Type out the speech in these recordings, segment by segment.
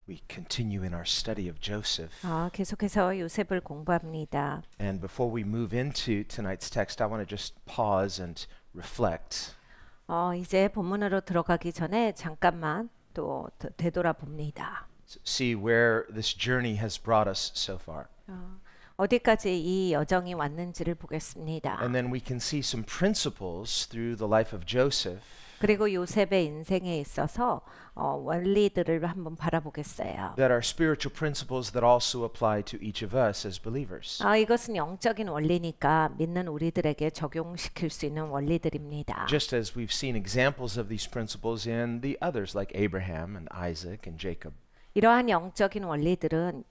We continue in our study of Joseph. 계속해서 요셉을 공부합니다. And before we move into tonight's text, I want to just pause and reflect. 이제 본문으로 들어가기 전에 잠깐만 또 되돌아봅니다. See where this journey has brought us so far. 어디까지 이 여정이 왔는지를 보겠습니다. And then we can see some principles through the life of Joseph. 그리고 요셉의 인생에 있어서 원리들을 한번 바라보겠어요. That are spiritual principles that also apply to each of us as believers. 이것은 영적인 원리니까 믿는 우리들에게 적용시킬 수 있는 원리들입니다. Just as we've seen examples of these principles in the others like Abraham and Isaac and Jacob. 이러한 영적인 원리들은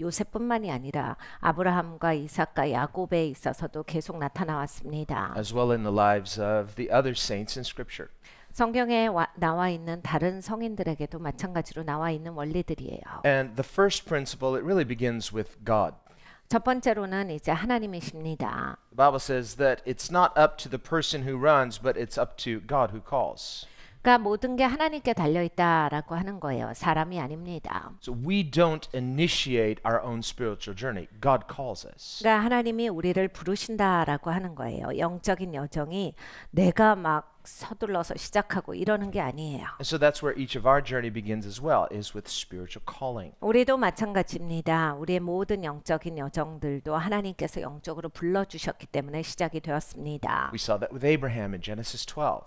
요셉뿐만이 아니라 아브라함과 이삭과 야곱에 있어서도 계속 나타나왔습니다. As well in the lives of the other saints in Scripture. 성경에 나와 있는 다른 성인들에게도 마찬가지로 나와 있는 원리들이에요. And the first principle, it really begins with God. 첫 번째로는 이제 하나님이십니다. The Bible says that it's not up to the person who runs, but it's up to God who calls. 그러니까 모든 게 하나님께 달려 있다라고 하는 거예요. 사람이 아닙니다. So we don't initiate our own spiritual journey. God calls us. 그러니까 하나님이 우리를 부르신다라고 하는 거예요. 영적인 여정이 내가 막 서둘러서 시작하고 이러는 게 아니에요. And so that's where each of our journey begins as well, is with spiritual calling. 우리도 마찬가지입니다. 우리의 모든 영적인 여정들도 하나님께서 영적으로 불러주셨기 때문에 시작이 되었습니다. We saw that with Abraham in Genesis 12.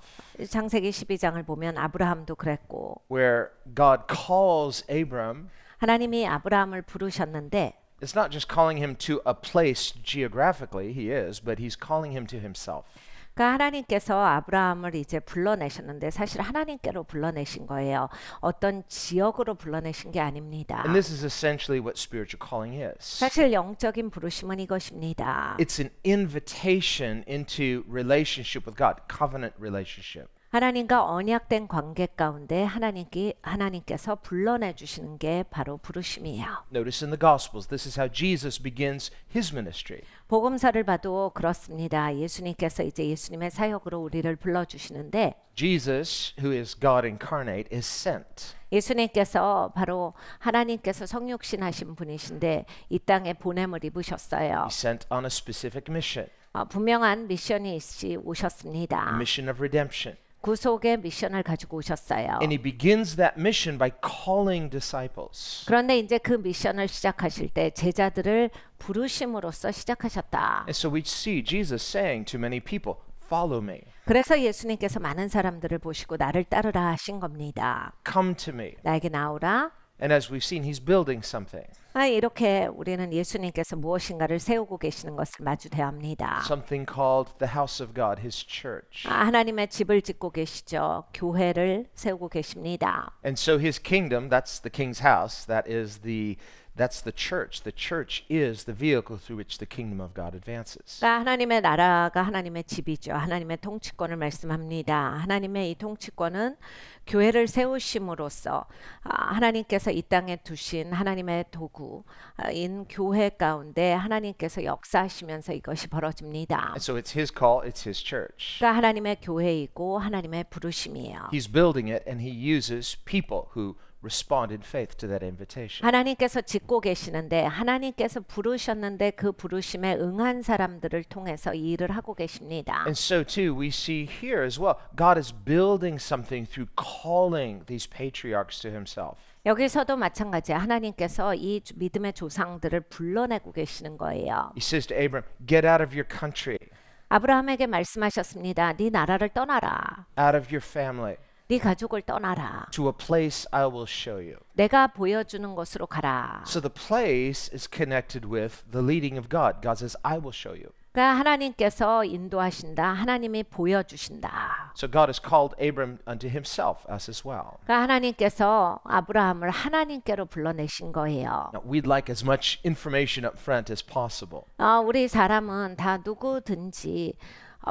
창세기 12장을 보면 아브라함도 그랬고 Where God calls Abram, 하나님이 아브라함을 부르셨는데 it's not just calling him to a place geographically, he is, but he's calling him to himself. 그러니까 하나님께서 아브라함을 이제 불러내셨는데 사실 하나님께로 불러내신 거예요. 어떤 지역으로 불러내신 게 아닙니다. And this is essentially what spiritual calling is. 사실 영적인 부르심은 이것입니다. It's an invitation into relationship with God, covenant relationship. 하나님과 언약된 관계 가운데 하나님께서 불러내 주시는 게 바로 부르심이에요. Notice in the Gospels, this is how Jesus begins his ministry. 복음서를 봐도 그렇습니다. 예수님께서 이제 예수님의 사역으로 우리를 불러주시는데 Jesus, who is God incarnate, is sent. 예수님께서 바로 하나님께서 성육신 하신 분이신데 이 땅에 보냄을 입으셨어요. He's sent on a specific mission, 분명한 미션이 오셨습니다. mission of redemption. 구속의 미션을 가지고 오셨어요. And he begins that mission by calling disciples. 그런데 이제 그 미션을 시작하실 때 제자들을 부르심으로써 시작하셨다. And so we see Jesus saying to many people, follow me. 그래서 예수님께서 많은 사람들을 보시고 나를 따르라 하신 겁니다. Come to me. 나에게 나오라. And as we've seen, he's building something. 이렇게 우리는 예수님께서 무엇인가를 세우고 계시는 것을 마주대합니다. Something called the house of God, his church. 하나님의 집을 짓고 계시죠. 교회를 세우고 계십니다. And so his kingdom, that's the king's house, that's the church. The church is the vehicle through which the kingdom of God advances. 하나님의 나라가 하나님의 집이죠. 하나님의 통치권을 말씀합니다. 하나님의 이 통치권은 교회를 세우심으로써 하나님께서 이 땅에 두신 하나님의 도구인 교회 가운데 하나님께서 역사하시면서 이것이 벌어집니다. And so it's his call, it's his church. 그러니까 하나님의 교회이고 하나님의 부르심이에요. He's building it and he uses people who respond in faith to that invitation. 하나님께서 짓고 계시는데 하나님께서 부르셨는데 그 부르심에 응한 사람들을 통해서 이 일을 하고 계십니다. And so too we see here as well, God is building something through calling these patriarchs to himself. 여기서도 마찬가지야. 하나님께서 이 믿음의 조상들을 불러내고 계시는 거예요. He says to Abram, get out of your country, 아브라함에게 말씀하셨습니다. 네 나라를 떠나라. out of your family, 네 가족을 떠나라. to a place I will show you. 내가 보여주는 곳으로 가라. So the place is connected with the leading of God. God says, I will show you. 그러니까 하나님께서 인도하신다. 하나님이 보여주신다. So God has called Abram unto himself, us as well. 그러니까 하나님께서 아브라함을 하나님께로 불러내신 거예요. Now, we'd like as much information up front as possible. 우리 사람은 다 누구든지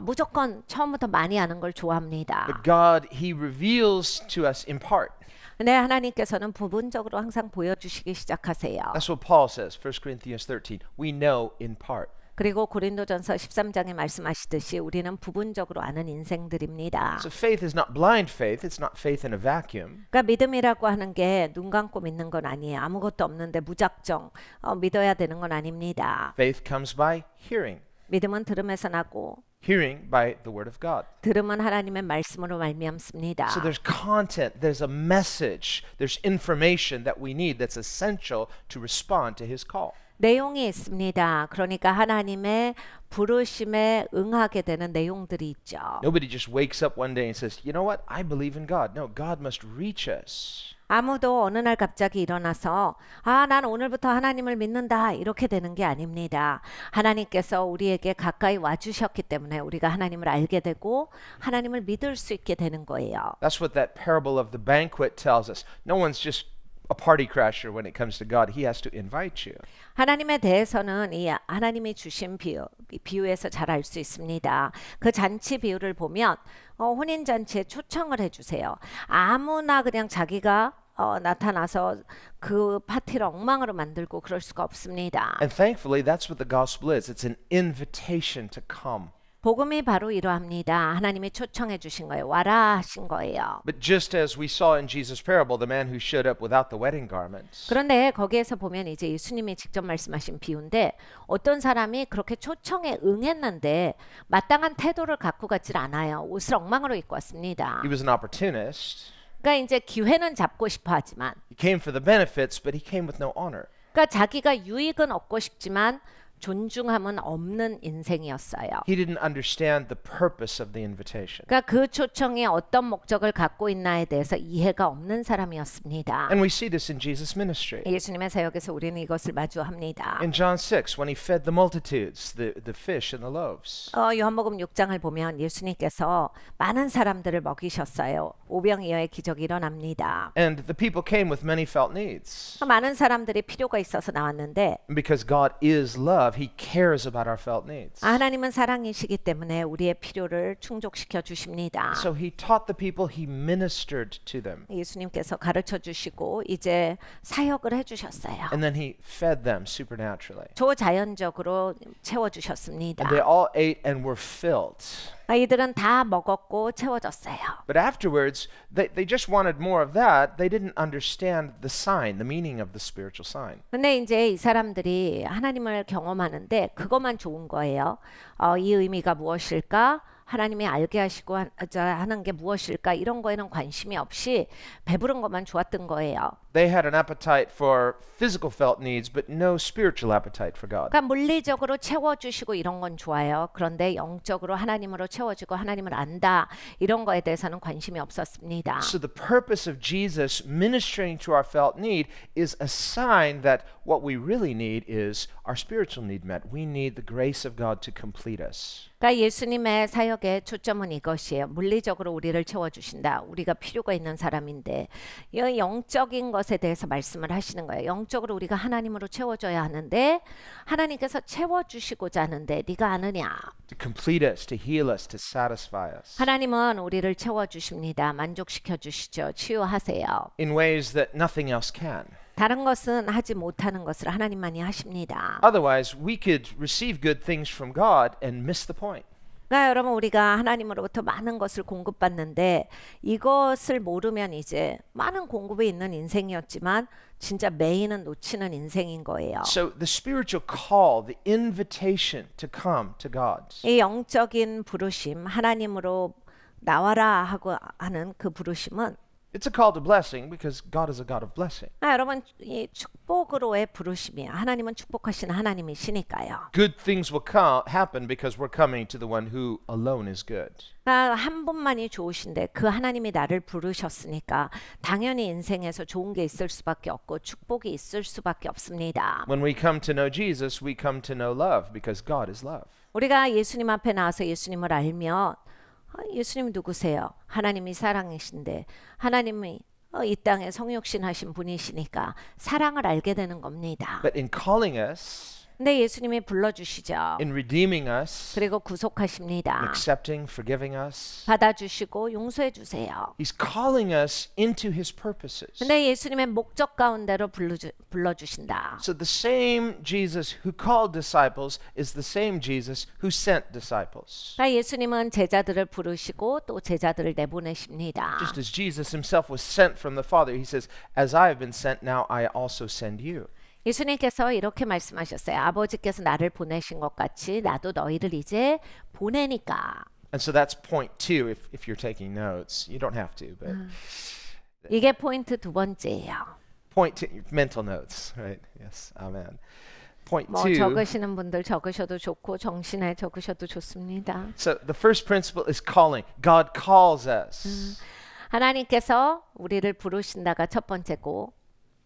무조건 처음부터 많이 아는 걸 좋아합니다. But God, he reveals to us in part. 근데 하나님께서는 부분적으로 항상 보여주시기 시작하세요. That's what Paul says, 1 Corinthians 13. We know in part. 그리고 고린도전서 13장에 말씀하시듯이 우리는 부분적으로 아는 인생들입니다. So faith is not blind faith. It's not faith in a vacuum. 그러니까 믿음이라고 하는 게 눈 감고 믿는 건 아니에요. 아무것도 없는데 무작정 믿어야 되는 건 아닙니다. Faith comes by hearing. 믿음은 들음에서 나고 Hearing by the word of God. 들음은 하나님의 말씀으로 말미암습니다. So there's content, there's a message, there's information that we need that's essential to respond to his call. 내용이 있습니다. 그러니까 하나님의 부르심에 응하게 되는 내용들이 있죠. Nobody just wakes up one day and says, you know what? I believe in God. No, God must reach us. 아무도 어느 날 갑자기 일어나서 난 오늘부터 하나님을 믿는다 이렇게 되는 게 아닙니다. 하나님께서 우리에게 가까이 와주셨기 때문에 우리가 하나님을 알게 되고 하나님을 믿을 수 있게 되는 거예요. That's what that parable of the banquet tells us. No one's just a party crasher when it comes to God. He has to invite you. 하나님에 대해서는 이 하나님이 주신 비유에서 잘 알 수 있습니다. 그 잔치 비유를 보면 혼인 잔치에 초청을 해주세요. 아무나 그냥 자기가 나타나서 그 파티를 엉망으로 만들고 그럴 수가 없습니다. And thankfully, that's what the gospel is. It's an invitation to come. 복음이 바로 이러합니다. 하나님이 초청해 주신 거예요. 와라 하신 거예요. But just as we saw in Jesus' parable, the man who showed up without the wedding garments, 그런데 거기에서 보면 이제 예수님이 직접 말씀하신 비유인데 어떤 사람이 그렇게 초청에 응했는데 마땅한 태도를 갖고 가질 않아요. 옷을 엉망으로 입고 왔습니다. he was an opportunist. 그러니까 이제 기회는 잡고 싶어 하지만 He came for the benefits, but he came with no honor. 그러니까 자기가 유익은 얻고 싶지만 존중함은 없는 인생이었어요. He didn't understand the purpose of the invitation. 그러니까 그 초청이 어떤 목적을 갖고 있나에 대해서 이해가 없는 사람이었습니다. And we see this in Jesus' ministry. 예수님의 사역에서 우리는 이것을 마주합니다. In John 6, when he fed the multitudes, the fish and the loaves. 요한복음 6장을 보면 예수님께서 많은 사람들을 먹이셨어요. 오병이어의 기적이 일어납니다. And the people came with many felt needs. 많은 사람들이 필요가 있어서 나왔는데 And because God is love, he cares about our felt needs. 하나님은 사랑이시기 때문에 우리의 필요를 충족시켜 주십니다. So he taught the people, he ministered to them. 예수님께서 가르쳐 주시고 이제 사역을 해 주셨어요. And then he fed them supernaturally. 초자연적으로 채워 주셨습니다. And they all ate and were filled. 이들은 다 먹었고 채워졌어요. But afterwards, they just wanted more of that. They didn't understand the sign, the meaning of the spiritual sign. 근데 이제 이 사람들이 하나님을 경험하는데 그것만 좋은 거예요. 이 의미가 무엇일까? 하나님이 알게 하시고 하는 게 무엇일까? 이런 거에는 관심이 없이 배부른 것만 좋았던 거예요. They had an appetite for physical felt needs, but no spiritual appetite for God. 그러니까 물리적으로 채워주시고 이런 건 좋아요. 그런데 영적으로 하나님으로 채워주고 하나님을 안다 이런 거에 대해서는 관심이 없었습니다. So the purpose of Jesus ministering to our felt need is a sign that what we really need is our spiritual need met. We need the grace of God to complete us. 그러니까 예수님의 사역의 초점은 이것이에요. 물리적으로 우리를 채워주신다. 우리가 필요가 있는 사람인데 이 영적인 것에 대해서 말씀을 하시는 거예요. 영적으로 우리가 하나님으로 채워줘야 하는데 하나님께서 채워주시고자 하는데 네가 아느냐? To complete us, to heal us, to satisfy us. 하나님은 우리를 채워주십니다. 만족시켜 주시죠. 치유하세요. In ways that nothing else can. 다른 것은 하지 못하는 것을 하나님만이 하십니다. Otherwise, we could receive good things from God and miss the point. 그러니까 여러분 우리가 하나님으로부터 많은 것을 공급받는데 이것을 모르면 이제 많은 공급이 있는 인생이었지만 진짜 메인은 놓치는 인생인 거예요. So the spiritual call, the invitation to come to God. 이 영적인 부르심, 하나님으로 나와라 하고 하는 그 부르심은 It's a call to blessing because God is a God of blessing. 여러분 이 축복으로의 부르심이에요. 하나님은 축복하시는 하나님이시니까요. Good things will happen because we're coming to the one who alone is good. 한 분만이 좋으신데 그 하나님이 나를 부르셨으니까 당연히 인생에서 좋은 게 있을 수밖에 없고 축복이 있을 수밖에 없습니다. When we come to know Jesus, we come to know love because God is love. 우리가 예수님 앞에 나와서 예수님을 알면 예수님 누구세요? 하나님이 사랑이신데 하나님이 이 땅에 성육신하신 분이시니까 사랑을 알게 되는 겁니다. But in calling us, 근데 예수님이 불러주시죠. in redeeming us, 그리고 in 구속하십니다. accepting, forgiving us. 받아주시고 용서해 주세요. He's calling us into his purposes. 근데 예수님의 목적 가운데로 불러주신다. So the same Jesus who called disciples is the same Jesus who sent disciples. 그러니까 예수님은 제자들을 부르시고 또 제자들을 내보내십니다. Just as Jesus himself was sent from the Father, he says, as I have been sent, now I also send you. 예수님께서 이렇게 말씀하셨어요. 아버지께서 나를 보내신 것 같이 나도 너희를 이제 보내니까. And so that's point two if you're taking notes. You don't have to, but 이게 포인트 두 번째예요. point two, mental notes, right? Yes, amen. Point 뭐 two. 적으시는 분들 적으셔도 좋고 정신에 적으셔도 좋습니다. So the first principle is calling. God calls us. 하나님께서 우리를 부르신다가 첫 번째고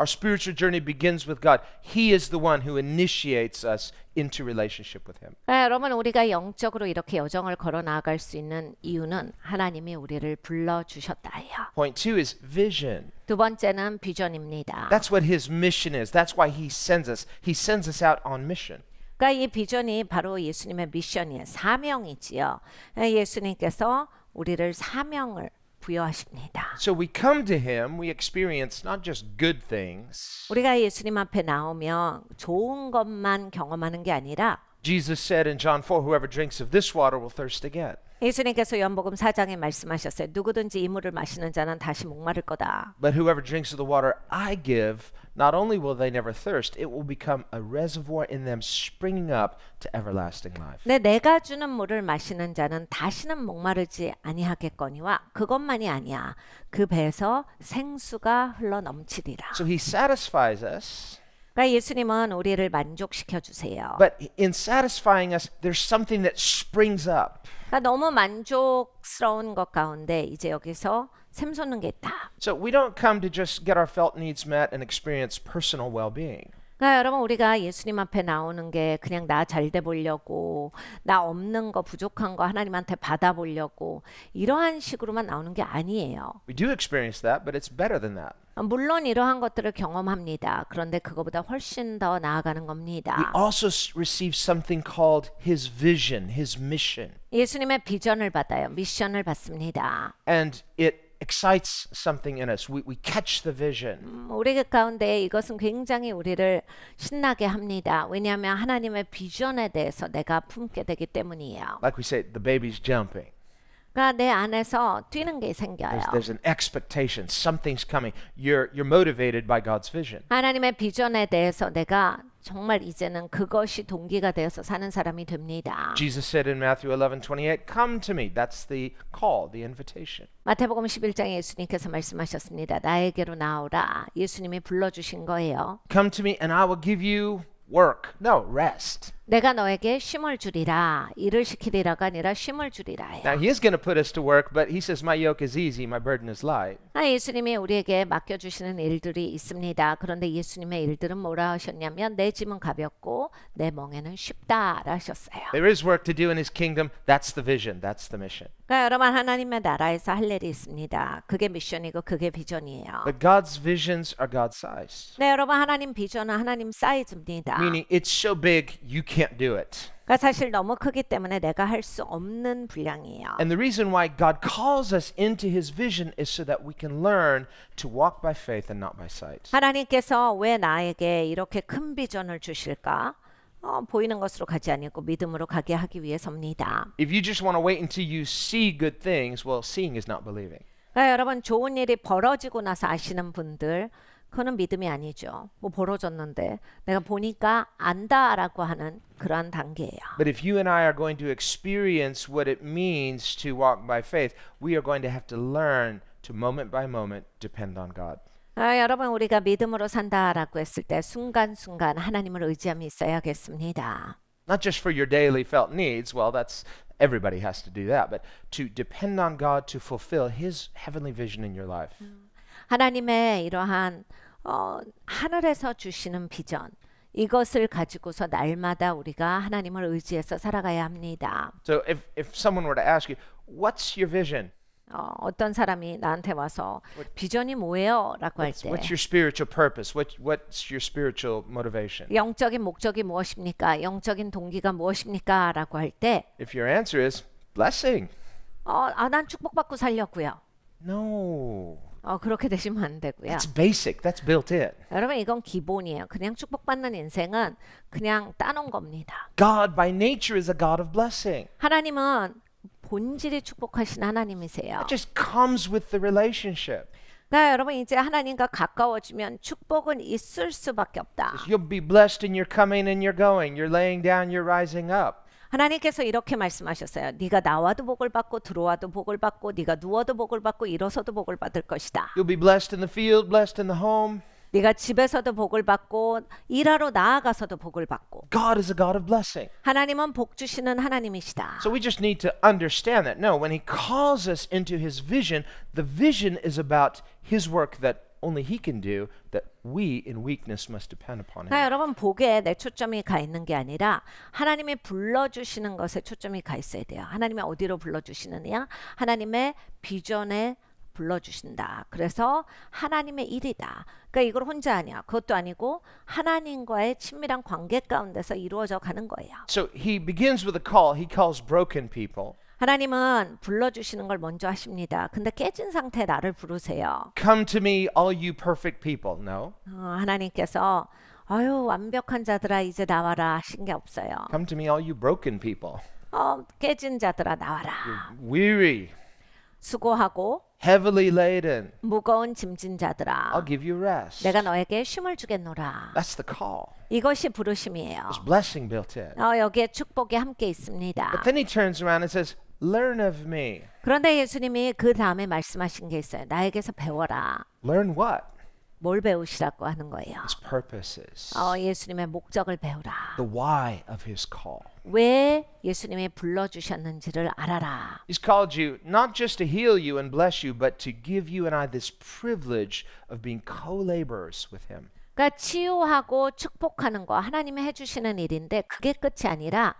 Our spiritual journey begins with God. He is the one who initiates us into relationship with him. 여러분 우리가 영적으로 이렇게 여정을 걸어 나아갈 수 있는 이유는 하나님이 우리를 불러주셨다예요. Point two is vision. 두 번째는 비전입니다. That's what his mission is. That's why he sends us. He sends us out on mission. 그러니까 이 비전이 바로 예수님의 미션이에요. 사명이지요. 예수님께서 우리를 사명을 부여하십니다. So we come to him, we experience not just good things. 우리가 예수님 앞에 나오면 좋은 것만 경험하는 게 아니라 Jesus said in John 4, whoever drinks of this water will thirst again. 예수님께서 요한복음 4장에 말씀하셨어요. 누구든지 이 물을 마시는 자는 다시 목마를 거다. But whoever drinks of the water I give, not only will they never thirst, it will become a reservoir in them springing up to everlasting life. 근데 내가 주는 물을 마시는 자는 다시는 목마르지 아니하겠거니와 그것만이 아니야. 그 배에서 생수가 흘러 넘치리라. So he satisfies us, 그러니까 예수님은 우리를 만족시켜 주세요. but in satisfying us, there's something that springs up. 그러니까 너무 만족스러운 것 가운데 이제 여기서 샘솟는 게 있다. So we don't come to just get our felt needs met and experience personal well-being. 그러니까 여러분 우리가 예수님 앞에 나오는 게 그냥 나 잘 돼 보려고 나 없는 거 부족한 거 하나님한테 받아 보려고 이러한 식으로만 나오는 게 아니에요. We do experience that, but it's better than that. 물론 이러한 것들을 경험합니다. 그런데 그거보다 훨씬 더 나아가는 We 겁니다. also receive something called his vision, his mission. 예수님의 비전을 받아요. 미션을 받습니다. And it excites something in us. We catch the vision. 우리 가운데 이것은 굉장히 우리를 신나게 합니다. 왜냐하면 하나님의 비전에 대해서 내가 품게 되기 때문이에요. Like we say, the baby's jumping. 그러니까 내 안에서 뛰는 게 생겨요. There's an expectation. Something's coming. You're motivated by God's vision. 하나님의 비전에 대해서 내가 정말 이제는 그것이 동기가 되어서 사는 사람이 됩니다. Jesus said in Matthew 11:28, "Come to me." That's the call, the invitation. 마태복음 11장에 예수님께서 말씀하셨습니다. 나에게로 나오라. 예수님이 불러주신 거예요. Come to me and I will give you work. No, rest. 내가 너에게 쉼을 주리라. 일을 시키리라가 아니라 쉼을 주리라. Now he is going to put us to work, but he says, "My yoke is easy, my burden is light." 예수님이 우리에게 맡겨주시는 일들이 있습니다. 그런데 예수님의 일들은 뭐라 하셨냐면 내 짐은 가볍고 내 멍에는 쉽다라 하셨어요. There is work to do in his kingdom. That's the vision. That's the mission. 그러니까 여러분 하나님의 나라에서 할 일이 있습니다. 그게 미션이고 그게 비전이에요. But God's visions are God-sized, 네, 여러분 하나님 비전은 하나님 사이즈입니다. meaning it's so big you can't do it. 그러니까 사실 너무 크기 때문에 내가 할 수 없는 분량이에요. And the reason why God calls us into his vision is so that we can learn to walk by faith and not by sight. 하나님께서 왜 나에게 이렇게 큰 비전을 주실까? 보이는 것으로 가지 아니고 믿음으로 가게 하기 위해서입니다. If you just want to wait until you see good things, well, seeing is not believing. 그러니까 여러분 좋은 일이 벌어지고 나서 아시는 분들 그거는 믿음이 아니죠. 뭐 벌어졌는데 내가 보니까 안다라고 하는 그러한 단계예요. But if you and I are going to experience what it means to walk by faith, we are going to have to learn to moment by moment depend on God. 여러분 우리가 믿음으로 산다라고 했을 때 순간순간 하나님을 의지함이 있어야겠습니다. Not just for your daily felt needs, well, that's everybody has to do that, but to depend on God to fulfill his heavenly vision in your life. 하나님의 이러한 하늘에서 주시는 비전 이것을 가지고서 날마다 우리가 하나님을 의지해서 살아가야 합니다. So if someone were to ask you, what's your vision? 어떤 사람이 나한테 와서 비전이 뭐예요? 라고 할 때 What's your spiritual purpose? What's your spiritual motivation? 영적인 목적이 무엇입니까? 영적인 동기가 무엇입니까? 라고 할 때 If your answer is blessing, 난 축복받고 살려고요. no. 그렇게 되시면 안 되고요. That's basic. That's built in. 여러분 이건 기본이에요. 그냥 축복받는 인생은 그냥 따놓은 겁니다. God by nature is a God of blessing. 하나님은 본질이 축복하신 하나님이세요. It just comes with the relationship. 그러니까 여러분 이제 하나님과 가까워지면 축복은 있을 수밖에 없다. You'll be blessed in your coming and your going. You're laying down, you're rising up. 하나님께서 이렇게 말씀하셨어요. 네가 나와도 복을 받고 들어와도 복을 받고 네가 누워도 복을 받고 일어서도 복을 받을 것이다. You'll be blessed in the field, blessed in the home. 네가 집에서도 복을 받고 일하러 나아가서도 복을 받고. God is a God of blessing. 하나님은 복 주시는 하나님이시다. So we just need to understand that. No, when he calls us into his vision, the vision is about his work that only he can do, that we in weakness must depend upon him. 그러니까 여러분 복에 내 초점이 가 있는 게 아니라 하나님이 불러주시는 것에 초점이 가 있어야 돼요. 하나님이 어디로 불러주시느냐? 하나님의 비전에 불러주신다. 그래서 하나님의 일이다. 그러니까 이걸 혼자 하냐? 그것도 아니고 하나님과의 친밀한 관계 가운데서 이루어져 가는 거예요. So he begins with a call. He calls broken people. 하나님은 불러주시는 걸 먼저 하십니다. 근데 깨진 상태에 나를 부르세요. Come to me, all you perfect people. No. 하나님께서 아유 완벽한 자들아 이제 나와라 하신 게 없어요. Come to me, all you broken people. 깨진 자들아 나와라. Weary, 수고하고 heavily laden. 무거운 짐진 자들아 I'll give you rest. 내가 너에게 쉼을 주겠노라. That's the call. 이것이 부르심이에요. There's blessing built in. 여기에 축복이 함께 있습니다. But then he turns around and says, learn of me. 그런데 예수님이 그 다음에 말씀하신 게 있어요. 나에게서 배워라. Learn what? 뭘 배우시라고 하는 거예요. His purposes. 예수님의 목적을 배우라. The why of his call. 왜 예수님이 불러주셨는지를 알아라. He's called you not just to heal you and bless you, but to give you and I this privilege of being co-laborers with him. 그러니까 치유하고 축복하는 거 하나님이 해주시는 일인데 그게 끝이 아니라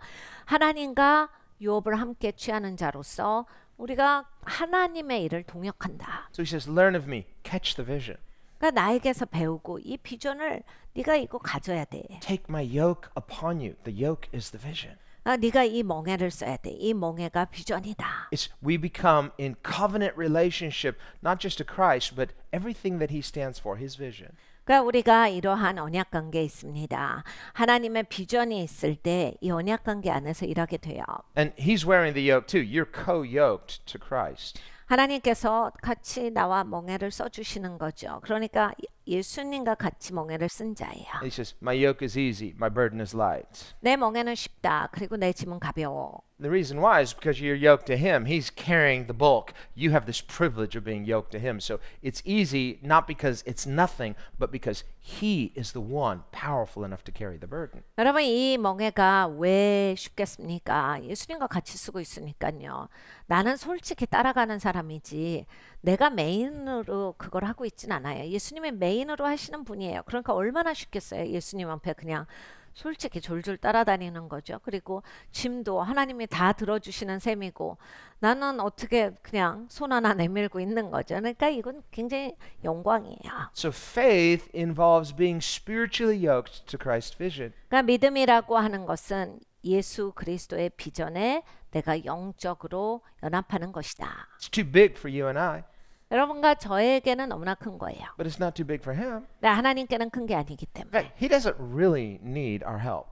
하나님과 유업을 함께 취하는 자로서 우리가 하나님의 일을 동역한다. So he says, learn of me, catch the vision. 그러니까 나에게서 배우고 이 비전을 네가 이거 가져야 돼. Take my yoke upon you. The yoke is the vision. 네가 이 멍에를 써야 돼. 이 멍에가 비전이다. It's we become in covenant relationship, not just to Christ, but everything that he stands for, his vision. 그러니까 우리가 이러한 언약 관계에 있습니다. 하나님의 비전이 있을 때 이 언약 관계 안에서 일하게 돼요. And he's wearing the yoke too. You're co-yoked to Christ. 하나님께서 같이 나와 멍에를 써주시는 거죠. 그러니까 예수님과 같이 멍에를 쓴 자예요. He says, my yoke is easy, my burden is light. 내 멍에는 쉽다. 그리고 내 짐은 가벼워. The reason why is because you're yoked to him. He's carrying the bulk. You have this privilege of being yoked to him. So it's easy not because it's nothing, but because he is the one powerful enough to carry the burden. 여러분 이 멍에가 왜 쉽겠습니까? 예수님과 같이 쓰고 있으니까요. 나는 솔직히 따라가는 사람이지 내가 메인으로 그걸 하고 있진 않아요. 예수님이 메인으로 하시는 분이에요. 그러니까 얼마나 쉽겠어요. 예수님 앞에 그냥 솔직히 졸졸 따라다니는 거죠. 그리고 짐도 하나님이 다 들어주시는 셈이고 나는 어떻게 그냥 손 하나 내밀고 있는 거죠. 그러니까 이건 굉장히 영광이에요. So faith involves being spiritually yoked to Christ's vision. 그러니까 믿음이라고 하는 것은 예수 그리스도의 비전에 내가 영적으로 연합하는 것이다. It's too big for you and I, 여러분과 저에게는 너무나 큰 거예요. but it's not too big for him. 하나님께는 큰 게 아니기 In 때문에. fact, he doesn't really need our help.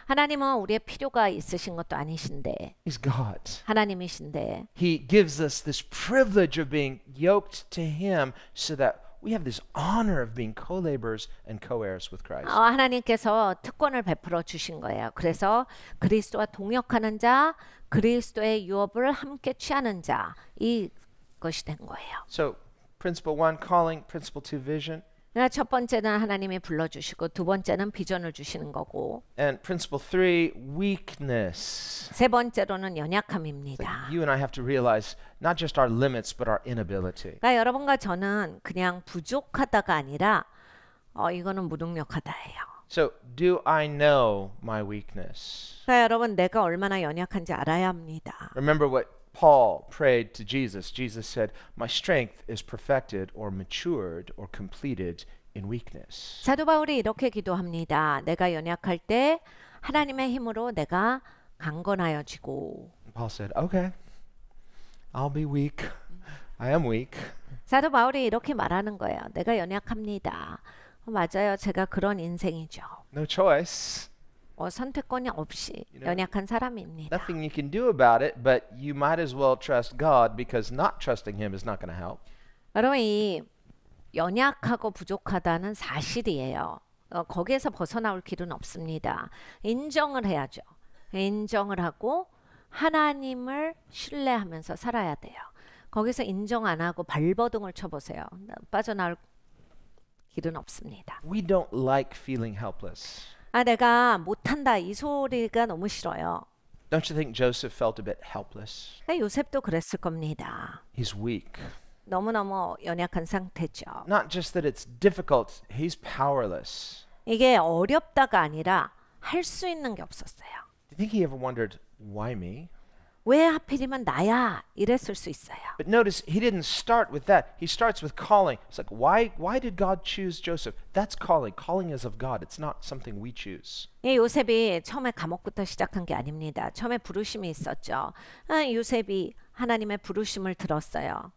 하나님은 우리의 필요가 있으신 것도 아니신데 He's God. 하나님이신데 He gives us this privilege of being yoked to him so that we have this honor of being co-laborers and co-heirs with Christ. 하나님께서 특권을 베풀어 주신 거예요. 그래서 그리스도와 동역하는 자, 그리스도의 유업을 함께 취하는 자 이것이 된 거예요. So, principle 1, calling. Principle 2, vision. 그러니까 첫 번째는 하나님이 불러주시고 두 번째는 비전을 주시는 거고 And principle 3, weakness. 세 번째로는 연약함입니다. You and I have to realize not just our limits, but our inability. 그러니까 여러분과 저는 그냥 부족하다가 아니라 이거는 무능력하다예요. So, do I know my weakness? 그러니까 여러분 내가 얼마나 연약한지 알아야 합니다. Remember what Paul prayed to Jesus, Jesus said, "My strength is perfected or matured or completed in weakness." 사도 바울이 이렇게 기도합니다. 내가 연약할 때 하나님의 힘으로 내가 강건하여지고. Paul said, "Okay, I'll be weak. I am weak." 사도 바울이 이렇게 말하는 거예요. 내가 연약합니다. 맞아요. 제가 그런 인생이죠. No choice. 선택권이 없이 연약한 사람입니다. Nothing you can do about it, but you might as well trust God because not trusting Him is not going to help. 여러분 이 연약하고 부족하다는 사실이에요. 거기에서 벗어나올 길은 없습니다. 인정을 해야죠. 인정을 하고 하나님을 신뢰하면서 살아야 돼요. 거기서 인정 안 하고 발버둥을 쳐보세요. 빠져나올 길은 없습니다. We don't like feeling helpless. 내가 못한다 이 소리가 너무 싫어요. Don't you think Joseph felt a bit helpless? 요셉도 그랬을 겁니다. He's weak. 너무너무 연약한 상태죠. Not just that it's difficult, he's powerless. 이게 어렵다가 아니라 할 수 있는 게 없었어요. Do you think he ever wondered, why me? 왜 하필이면 나야? 이랬을 수 있어요. But notice he didn't start with that. He starts with calling. It's like, why did God choose Joseph? That's calling. Calling is of God. It's not something we choose. 이 요셉이 처음에 감옥부터 시작한 게 아닙니다. 처음에 부르심이 있었죠. 요셉이 하나님의 부르심을 들었어요.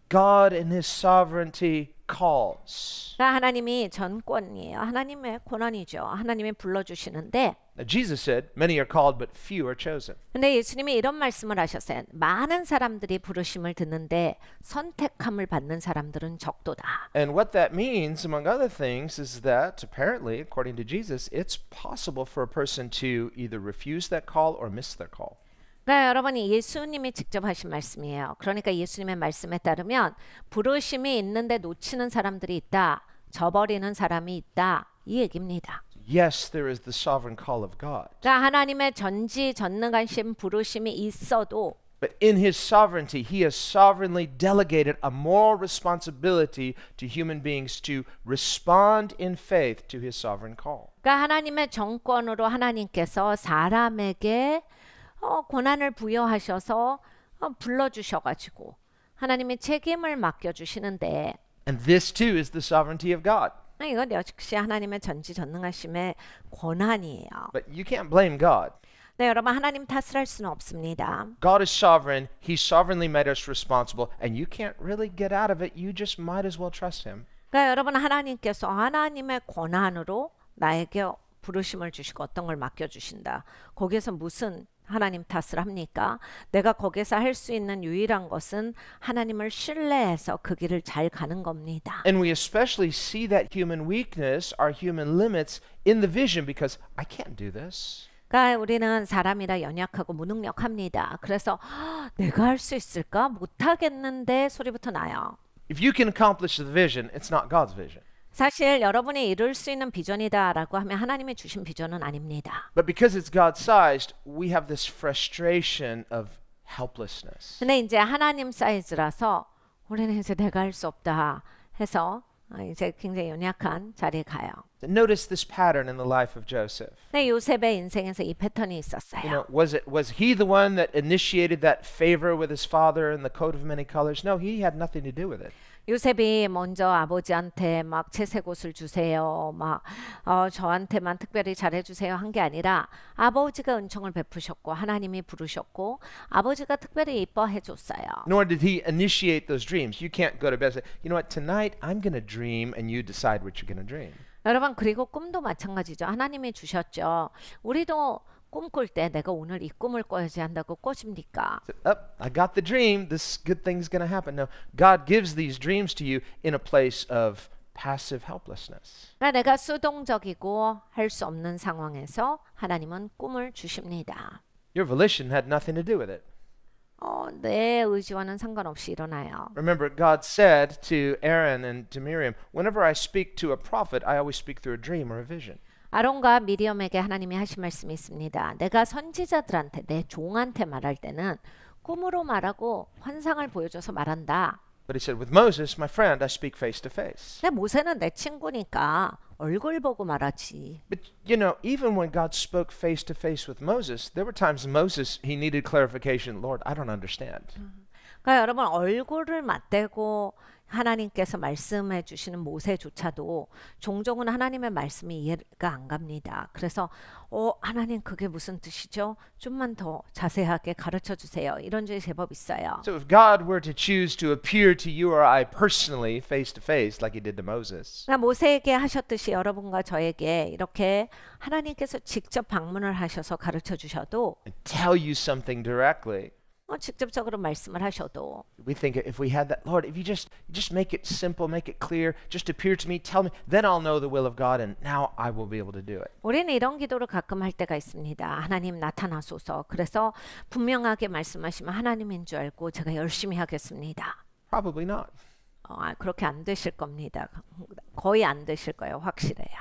God in his sovereignty calls. 그러니까 하나님이 전권이에요. 하나님의 권한이죠. 하나님이 불러주시는데 Now, Jesus said, many are called, but few are chosen. 근데 예수님이 이런 말씀을 하셨어요. 많은 사람들이 부르심을 듣는데 선택함을 받는 사람들은 적도다. And what that means, among other things, is that apparently, according to Jesus, it's possible for a person to either refuse that call or miss their call. 그러니까 여러분이 예수님이 직접 하신 말씀이에요. 그러니까 예수님의 말씀에 따르면 부르심이 있는데 놓치는 사람들이 있다. 저버리는 사람이 있다. 이 얘기입니다. Yes, there is the sovereign call of God. 그러니까 하나님의 전지전능하신 부르심이 있어도 But in his sovereignty, he has sovereignly delegated a moral responsibility to human beings to respond in faith to his sovereign call. 그러니까 하나님의 정권으로 하나님께서 사람에게 권한을 부여하셔서 불러주셔가지고 하나님의 책임을 맡겨주시는데 And this too is the sovereignty of God. 이건 역시 하나님의 전지전능하심의 권한이에요. But you can't blame God. 네, 여러분 하나님 탓을 할 수는 없습니다. God is sovereign. He sovereignly made us responsible, and you can't really get out of it. You just might as well trust him. 그러니까 여러분 하나님께서 하나님의 권한으로 나에게 부르심을 주시고 어떤 걸 맡겨주신다. 거기에서 무슨 하나님 탓을 합니까? 내가 거기서 할 수 있는 유일한 것은 하나님을 신뢰해서 그 길을 잘 가는 겁니다. And we especially see that human weakness, our human limits, in the vision because I can't do this. 그러니까 우리는 사람이라 연약하고 무능력합니다. 그래서 내가 할 수 있을까? 못하겠는데 소리부터 나요. If you can accomplish the vision, it's not God's vision. 사실 여러분이 이룰 수 있는 비전이다라고 하면 하나님이 주신 비전은 아닙니다. But because it's God-sized, we have this frustration of helplessness. 근데 이제 하나님 사이즈라서 우리는 이제 내가 할 수 없다 해서 이제 굉장히 연약한 자리에 가요. Notice this pattern in the life of Joseph. 네, 요셉의 인생에서 이 패턴이 있었어요. You know, was he the one that initiated that favor with his father and the coat of many colors? No, he had nothing to do with it. 요셉이 먼저 아버지한테 막 채색 옷을 주세요. 막 저한테만 특별히 잘해주세요 한 게 아니라 아버지가 은총을 베푸셨고 하나님이 부르셨고 아버지가 특별히 이뻐해 줬어요. Nor did he initiate those dreams. You can't go to bed and say, you know what, tonight I'm going to dream and you decide what you're going to dream. 여러분 그리고 꿈도 마찬가지죠. 하나님이 주셨죠. 우리도 꿈꿀 때 내가 오늘 이 꿈을 꿔야지 한다고 꿔집니까? I got the dream. This good thing's going to happen. No, God gives these dreams to you in a place of passive helplessness. 그러니까 내가 수동적이고 할 수 없는 상황에서 하나님은 꿈을 주십니다. Your volition had nothing to do with it. 내 의지와는 상관없이 일어나요. Remember, God said to Aaron and to Miriam, whenever I speak to a prophet, I always speak through a dream or a vision. 아론과 미리엄에게 하나님이 하신 말씀이 있습니다. 내가 선지자들한테 내 종한테 말할 때는 꿈으로 말하고 환상을 보여줘서 말한다. But he said, with Moses, my friend, I speak face to face. 근데 모세는 내 친구니까 얼굴 보고 말하지. But you know, even when God spoke face to face with Moses, there were times Moses he needed clarification. Lord, I don't understand. 그러니까 여러분 얼굴을 맞대고 하나님께서 말씀해 주시는 모세조차도 종종은 하나님의 말씀이 이해가 안 갑니다. 그래서 하나님 그게 무슨 뜻이죠? 좀만 더 자세하게 가르쳐 주세요. 이런 적이 제법 있어요. So if God were to choose to appear to you or I personally face to face like he did to Moses, 그러니까 모세에게 하셨듯이 여러분과 저에게 이렇게 하나님께서 직접 방문을 하셔서 가르쳐 주셔도 and tell you something directly, 직접적으로 말씀을 하셔도 we think if we had that, Lord, if you just make it simple, make it clear, just appear to me, tell me, then I'll know the will of God and now I will be able to do it. 우리는 이런 기도를 가끔 할 때가 있습니다. 하나님 나타나소서. 그래서 분명하게 말씀하시면 하나님인 줄 알고 제가 열심히 하겠습니다. Probably not. 그렇게 안 되실 겁니다. 거의 안 되실 거예요. 확실해요.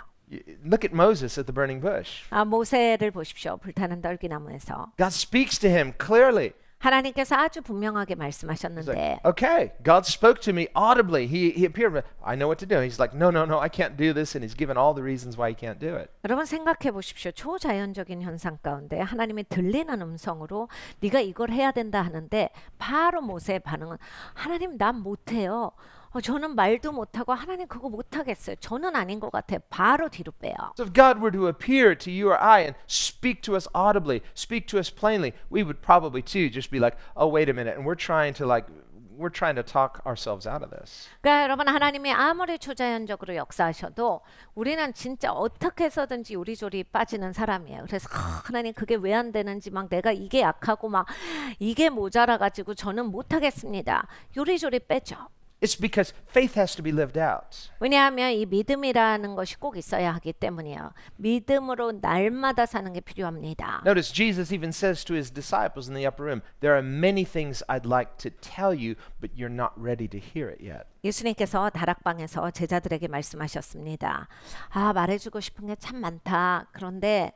Look at Moses at the burning bush. 모세를 보십시오. 불타는 떨기나무에서. God speaks to him clearly. 하나님께서 아주 분명하게 He's 말씀하셨는데 like, okay, God spoke to me audibly. He appeared. I know what to do. He's like, no, I can't do this. And he's given all the reasons why he can't do it. 여러분 생각해 보십시오. 초자연적인 현상 가운데 하나님이 들리는 음성으로 네가 이걸 해야 된다 하는데 바로 모세의 반응은 하나님 난 못해요. 저는 말도 못하고 하나님 그거 못하겠어요. 저는 아닌 것 같아요. 바로 뒤로 빼요. So if God were to appear to you or I and speak to us audibly, speak to us plainly, we would probably too just be like, oh, wait a minute. And we're trying to talk ourselves out of this. 그러니까 여러분 하나님이 아무리 초자연적으로 역사하셔도 우리는 진짜 어떻게 해서든지 요리조리 빠지는 사람이에요. 그래서 하나님 그게 왜 안 되는지 막 내가 이게 약하고 막 이게 모자라 가지고 저는 못하겠습니다. 요리조리 빼죠. It's because faith has to be lived out. 왜냐하면 이 믿음이라는 것이 꼭 있어야 하기 때문이에요. 믿음으로 날마다 사는 게 필요합니다. Notice Jesus even says to his disciples in the upper room, there are many things I'd like to tell you, but you're not ready to hear it yet. 예수님께서 다락방에서 제자들에게 말씀하셨습니다. 말해주고 싶은 게 참 많다. 그런데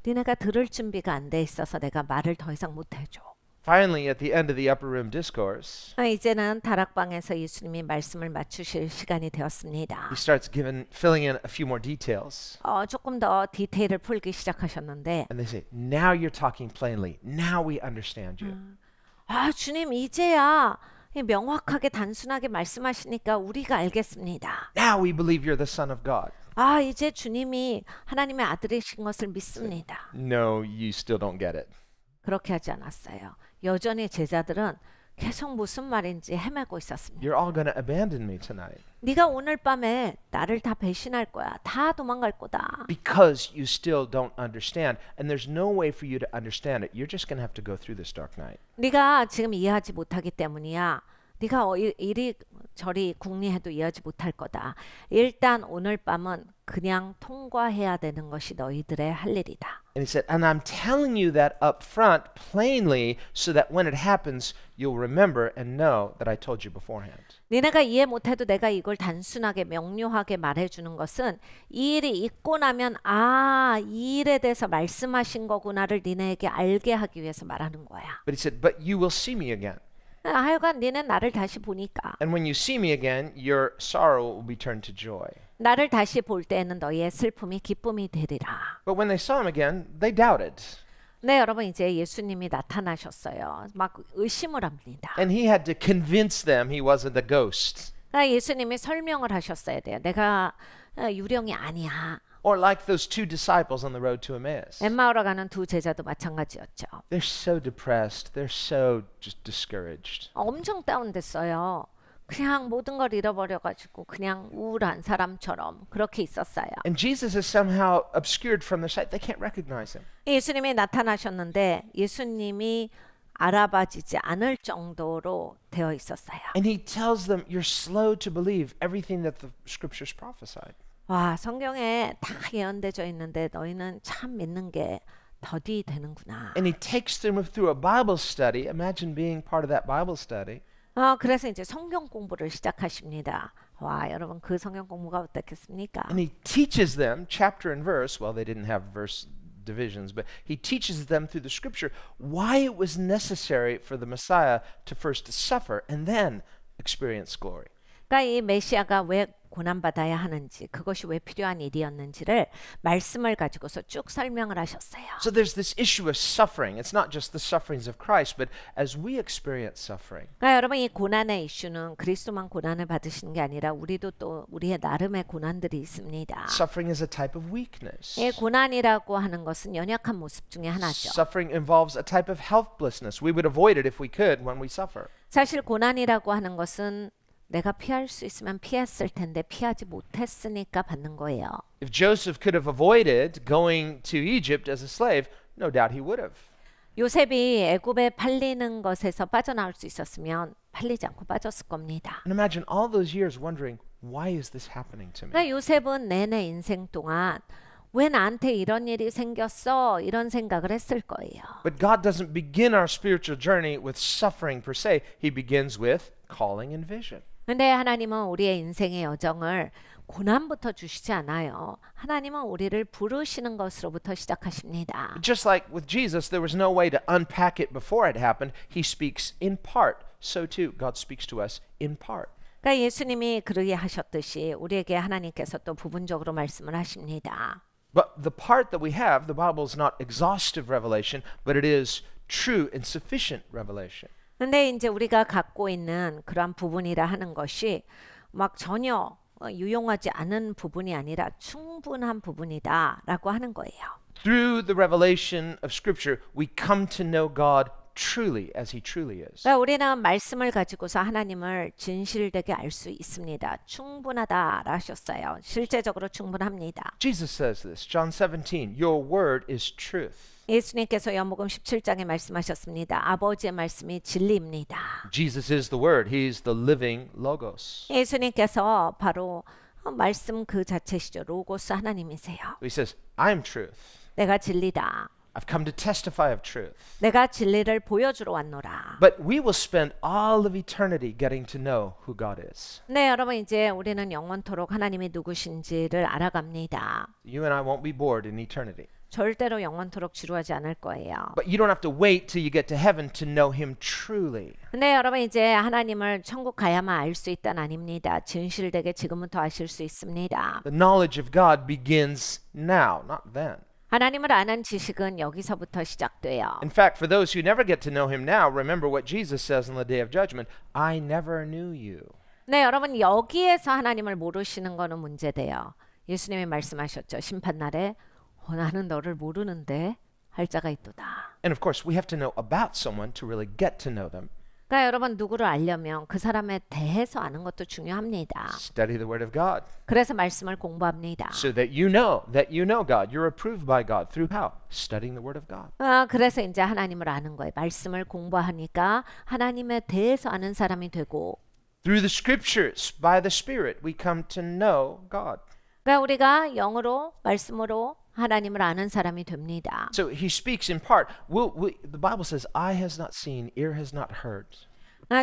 니네가 들을 준비가 안 돼 있어서 내가 말을 더 이상 못 해줘. Finally, at the end of the upper room discourse, 이제는 다락방에서 예수님이 말씀을 맞추실 시간이 되었습니다. he starts filling in a few more details. 조금 더 디테일을 풀기 시작하셨는데 And they say, now you're talking plainly. Now we understand you. 주님 이제야 명확하게 단순하게 말씀하시니까 우리가 알겠습니다. Now we believe you're the Son of God. 이제 주님이 하나님의 아들이신 것을 믿습니다. No, you still don't get it. 그렇게 하지 않았어요. 여전히 제자들은 계속 무슨 말인지 헤매고 있었습니다. You're all going to abandon me tonight. 네가 오늘 밤에 나를 다 배신할 거야. 다 도망갈 거다. Because you still don't understand. And there's no way for you to understand it. You're just going to have to go through this dark night. 네가 지금 이해하지 못하기 때문이야. 네가 이리 저리 궁리해도 이해하지 못할 거다. 일단 오늘 밤은 그냥 통과해야 되는 것이 너희들의 할 일이다. And he said, and I'm telling you that up front plainly so that when it happens, you'll remember and know that I told you beforehand. 니네가 이해 못해도 내가 이걸 단순하게 명료하게 말해주는 것은 이 일이 있고 나면 이 일에 대해서 말씀하신 거구나를 니네에게 알게 하기 위해서 말하는 거야. But he said, but you will see me again. 하여간 니네 나를 다시 보니까 And when you see me again, your sorrow will be turned to joy. 나를 다시 볼 때에는 너희의 슬픔이 기쁨이 되리라. But when they saw him again, they doubted. 네, 여러분 이제 예수님이 나타나셨어요. 막 의심을 합니다. And he had to convince them he wasn't a ghost. 예수님이 설명을 하셨어야 돼요. 내가 유령이 아니야. Or like those two disciples on the road to Emmaus. 엠마오로 가는 두 제자도 마찬가지였죠. They're so depressed. They're so just discouraged. 엄청 다운됐어요. 그냥 모든 걸 잃어버려가지고 그냥 우울한 사람처럼 그렇게 있었어요. And Jesus is somehow obscured from their sight. They can't recognize him. 예수님이 나타나셨는데 예수님이 알아봐지지 않을 정도로 되어 있었어요. And he tells them, you're slow to believe everything that the scriptures prophesied. 와, 성경에 다 예언되어 있는데 너희는 참 믿는 게 더디 되는구나. And he takes them through a Bible study. Imagine being part of that Bible study. 그래서 이제 성경 공부를 시작하십니다. 와, 여러분 그 성경 공부가 어떻겠습니까? And he teaches them chapter and verse. Well, they didn't have verse divisions, but he teaches them through the scripture why it was necessary for the Messiah to first suffer and then experience glory. 그러니까 이 메시아가 왜 고난받아야 하는지, 그것이 왜 필요한 일이었는지를 말씀을 가지고서 쭉 설명을 하셨어요. So there's this issue of suffering. It's not just the sufferings of Christ, but as we experience suffering. 그러니까 여러분 이 고난의 이슈는 그리스도만 고난을 받으시는 게 아니라 우리도 또 우리의 나름의 고난들이 있습니다. Suffering is a type of weakness. 이 고난이라고 하는 것은 연약한 모습 중에 하나죠. Suffering involves a type of helplessness. We would avoid it if we could when we suffer. 사실 고난이라고 하는 것은 내가 피할 수 있으면 피했을 텐데 피하지 못했으니까 받는 거예요. If Joseph could have avoided going to Egypt as a slave, no doubt he would have. 요셉이 애굽에 팔리는 것에서 빠져나올 수 있었으면 팔리지 않고 빠졌을 겁니다. And imagine all those years wondering, why is this happening to me? 그러니까 요셉은 내내 인생 동안 왜 나한테 이런 일이 생겼어? 이런 생각을 했을 거예요. But God doesn't begin our spiritual journey with suffering per se. He begins with calling and vision. 근데 하나님은 우리의 인생의 여정을 고난부터 주시지 않아요. 하나님은 우리를 부르시는 것으로부터 시작하십니다. Just like with Jesus, there was no way to unpack it before it happened. He speaks in part. So too, God speaks to us in part. 그러니까 예수님이 그러게 하셨듯이 우리에게 하나님께서 또 부분적으로 말씀을 하십니다. But the part that we have, the Bible is not exhaustive revelation, but it is true and sufficient revelation. 근데 이제 우리가 갖고 있는 그러한 부분이라 하는 것이 막 전혀 유용하지 않은 부분이 아니라 충분한 부분이다라고 하는 거예요. Through the revelation of Scripture, we come to know God truly as He truly is. 그러니까 우리는 말씀을 가지고서 하나님을 진실되게 알 수 있습니다. 충분하다라 하셨어요. 실제적으로 충분합니다. Jesus says this, John 17, Your word is truth. 예수님께서 요한복음 17장에 말씀하셨습니다. 아버지의 말씀이 진리입니다. Jesus is the word. He's the living logos. 예수님께서 바로 말씀 그 자체시죠. 로고스 하나님이세요. He says, I am truth. 내가 진리다. I've come to testify of truth. 내가 진리를 보여주러 왔노라. But we will spend all of eternity getting to know who God is. 네, 여러분 이제 우리는 영원토록 하나님이 누구신지를 알아갑니다. You and I won't be bored in eternity. 절대로 영원토록 지루하지 않을 거예요. But you don't have to wait till you get to heaven to know Him truly. 근데 여러분 이제 하나님을 천국 가야만 알 수 있다는 아닙니다. 진실되게 지금부터 아실 수 있습니다. The knowledge of God begins now, not then. 하나님을 아는 지식은 여기서부터 시작돼요. In fact, for those who never get to know Him now, remember what Jesus says on the day of judgment, I never knew you. 네, 여러분 여기에서 하나님을 모르시는 거는 문제돼요. 예수님이 말씀하셨죠. 심판날에 나는 너를 모르는데 할 자가 있도다. And of course, we have to know about someone to really get to know them. 그러니까 여러분 누구를 알려면 그 사람에 대해서 아는 것도 중요합니다. Study the Word of God 그래서 말씀을 공부합니다. so that you know God. You're approved by God through how? Studying the Word of God. 그래서 이제 하나님을 아는 거예요. 말씀을 공부하니까 하나님에 대해서 아는 사람이 되고 Through the Scriptures, by the Spirit, we come to know God. 그러니까 우리가 영으로 말씀으로 하나님을 아는 사람이 됩니다. So He speaks in part. The Bible says, eye has not seen, ear has not heard.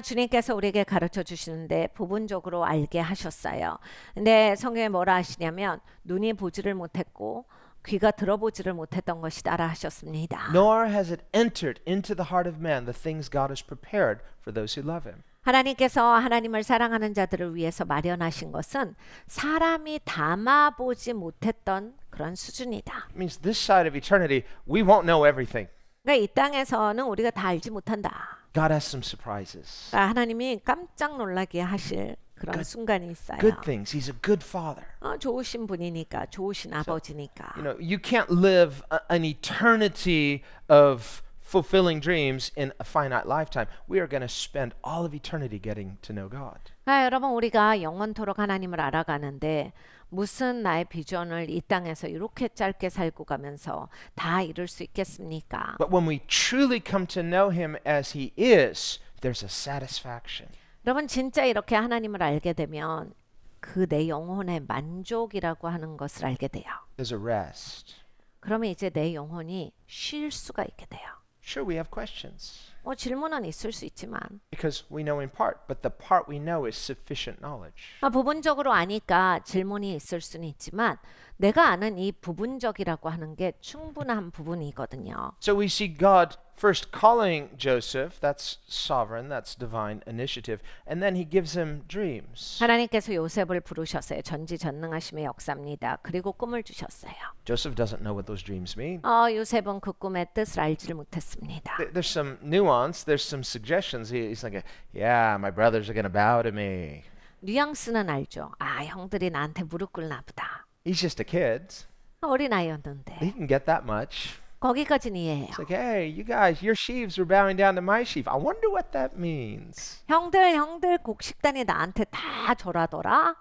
주님께서 우리에게 가르쳐 주시는데 부분적으로 알게 하셨어요. 근데 성경에 뭐라 하시냐면 눈이 보지를 못했고 귀가 들어보지를 못했던 것이다라 하셨습니다. Nor has it entered into the heart of man the things God has prepared for those who love Him. 하나님께서 하나님을 사랑하는 자들을 위해서 마련하신 것은 사람이 담아보지 못했던 그런 수준이다. It means this side of eternity, we won't know everything. 그러니까 이 땅에서는 우리가 다 알지 못한다. God has some surprises. 그러니까 하나님이 깜짝 놀라게 하실 그런 순간이 있어요. Good things. He's a good father. 좋으신 분이니까, 좋으신 아버지니까. You know, you can't live an eternity of fulfilling dreams in a finite lifetime. We are going to spend all of eternity getting to know God. 여러분 우리가 영원토록 하나님을 알아가는데 무슨 나의 비전을 이 땅에서 이렇게 짧게 살고 가면서 다 이룰 수 있겠습니까? But when we truly come to know Him as He is, there's a satisfaction. 여러분 진짜 이렇게 하나님을 알게 되면 그 내 영혼의 만족이라고 하는 것을 알게 돼요. There's a rest. 그러면 이제 내 영혼이 쉴 수가 있게 돼요. Sure, we have questions 질문은 있을 수 있지만 because we know in part, but the part we know is sufficient knowledge. 부분적으로 아니까 질문이 있을 수는 있지만 내가 아는 이 부분적이라고 하는 게 충분한 부분이거든요. So we see God first calling Joseph, that's sovereign, that's divine initiative, and then he gives him dreams. 하나님께서 요셉을 부르셨어요. 전지전능하심의 역사입니다. 그리고 꿈을 주셨어요. Joseph doesn't know what those dreams mean. 요셉은 그 꿈의 뜻을 알지를 못했습니다. There's some nuance, there's some suggestions. He's like, yeah, my brothers are going to bow to me. 뉘앙스는 알죠. 형들이 나한테 무릎 꿇나 보다. He's just a kid. 어린아이였는데. He can get that much. 거기까지는 이해해요. It's like, hey, you guys, your sheaves are bowing down to my sheaf. I wonder what that means. 형들 곡식단이 나한테 다 절하더라?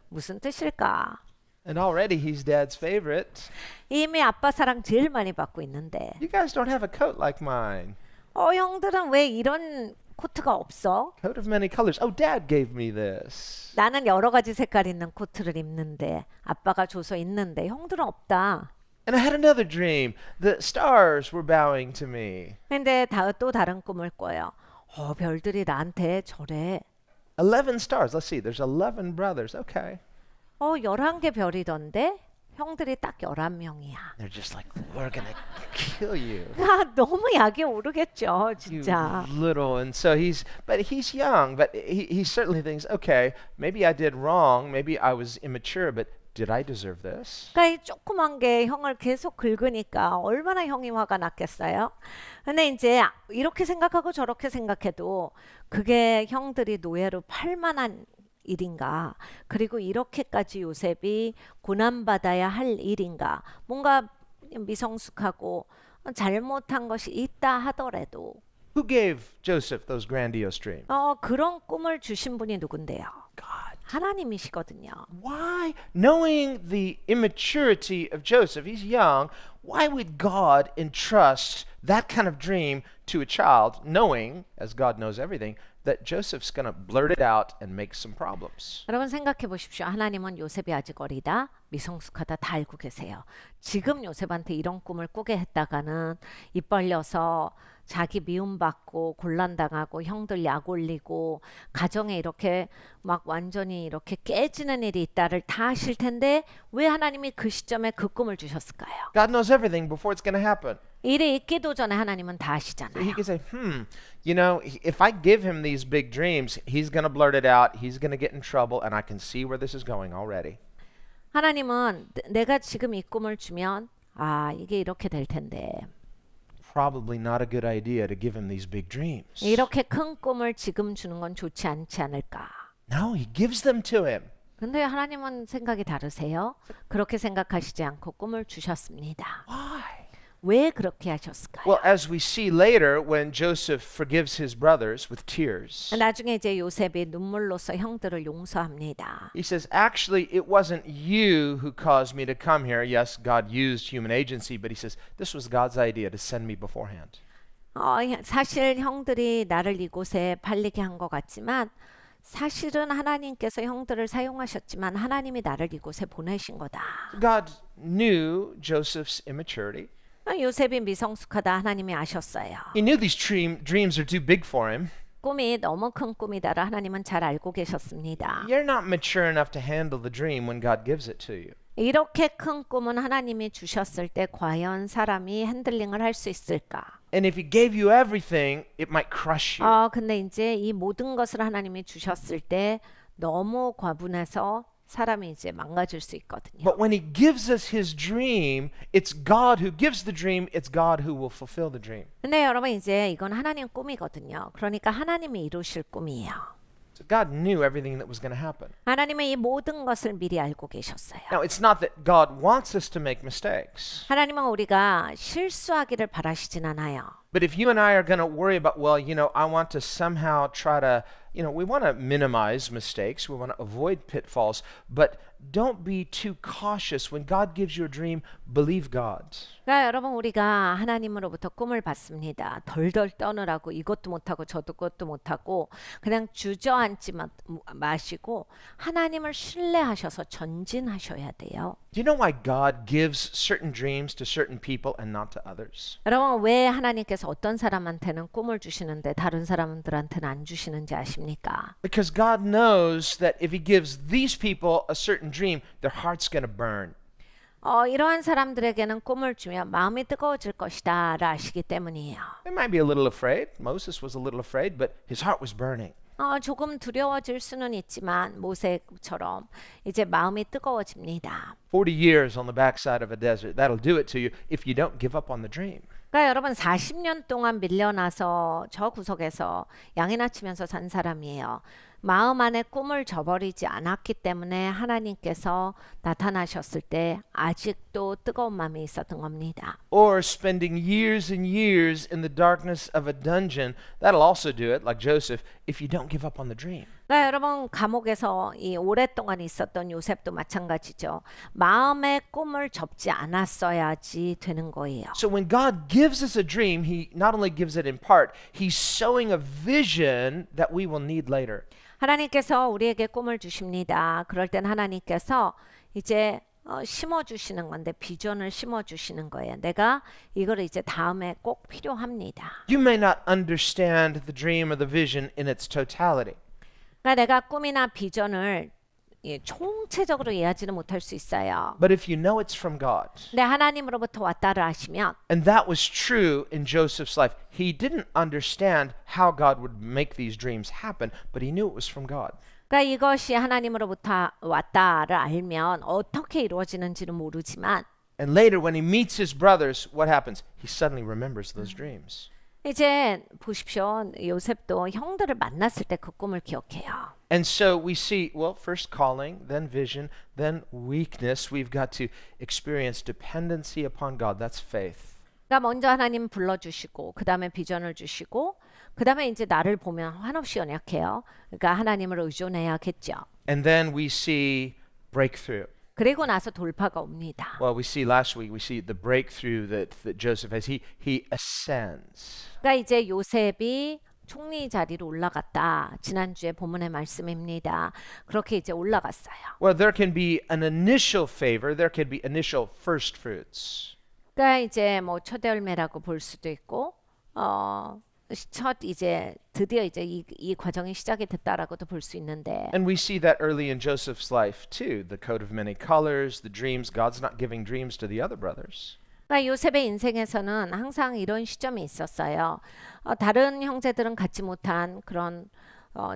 무슨 뜻일까? And already he's dad's favorite. 이미 아빠 사랑 제일 많이 받고 있는데. You guys don't have a coat like mine. 형들은 왜 이런 코트가 없어? Coat of many colors. Oh, dad gave me this. 나는 여러 가지 색깔 있는 코트를 입는데 아빠가 줘서 있는데 형들은 없다. And I had another dream. The stars were bowing to me. 근데 또 다른 꿈을 꿔요. 별들이 나한테 절해. 11 stars. Let's see. There's 11 brothers. Okay. 11개 별이던데 형들이 딱 11명이야. They're just like, we're going to kill you. 너무 약이 오르겠죠, You 진짜. little. And so but he's young, but he certainly thinks, okay, maybe I did wrong. Maybe I was immature, but did I deserve this? 그러니까 이 조그만 게 형을 계속 긁으니까 얼마나 형이 화가 났겠어요? 근데 이제 이렇게 생각하고 저렇게 생각해도 그게 형들이 노예로 팔 만한 일인가? 그리고 이렇게까지 요셉이 고난받아야 할 일인가? 뭔가 미성숙하고 잘못한 것이 있다 하더라도 Who gave Joseph those grandiose dreams? 그런 꿈을 주신 분이 누군데요? God. 하나님이시거든요. Why, knowing the immaturity of Joseph, he's young, why would God entrust that kind of dream to a child, knowing, as God knows everything, that Joseph's going to blurt it out and make some problems? 여러분 생각해 보십시오. 하나님은 요셉이 아직 어리다, 미성숙하다 다 알고 계세요. 지금 요셉한테 이런 꿈을 꾸게 했다가는 입 벌려서 자기 미움받고 곤란당하고 형들 약 올리고 가정에 이렇게 막 완전히 이렇게 깨지는 일이 있다를 다 아실 텐데 왜 하나님이 그 시점에 그 꿈을 주셨을까요? God knows everything before it's going to happen. 일이 있기도 전에 하나님은 다 So 아시잖아요. he could say, you know, if I give him these big dreams, he's going to blurt it out, he's going to get in trouble, and I can see where this is going already. 하나님은 내가 지금 이 꿈을 주면 이게 이렇게 될 텐데 Probably not a good idea to give him these big dreams. 이렇게 큰 꿈을 지금 주는 건 좋지 않지 않을까? No, he gives them to him. 근데 하나님은 생각이 다르세요? 그렇게 생각하시지 않고 꿈을 주셨습니다. Why? 왜 그렇게 하셨을까요? Well, as we see later, when Joseph forgives his brothers with tears, 나중에 이제 요셉이 눈물로써 형들을 용서합니다. he says, actually, it wasn't you who caused me to come here. Yes, God used human agency, but he says, this was God's idea to send me beforehand. 사실 형들이 나를 이곳에 팔리게 한 것 같지만 사실은 하나님께서 형들을 사용하셨지만 하나님이 나를 이곳에 보내신 거다. God knew Joseph's immaturity. 요셉이 미성숙하다 하나님이 아셨어요. He knew these dreams are too big for him. 꿈이 너무 큰 꿈이다라 하나님은 잘 알고 계셨습니다. You're not mature enough to handle the dream when God gives it to you. 이렇게 큰 꿈은 하나님이 주셨을 때 과연 사람이 핸들링을 할 수 있을까? And if he gave you everything, it might crush you. 근데 이제 이 모든 것을 하나님이 주셨을 때 너무 과분해서 사람이 이제 망가질 수 있거든요. But when he gives us his dream, it's God who gives the dream, it's God who will fulfill the dream. 근데 여러분 이제 이건 하나님 꿈이거든요. 그러니까 하나님이 이루실 꿈이에요. So God knew everything that was going to happen. 하나님은 이 모든 것을 미리 알고 계셨어요. Now, it's not that God wants us to make mistakes. 하나님은 우리가 실수하기를 바라시진 않아요. But if you and I are going to worry about, well, you know, I want to somehow try to, you know, we want to minimize mistakes, we want to avoid pitfalls, but don't be too cautious. When God gives you a dream, believe God. 그러니까 여러분 우리가 하나님으로부터 꿈을 받습니다. 덜덜 떠느라고 이것도 못하고 저도 그것도 못하고 그냥 주저앉지 마시고 하나님을 신뢰하셔서 전진하셔야 돼요. Do you know why God gives certain dreams to certain people and not to others? 여러분 왜 하나님께서 어떤 사람한테는 꿈을 주시는데 다른 사람들한테는 안 주시는지 아십니까? Because God knows that if He gives these people a certain dream, their heart's going to burn. 이러한 사람들에게는 꿈을 주면 마음이 뜨거워질 것이다 라 아시기 때문이에요. They might be a little afraid. Moses was a little afraid, but his heart was burning. 조금 두려워질 수는 있지만 모세처럼 이제 마음이 뜨거워집니다. 40 years on the backside of a desert, that'll do it to you if you don't give up on the dream. 그러니까 여러분 40년 동안 밀려나서 저 구석에서 양이나 치면서 산 사람이에요. 마음 안에 꿈을 저버리지 않았기 때문에 하나님께서 나타나셨을 때 아직도 뜨거운 마음이 있었던 겁니다. Or spending years and years in the darkness of a dungeon, that'll also do it, like Joseph, if you don't give up on the dream. 그러니까 여러분 감옥에서 이 오랫동안 있었던 요셉도 마찬가지죠. 마음의 꿈을 접지 않았어야지 되는 거예요. So when God gives us a dream, he not only gives it in part, he's sowing a vision that we will need later. 하나님께서 우리에게 꿈을 주십니다. 그럴 땐 하나님께서 이제 심어 주시는 건데 비전을 심어 주시는 거예요. 내가 이걸 이제 다음에 꼭 필요합니다. You may not understand the dream or the vision in its totality. 그러니까 내가 꿈이나 비전을 총체적으로 이해하지는 못할 수 있어요. But if you know it's from God, 근데 하나님으로부터 왔다를 아시면 and that was true in Joseph's life, he didn't understand how God would make these dreams happen, but he knew it was from God. 그러니까 이것이 하나님으로부터 왔다를 알면 어떻게 이루어지는지는 모르지만 And later when he meets his brothers, what happens? He suddenly remembers those dreams. 이제 보십시오. 요셉도 형들을 만났을 때 그 꿈을 기억해요. And so we see, well, first calling, then vision, then weakness. We've got to experience dependency upon God. That's faith. 그러니까 먼저 하나님 불러주시고 그 다음에 비전을 주시고 그 다음에 이제 나를 보면 한없이 연약해요. 그러니까 하나님을 의존해야겠죠. And then we see breakthrough. 그리고 나서 돌파가 옵니다. Well, we see last week, we see the breakthrough that Joseph has. He ascends. 그러니까 이제 요셉이 총리 자리로 올라갔다. 지난주에 본문의 말씀입니다. 그렇게 이제 올라갔어요. Well, there can be an initial favor. There can be initial first fruits. 그러니까 이제 뭐 첫 열매라고 볼 수도 있고, 첫 이제 드디어 이제 이 과정이 시작이 됐다라고도 볼 수 있는데. And we see that early in Joseph's life too. The coat of many colors, the dreams. God's not giving dreams to the other brothers. 그러니까 요셉의 인생에서는 항상 이런 시점이 있었어요. 다른 형제들은 갖지 못한 그런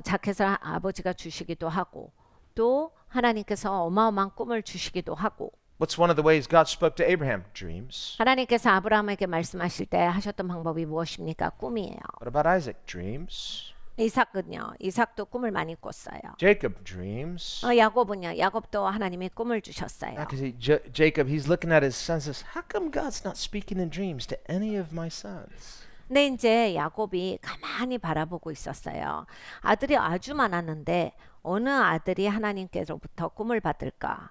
자켓을 아버지가 주시기도 하고 또 하나님께서 어마어마한 꿈을 주시기도 하고 What's one of the ways God spoke to Abraham? Dreams. 하나님께서 아브라함에게 말씀하실 때 하셨던 방법이 무엇입니까? 꿈이에요. What about Isaac? Dreams. 이삭은요. 이삭도 꿈을 많이 꿨어요. Jacob, dreams. 야곱은요. 야곱도 하나님이 꿈을 주셨어요. Because Jacob, he's looking at his son and says, how come God's not speaking in dreams to any of my sons? 근데 이제 야곱이 가만히 바라보고 있었어요. 아들이 아주 많았는데 어느 아들이 하나님께로부터 꿈을 받을까?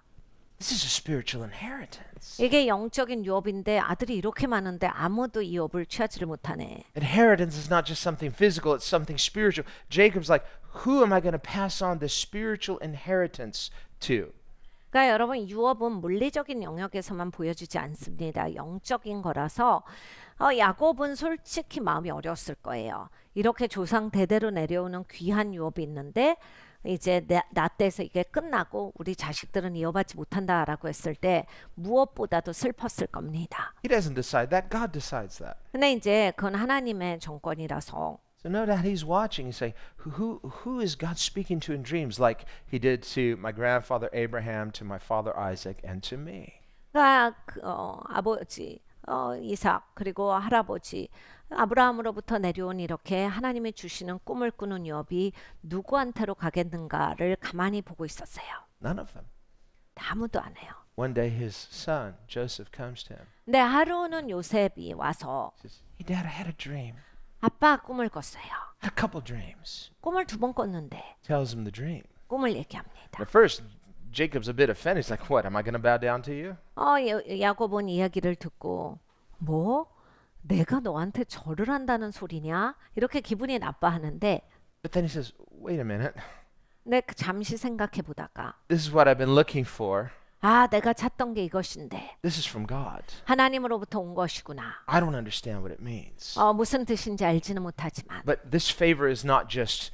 This is a spiritual inheritance. 이게 영적인 유업인데 아들이 이렇게 많은데 아무도 이 유업을 취하지를 못하네. Inheritance is not just something physical, it's something spiritual. Jacob's like, who am I going to pass on this spiritual inheritance to? 그러니까 여러분 유업은 물리적인 영역에서만 보여지지 않습니다. 영적인 거라서 야곱은 솔직히 마음이 어려웠을 거예요. 이렇게 조상 대대로 내려오는 귀한 유업이 있는데 이제 나 때에서 이게 끝나고 우리 자식들은 이어받지 못한다라고 했을 때 무엇보다도 슬펐을 겁니다. He doesn't decide that, God decides that. 근데 이제 그건 하나님의 정권이라서 So no doubt he's watching. He's saying, who is God speaking to in dreams like he did to my grandfather Abraham, to my father Isaac, and to me? 그러니까 아버지 이삭 그리고 할아버지 아브라함으로부터 내려온 이렇게 하나님이 주시는 꿈을 꾸는 유업이 누구한테로 가겠는가를 가만히 보고 있었어요. None of them. 아무도 안 해요. One day his son Joseph comes to him. 근데 하루는 요셉이 와서 Says, "Hey, Dad, I had a dream. 아빠 꿈을 꿨어요. Had a couple dreams." 꿈을 2번 꿨는데 Tells him the dream. 꿈을 얘기합니다. At first, Jacob's a bit offended. He's like, "What? Am I going to bow down to you?" 야곱은 이야기를 듣고 뭐? 내가 너한테 절을 한다는 소리냐? 이렇게 기분이 나빠하는데 But then he says, "Wait a minute. 근데 잠시 생각해 보다가 This is what I've been looking for. 내가 찾던 게 이것인데 This is from God. 하나님으로부터 온 것이구나. I don't understand what it means. 무슨 뜻인지 알지는 못하지만 But this favor is not just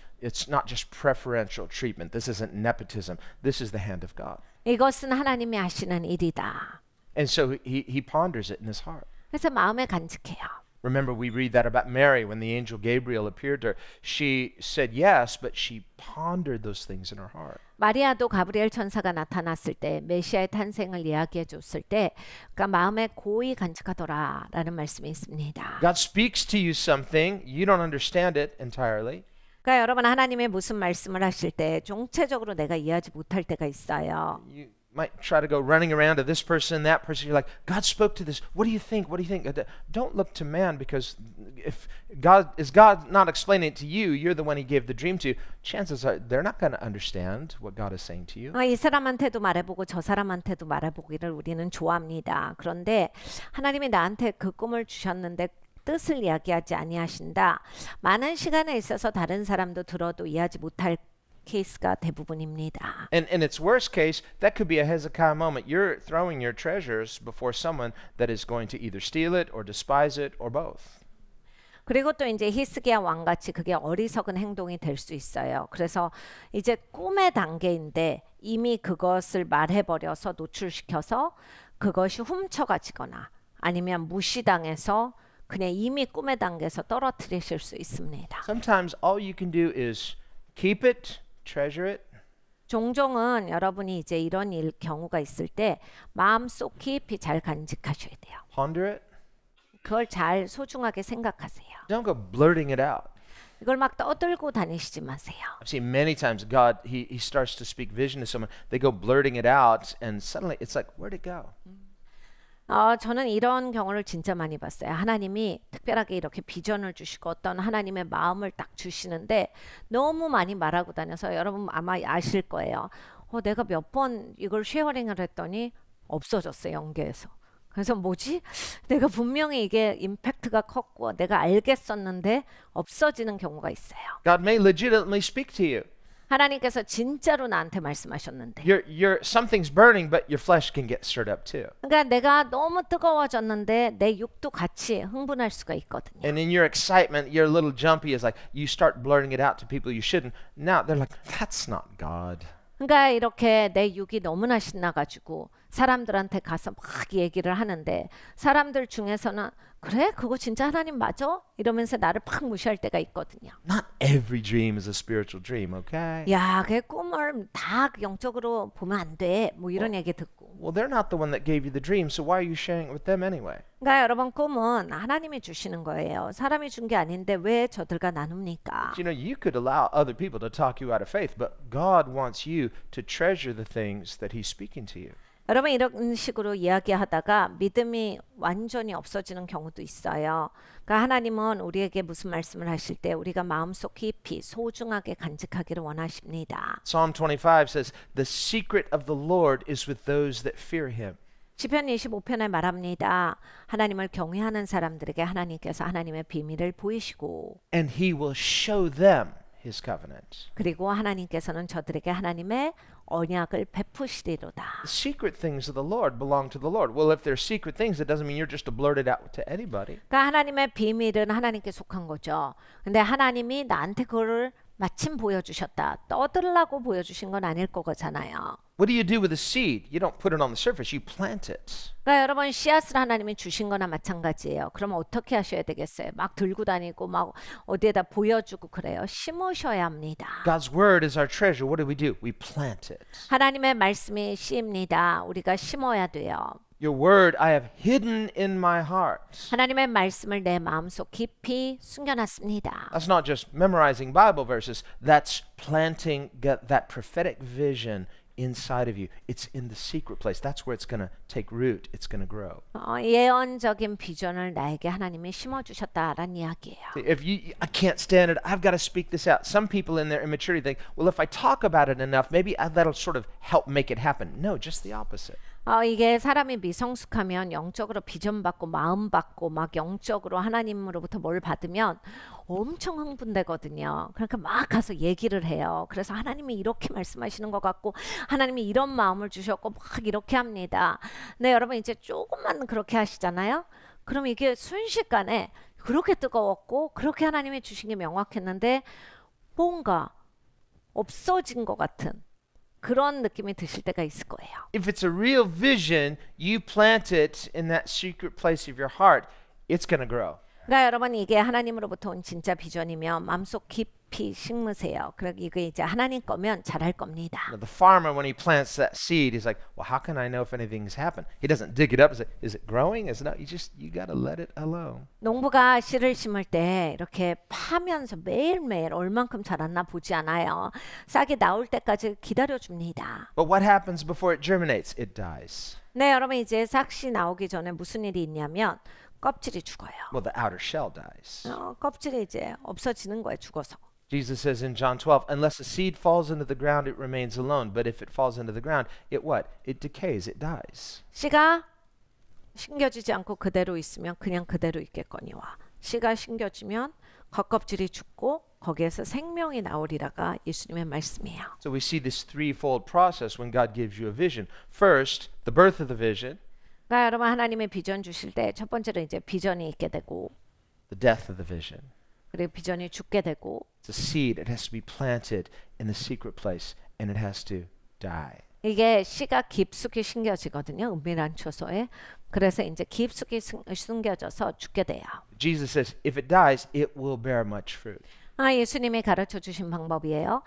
preferential treatment. This isn't nepotism. This is the hand of God." 이것은 하나님이 하시는 일이다. And so he ponders it in his heart. 그래서 마음에 간직해요. Remember, we read that about Mary when the angel Gabriel appeared to her. She said yes, but she pondered those things in her heart. 마리아도 가브리엘 천사가 나타났을 때 메시아의 탄생을 이야기해 줬을 때 그러니까 마음에 고이 간직하더라라는 말씀이 있습니다. God speaks to you something, you don't understand it entirely. 그러니까 여러분 하나님의 무슨 말씀을 하실 때 총체적으로 내가 이해하지 못할 때가 있어요. You might try to go running around to this person, that person. You're like, God spoke to this. What do you think? What do you think? Don't look to man, because if God not explaining it to you, you're the one he gave the dream to. Chances are they're not going to understand what God is saying to you. 이 사람한테도 말해보고 저 사람한테도 말해보기를 우리는 좋아합니다. 그런데 하나님이 나한테 그 꿈을 주셨는데 뜻을 이야기하지 아니하신다. 많은 시간에 있어서 다른 사람도 들어도 이해하지 못할 케이스가 대부분입니다. And in its worst case, that could be a Hezekiah moment. You're throwing your treasures before someone that is going to either steal it or despise it or both. 그리고 또 이제 히스기야 왕같이 그게 어리석은 행동이 될 수 있어요. 그래서 이제 꿈의 단계인데 이미 그것을 말해버려서 노출시켜서 그것이 훔쳐가지거나 아니면 무시당해서 그냥 이미 꿈의 단계에서 떨어뜨리실 수 있습니다. Sometimes all you can do is keep it, treasure it. 종종은 여러분이 이제 이런 경우가 있을 때 마음속 깊이 잘 간직하셔야 돼요. Ponder it. 그걸 잘 소중하게 생각하세요. Don't go blurting it out. 이걸 막 떠들고 다니시지 마세요. I've seen many times God, he starts to speak vision to someone. They go blurting it out, and suddenly it's like, where'd it go? 저는 이런 경우를 진짜 많이 봤어요. 하나님이 특별하게 이렇게 비전을 주시고 어떤 하나님의 마음을 딱 주시는데 너무 많이 말하고 다녀서 여러분 아마 아실 거예요. 내가 몇 번 이걸 쉐어링을 했더니 없어졌어요. 연계에서. 그래서 뭐지? 내가 분명히 이게 임팩트가 컸고 내가 알겠었는데 없어지는 경우가 있어요. God may legitimately speak to you. 하나님께서 진짜로 나한테 말씀하셨는데. Something's burning, but your flesh can get stirred up too. 그러니까 내가 너무 뜨거워졌는데 내 육도 같이 흥분할 수가 있거든요. And in your excitement, you're a little jumpy. It's like you start blurting it out to people you shouldn't. Now they're like, that's not God. 그러니까 이렇게 내 육이 너무나 신나가지고 사람들한테 가서 막 얘기를 하는데 사람들 중에서는 그래? 그거 진짜 하나님 맞아? 이러면서 나를 팍 무시할 때가 있거든요. Not every dream is a spiritual dream, okay? 야, 그 꿈을 다 영적으로 보면 안 돼. 뭐 이런 얘기 듣고. Well, they're not the one that gave you the dream, so why are you sharing it with them anyway? 그러니까 여러분 꿈은 하나님이 주시는 거예요. 사람이 준 게 아닌데 왜 저들과 나눕니까? You know, you could allow other people to talk you out of faith, but God wants you to treasure the things that He's speaking to you. 여러분 이런 식으로 이야기하다가 믿음이 완전히 없어지는 경우도 있어요. 그러니까 하나님은 우리에게 무슨 말씀을 하실 때 우리가 마음속 깊이 소중하게 간직하기를 원하십니다. Psalm 25 says, "The secret of the Lord is with those that fear Him." 시편 25편에 말합니다. 하나님을 경외하는 사람들에게 하나님께서 하나님의 비밀을 보이시고 And He will show them His covenant. 그리고 하나님께서는 저들에게 하나님의 언약을 베푸시리로다. The secret things of the Lord belong to the Lord. Well, if they're secret things, it doesn't mean you're just to blurt it out to anybody. 그러니까 하나님의 비밀은 하나님께 속한 거죠. 근데 하나님이 나한테 그거를 마침 보여주셨다. 떠들라고 보여주신 건 아닐 거잖아요. What do you do with a seed? You don't put it on the surface, you plant it. 그러니까 여러분 씨앗을 하나님이 주신 거나 마찬가지예요. 그럼 어떻게 하셔야 되겠어요? 막 들고 다니고 막 어디에다 보여주고 그래요. 심으셔야 합니다. God's word is our treasure. What do? We plant it. 하나님의 말씀이 씨입니다. 우리가 심어야 돼요. Your word I have hidden in my heart. 하나님의 말씀을 내 마음속 깊이 숨겨놨습니다. That's not just memorizing Bible verses. That's planting that prophetic vision inside of you. It's in the secret place. That's where it's going to take root. It's going to grow. 예언적인 비전을 나에게 하나님이 심어주셨다라는 이야기예요. I can't stand it. I've got to speak this out. Some people in their immaturity think, well, if I talk about it enough, maybe that'll sort of help make it happen. No, just the opposite. 이게 사람이 미성숙하면 영적으로 비전 받고 마음 받고 막 영적으로 하나님으로부터 뭘 받으면 엄청 흥분되거든요. 그러니까 막 가서 얘기를 해요. 그래서 하나님이 이렇게 말씀하시는 것 같고 하나님이 이런 마음을 주셨고 막 이렇게 합니다. 근데 여러분 이제 조금만 그렇게 하시잖아요. 그럼 이게 순식간에 그렇게 뜨거웠고 그렇게 하나님이 주신 게 명확했는데 뭔가 없어진 것 같은 그런 느낌이 드실 때가 있을 거예요. If it's a real vision, you plant it in that secret place of your heart, it's going to grow. 그러니까 여러분 이게 하나님으로부터 온 진짜 비전이면 마음속 깊이 심으세요. 그리고 이게 이제 하나님 거면 잘할 겁니다. Now, the farmer, when he plants that seed, he's like, well, how can I know if anything's happened? He doesn't dig it up. Is it growing? Is it not? You got to let it alone. 농부가 씨를 심을 때 이렇게 파면서 매일매일 얼만큼 자랐나 보지 않아요. 싹이 나올 때까지 기다려줍니다. But what happens before it germinates? It dies. 네, 여러분 이제 싹이 나오기 전에 무슨 일이 있냐면 껍질이 죽어요. Well, the outer shell dies. 껍질이 이제 없어지는 거예요, 죽어서. Jesus says in John 12, unless a seed falls into the ground, it remains alone. But if it falls into the ground, it what? It decays, it dies. 씨가 심겨지지 않고 그대로 있으면 그냥 그대로 있겠거니와 씨가 심겨지면 겉껍질이 죽고 거기에서 생명이 나오리라가 예수님의 말씀이에요. So we see this threefold process when God gives you a vision. First, the birth of the vision, 그러니까 여러분 하나님의 비전 주실 때 첫 번째로 이제 비전이 있게 되고 the death of the vision. 그리고 비전이 죽게 되고 It's a seed. It has to be planted in the secret place, and it has to die. 이게 씨가 깊숙이 심겨지거든요. 은밀한 초소에. 그래서 이제 깊숙이 숨겨져서 죽게 돼요. Jesus says, if it dies, it will bear much fruit. 예수님이 가르쳐 주신 방법이에요.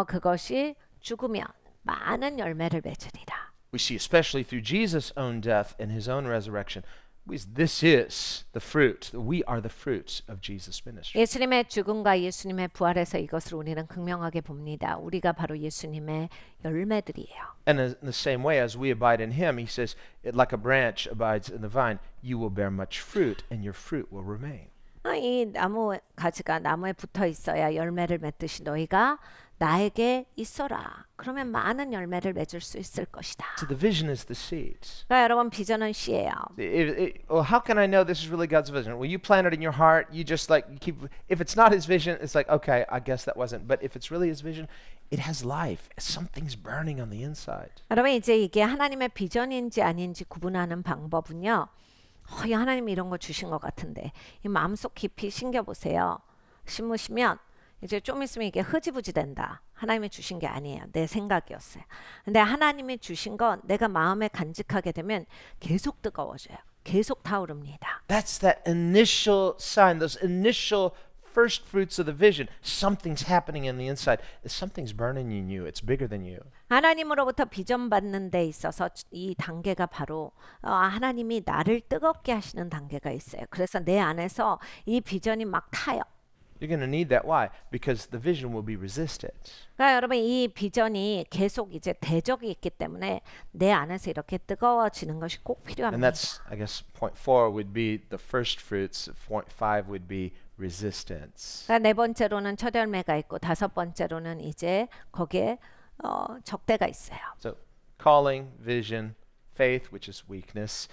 그것이 죽으면 많은 열매를 맺으리라. We see, especially through Jesus' own death and his own resurrection, this is the fruit. We are the fruits of Jesus' ministry. 예수님의 죽음과 예수님의 부활에서 이것을 우리는 극명하게 봅니다. 우리가 바로 예수님의 열매들이에요. And in the same way as we abide in him, he says, like a branch abides in the vine, you will bear much fruit, and your fruit will remain. 이 나무 가지가 나무에 붙어 있어야 열매를 맺듯이 너희가 나에게 있어라. 그러면 많은 열매를 맺을 수 있을 것이다. So the vision is the seed. 그러니까 여러분 비전은 씨예요. Well, how can I know this is really God's vision? Well, you plant it in your heart. You just like you keep. If it's not His vision, it's like okay, I guess that wasn't. But if it's really His vision, it has life. Something's burning on the inside. 여러분 이제 이게 하나님의 비전인지 아닌지 구분하는 방법은요. 이 하나님이 이런 거 주신 것 같은데 이 마음속 깊이 심겨 보세요. 심으시면 이제 좀 있으면 이게 흐지부지 된다. 하나님이 주신 게 아니에요. 내 생각이었어요. 근데 하나님이 주신 건 내가 마음에 간직하게 되면 계속 뜨거워져요. 계속 타오릅니다. That's that initial sign, those initial first fruits of the vision. Something's happening in the inside. Something's burning in you. It's bigger than you. 하나님으로부터 비전 받는 데 있어서 이 단계가 바로 하나님이 나를 뜨겁게 하시는 단계가 있어요. 그래서 내 안에서 이 비전이 막 타요. You're going to need that. Why? Because the vision will be resisted. 그러니까 여러분 이 비전이 계속 이제 대적이 있기 때문에 내 안에서 이렇게 뜨거워지는 것이 꼭 And 필요합니다. that's, I guess, point 4 would be the first fruits. Point 5 would be resistance. 그러니까 네 번째로는 첫 열매가 있고 다섯 번째로는 이제 거기에 적대가 있어요. So, calling, vision, faith, which is weakness,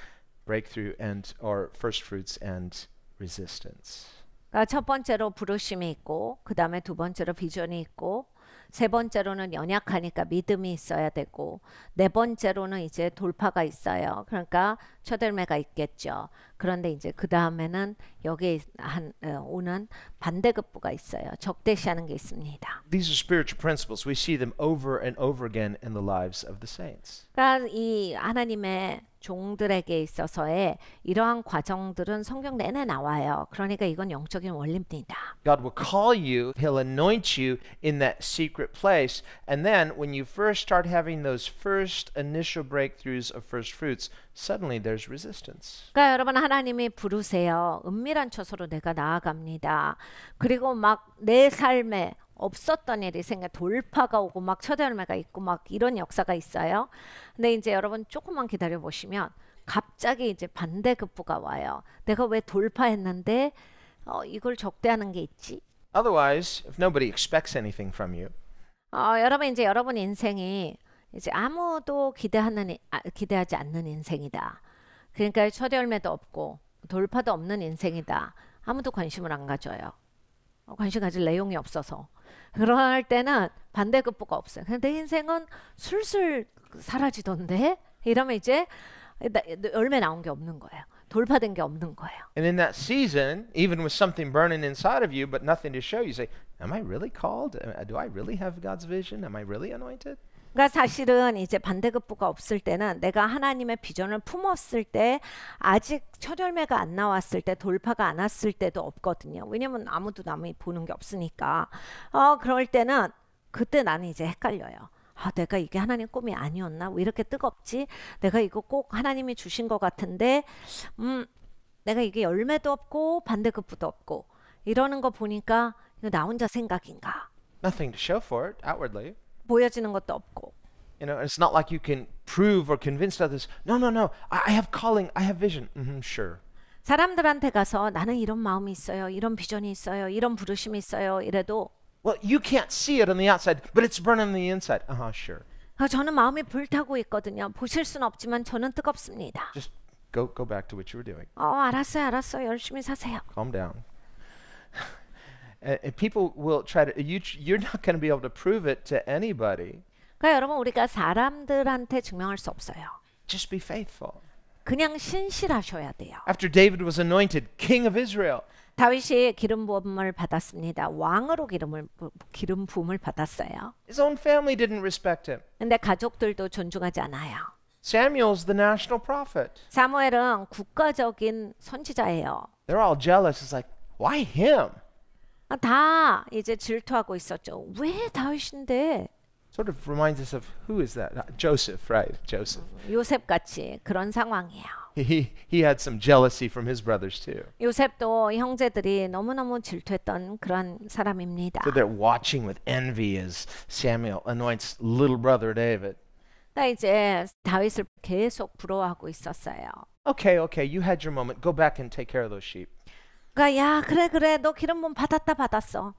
breakthrough, and or first fruits and resistance. 그러니까 첫 번째로 부르심이 있고 그 다음에 두 번째로 비전이 있고 세 번째로는 연약하니까 믿음이 있어야 되고 네 번째로는 이제 돌파가 있어요. 그러니까 첫 열매가 있겠죠. 그런데 이제 그 다음에는 여기에 오는 반대급부가 있어요. 적대시하는 게 있습니다. These are spiritual principles. We see them over and over again in the lives of the saints. 그러니까 이 하나님의 종들에게 있어서의 이러한 과정들은 성경 내내 나와요. 그러니까 이건 영적인 원리입니다. God will call you, He'll anoint you in that secret place, and then when you first start having those first initial breakthroughs of first fruits, suddenly there's resistance. 그러니까 여러분 하나님이 부르세요. 은밀한 처소로 내가 나아갑니다. 그리고 막 내 삶에 없었던 일이 생겨 돌파가 오고 막 첫 열매가 있고 막 이런 역사가 있어요. 근데 이제 여러분 조금만 기다려 보시면 갑자기 이제 반대급부가 와요. 내가 왜 돌파했는데 이걸 적대하는 게 있지? Otherwise, if nobody expects anything from you, 여러분 이제 여러분 인생이 이제 아무도 기대하지 않는 인생이다. 그러니까 첫 열매도 없고 돌파도 없는 인생이다. 아무도 관심을 안 가져요. 관심 가질 내용이 없어서. 그럴 때는 반대급부가 없어요. 근데 내 인생은 술술 사라지던데? 이러면 이제 열매 나온 게 없는 거예요. 돌파된 게 없는 거예요. and in that season, even with something burning inside of you but nothing to show, you say, am I really called? Do I really have God's vision? Am I really anointed? 그러니까 사실은 이제 반대급부가 없을 때는 내가 하나님의 비전을 품었을 때 아직 첫 열매가 안 나왔을 때 돌파가 안 왔을 때도 없거든요. 왜냐면 아무도 남이 보는 게 없으니까. 그럴 때는 그때 나는 이제 헷갈려요. 내가 이게 하나님 꿈이 아니었나? 왜 이렇게 뜨겁지? 내가 이거 꼭 하나님이 주신 것 같은데 내가 이게 열매도 없고 반대급부도 없고 이러는 거 보니까 이거 나 혼자 생각인가? Nothing to show for it outwardly. 보여지는 것도 없고. You know, it's not like you can prove or convince others. No, no, no. I have calling. I have vision. Sure. 사람들한테 가서 나는 이런 마음이 있어요. 이런 비전이 있어요. 이런 부르심이 있어요. 이래도 Well, you can't see it on the outside, but it's burning on the inside. Sure. 저는 마음이 불타고 있거든요. 보실 수는 없지만 저는 뜨겁습니다. Just go back to what you were doing. 알았어요. 열심히 사세요. Calm down. And people will try to. You're not going to be able to prove it to anybody. 그러니까 여러분 우리가 사람들한테 증명할 수 없어요. Just be faithful. 그냥 신실하셔야 돼요. After David was anointed king of Israel, 다윗이 기름 부음을 받았습니다. 왕으로 기름 부음을 받았어요. his own family didn't respect him. 근데 가족들도 존중하지 않아요. Samuel's the national prophet. 사무엘은 국가적인 선지자예요. They're all jealous. It's like, why him? 다 이제 질투하고 있었죠. 왜 다윗인데? Sort of reminds us of who is that? Joseph, right? Joseph. 요셉 같이 그런 상황이에요. He had some jealousy from his brothers too. 요셉도 형제들이 너무너무 질투했던 그런 사람입니다. So they're watching with envy as Samuel anoints little brother David. 그러니까 이제 다윗을 계속 부러워하고 있었어요. Okay, you had your moment. Go back and take care of those sheep. 그러니까 야 그래 너 기름 부음 받았어.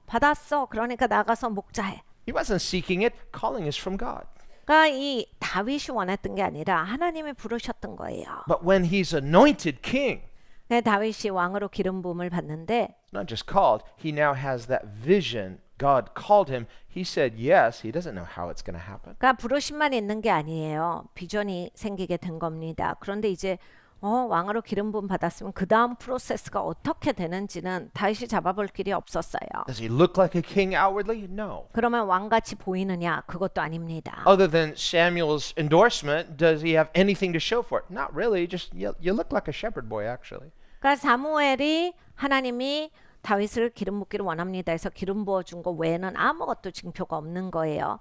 그러니까 나가서 목자해. He wasn't seeking it. Calling is from God. 그러니까 이 다윗이 원했던 게 아니라 하나님이 부르셨던 거예요. But when he's anointed king, 다윗이 왕으로 기름 부음을 받는데 not just called, he now has that vision. God called him. He said yes. He doesn't know how it's going to happen. 그러니까 부르심만 있는 게 아니에요. 비전이 생기게 된 겁니다. 그런데 이제 왕으로 기름 부음 받았으면 그 다음 프로세스가 어떻게 되는지는 다윗이 잡아볼 길이 없었어요. Does he look like a king outwardly? No. 그러면 왕같이 보이느냐? 그것도 아닙니다. Other than Samuel's endorsement, does he have anything to show for it? Not really. Just you look like a shepherd boy, actually. 그러니까 사무엘이 하나님이 다윗을 기름 붓기를 원합니다 해서 기름 부어준 거 외에는 아무것도 징표가 없는 거예요.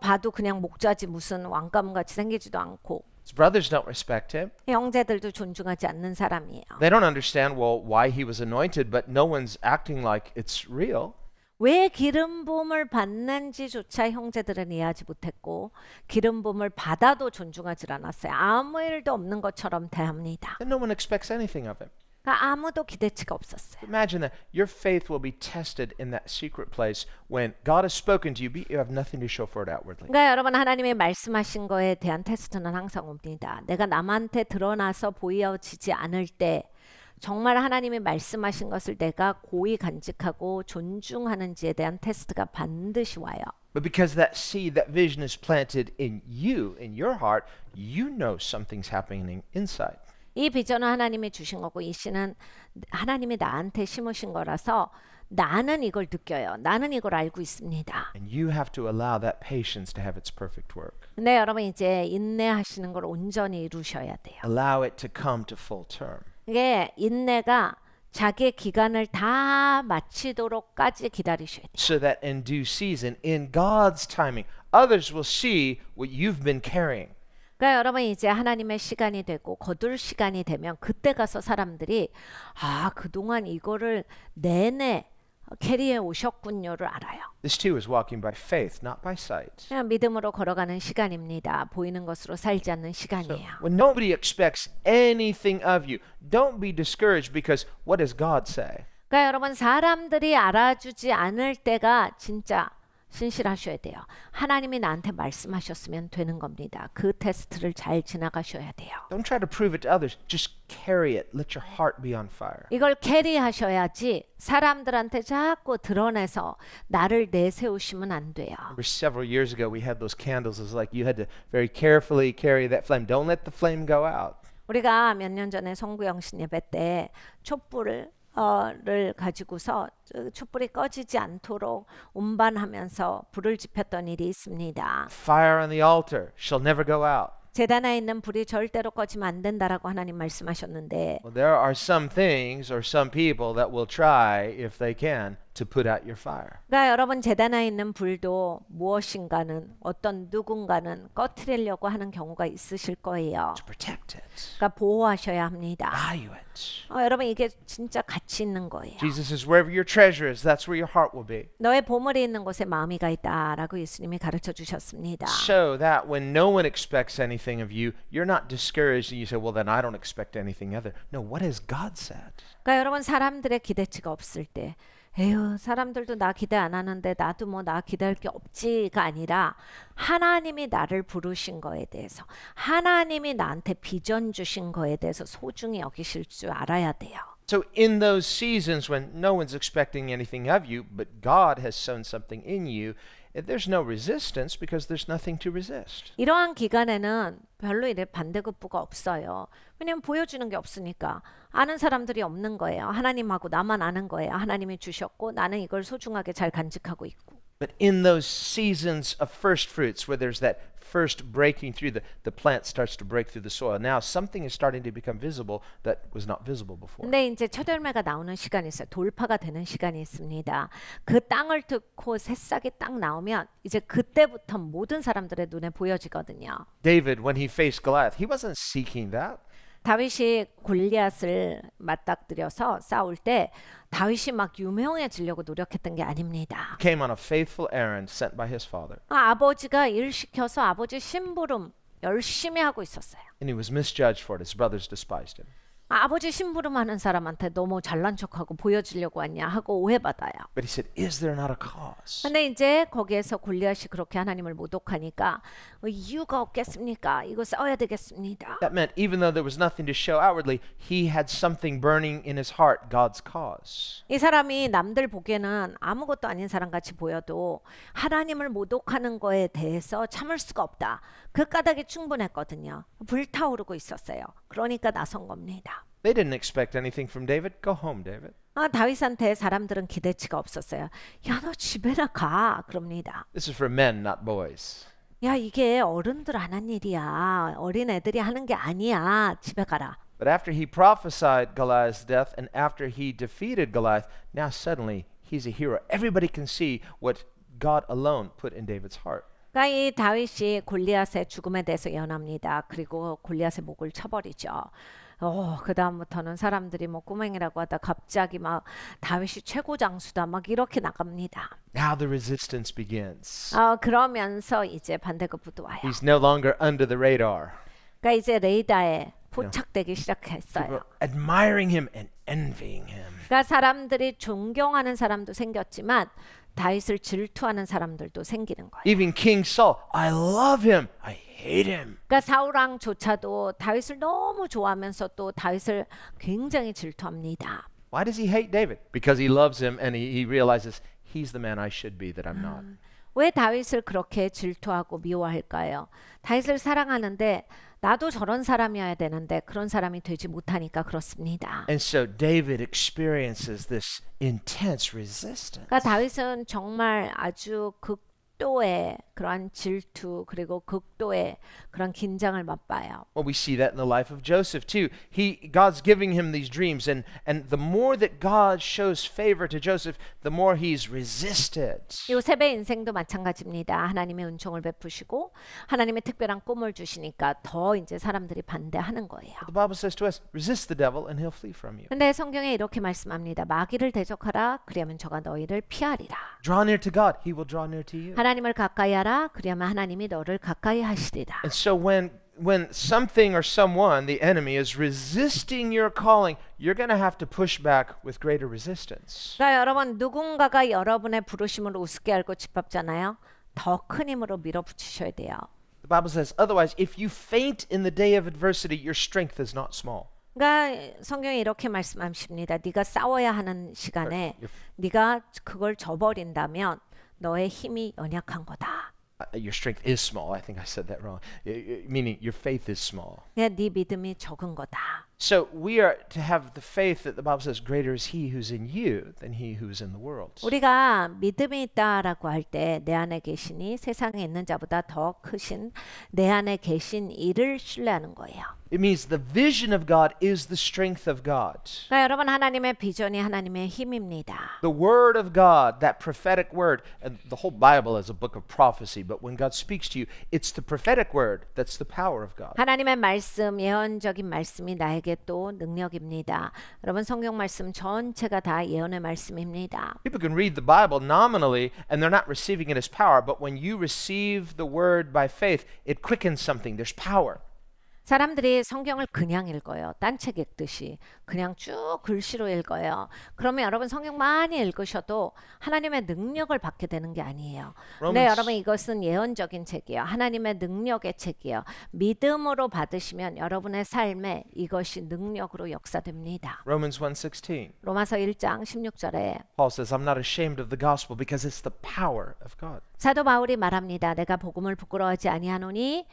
봐도 그냥 목자지 무슨 왕감같이 생기지도 않고. His brothers don't respect him. 형제들도 존중하지 않는 사람이에요. They don't understand, well, why he was anointed, but no one's acting like it's real. 왜 기름 부음을 받는지조차 형제들은 이해하지 못했고 기름 부음을 받아도 존중하지 않았어요. 아무 일도 없는 것처럼 대합니다. And no one expects anything of him. 그러니까 아무도 기대치가 없었어요. Imagine that your faith will be tested in that secret place when God has spoken to you, but you have nothing to show for it outwardly. 그러니까 여러분 하나님이 말씀하신 거에 대한 테스트는 항상 옵니다. 내가 남한테 드러나서 보여지지 않을 때 정말 하나님이 말씀하신 것을 내가 고이 간직하고 존중하는지에 대한 테스트가 반드시 와요. But because that seed, that vision is planted in you, in your heart, you know something's happening inside. 이 비전은 하나님이 주신 거고 이 씨는 하나님이 나한테 심으신 거라서 나는 이걸 느껴요. 나는 이걸 알고 있습니다. And you have to allow that patience to have its perfect work. 근데 여러분 이제 인내하시는 걸 온전히 이루셔야 돼요. Allow it to come to full term. 이게 인내가 자기의 기간을 다 마치도록까지 기다리셔야 돼요. So that in due season, in God's timing, others will see what you've been carrying. 그러니까 여러분 이제 하나님의 시간이 되고 거둘 시간이 되면 그때 가서 사람들이 그동안 이거를 내내 캐리해 오셨군요를 알아요. This too is walking by faith, not by sight. 그냥 믿음으로 걸어가는 시간입니다. 보이는 것으로 살지 않는 시간이에요. When nobody expects anything of you, don't be discouraged because what does God say? 그러니까 여러분 사람들이 알아주지 않을 때가 진짜 신실하셔야 돼요. 하나님이 나한테 말씀하셨으면 되는 겁니다. 그 테스트를 잘 지나가셔야 돼요. Don't try to prove it to others. Just carry it. Let your heart be on fire. 이걸 캐리하셔야지 사람들한테 자꾸 드러내서 나를 내세우시면 안 돼요. Remember several years ago we had those candles. It was like you had to very carefully carry that flame. Don't let the flame go out. 우리가 몇 년 전에 성구영신 예배 때 촛불을 를 가지고서 촛불이 꺼지지 않도록 운반하면서 불을 지폈던 일이 있습니다. Fire on the altar shall never go out. 제단에 있는 불이 절대로 꺼지면 안 된다라고 하나님 말씀하셨는데 Well, there are some things or some people that will try, if they can, to put out your fire. 그러니까 여러분 제단에 있는 불도 무엇인가는 어떤 누군가는 꺼트리려고 하는 경우가 있으실 거예요. To protect it, 그러니까 보호하셔야 합니다. value it. 여러분 이게 진짜 가치 있는 거예요. Jesus says, wherever your treasure is, that's where your heart will be. 너의 보물이 있는 곳에 마음이 가 있다라고 예수님이 가르쳐 주셨습니다. So that when no one expects anything of you, you're not discouraged and you say, well, then I don't expect anything other. No, what has God said? 그러니까 여러분 사람들의 기대치가 없을 때 에휴 사람들도 나 기대 안 하는데 나도 뭐 나 기대할 게 없지가 아니라 하나님이 나를 부르신 거에 대해서 하나님이 나한테 비전 주신 거에 대해서 소중히 여기실 줄 알아야 돼요. So in those seasons when no one's expecting anything of you, but God has sown something in you, there's no resistance because there's nothing to resist. 이러한 기간에는 별로 이래 반대급부가 없어요. 왜냐면 보여주는 게 없으니까 아는 사람들이 없는 거예요. 하나님하고 나만 아는 거예요. 하나님이 주셨고 나는 이걸 소중하게 잘 간직하고 있고. But in those seasons of first fruits where there's that first breaking through, the plant starts to break through the soil. Now something is starting to become visible that was not visible before. 근데 이제 첫 열매가 나오는 시간이 있어요. 돌파가 되는 시간이 있습니다. 그 땅을 뚫고 새싹이 딱 나오면 이제 그때부터 모든 사람들의 눈에 보여지거든요. David, when he faced Goliath, he wasn't seeking that. 다윗이 골리앗을 맞닥뜨려서 싸울 때 다윗이 막 유명해지려고 노력했던 게 아닙니다. Came on a faithful errand sent by his father. 아버지가 일 시켜서 아버지 심부름 열심히 하고 있었어요. And he was misjudged for it. His brothers despised him. 아버지 심부름하는 사람한테 너무 잘난 척하고 보여주려고 왔냐 하고 오해받아요. But he said, is there not a cause? 근데 이제 거기에서 골리앗이 그렇게 하나님을 모독하니까 이유가 없겠습니까? 이거 싸워야 되겠습니다. That meant even though there was nothing to show outwardly, he had something burning in his heart, God's cause. 이 사람이 남들 보기에는 아무것도 아닌 사람 같이 보여도 하나님을 모독하는 거에 대해서 참을 수가 없다. 그 까닭이 충분했거든요. 불타오르고 있었어요. 그러니까 나선 겁니다. They didn't expect anything from David. Go home, David. 다윗한테 사람들은 기대치가 없었어요. 야, 너 집에나 가. 그럽니다. This is for men, not boys. 야, 이게 어른들 하는 일이야. 어린 애들이 하는 게 아니야. 집에 가라. But after he prophesied Goliath's death and after he defeated Goliath, now suddenly he's a hero. Everybody can see what God alone put in David's heart. 그러니까 이 다윗이 골리앗의 죽음에 대해서 예언합니다. 그리고 골리앗의 목을 쳐버리죠. 그 다음부터는 사람들이 뭐 꼬맹이라고 하다 갑자기 막 다윗이 최고 장수다 막 이렇게 나갑니다. Now the resistance begins. 그러면서 이제 반대급부도 와요. He's no longer under the radar. 그러니까 이제 레이더에 포착되기 시작했어요. People admiring him and envying him. 그러니까 사람들이 존경하는 사람도 생겼지만 다윗을 질투하는 사람들도 생기는 거예요. Even King Saul, I love him, I hate him. 그러니까 사울 왕조차도 다윗을 너무 좋아하면서 또 다윗을 굉장히 질투합니다. Why does he hate David? Because he loves him and he realizes he's the man I should be that I'm not. 왜 다윗을 그렇게 질투하고 미워할까요? 다윗을 사랑하는데 나도 저런 사람이어야 되는데 그런 사람이 되지 못하니까 그렇습니다. And so David experiences this intense resistance. 그러니까 다윗은 정말 아주 극도의 그런 질투 그리고 극도의 그런 긴장을 맛봐요. Well, we see that in the life of Joseph too. God's giving him these dreams, and the more that God shows favor to Joseph, the more he's resisted. 요셉의 인생도 마찬가지입니다. 하나님의 은총을 베푸시고 하나님의 특별한 꿈을 주시니까 더 이제 사람들이 반대하는 거예요. The Bible says to us, resist the devil and he'll flee from you. 근데 성경에 이렇게 말씀합니다. 마귀를 대적하라. 그리하면 저가 너희를 피하리라. Draw near to God, he will draw near to you. 하나님을 가까이 하라. 그리하면 하나님이 너를 가까이 하시리라. And so when something or someone, the enemy, is resisting your calling, you're going to have to push back with greater resistance. 그러니까 여러분 누군가가 여러분의 부르심을 우습게 알고 짓밟잖아요. 더 큰 힘으로 밀어붙이셔야 돼요. The Bible says, otherwise, if you faint in the day of adversity, your strength is not small. 그러니까 성경이 이렇게 말씀하십니다. 네가 싸워야 하는 시간에 네가 그걸 저버린다면 너의 힘이 연약한 거다. Your strength is small. I think I said that wrong. Meaning your faith is small. 네 믿음이 적은 거다. So we are to have the faith that the Bible says, greater is he who's in you than he who is in the world. 우리가 믿음이 있다라고 할 때 내 안에 계시니 세상에 있는 자보다 더 크신 내 안에 계신 이를 신뢰하는 거예요. It means the vision of God is the strength of God. 그러니까 여러분 하나님의 비전이 하나님의 힘입니다. The word of God, that prophetic word, and the whole Bible is a book of prophecy, but when God speaks to you, it's the prophetic word that's the power of God. 하나님의 말씀, 예언적인 말씀이 나에게 또 능력입니다. 여러분 성경 말씀 전체가 다 예언의 말씀입니다. People can read the Bible nominally and they're not receiving it as power, but when you receive the word by faith, it quickens something. There's power. 사람들이 성경을 그냥 읽어요. 딴 책 읽듯이 그냥 쭉 글씨로 읽어요. 그러면 여러분 성경 많이 읽으셔도 하나님의 능력을 받게 되는 게 아니에요. 네, 여러분 이것은 예언적인 책이에요. 하나님의 능력의 책이에요. 믿음으로 받으시면 여러분의 삶에 이것이 능력으로 역사됩니다. Romans 1:16. 로마서 1장 16절에 Paul says, I'm not ashamed of the gospel because it's the power of God. 사도 바울이 말합니다. 내가 복음을 부끄러워하지 아니하노니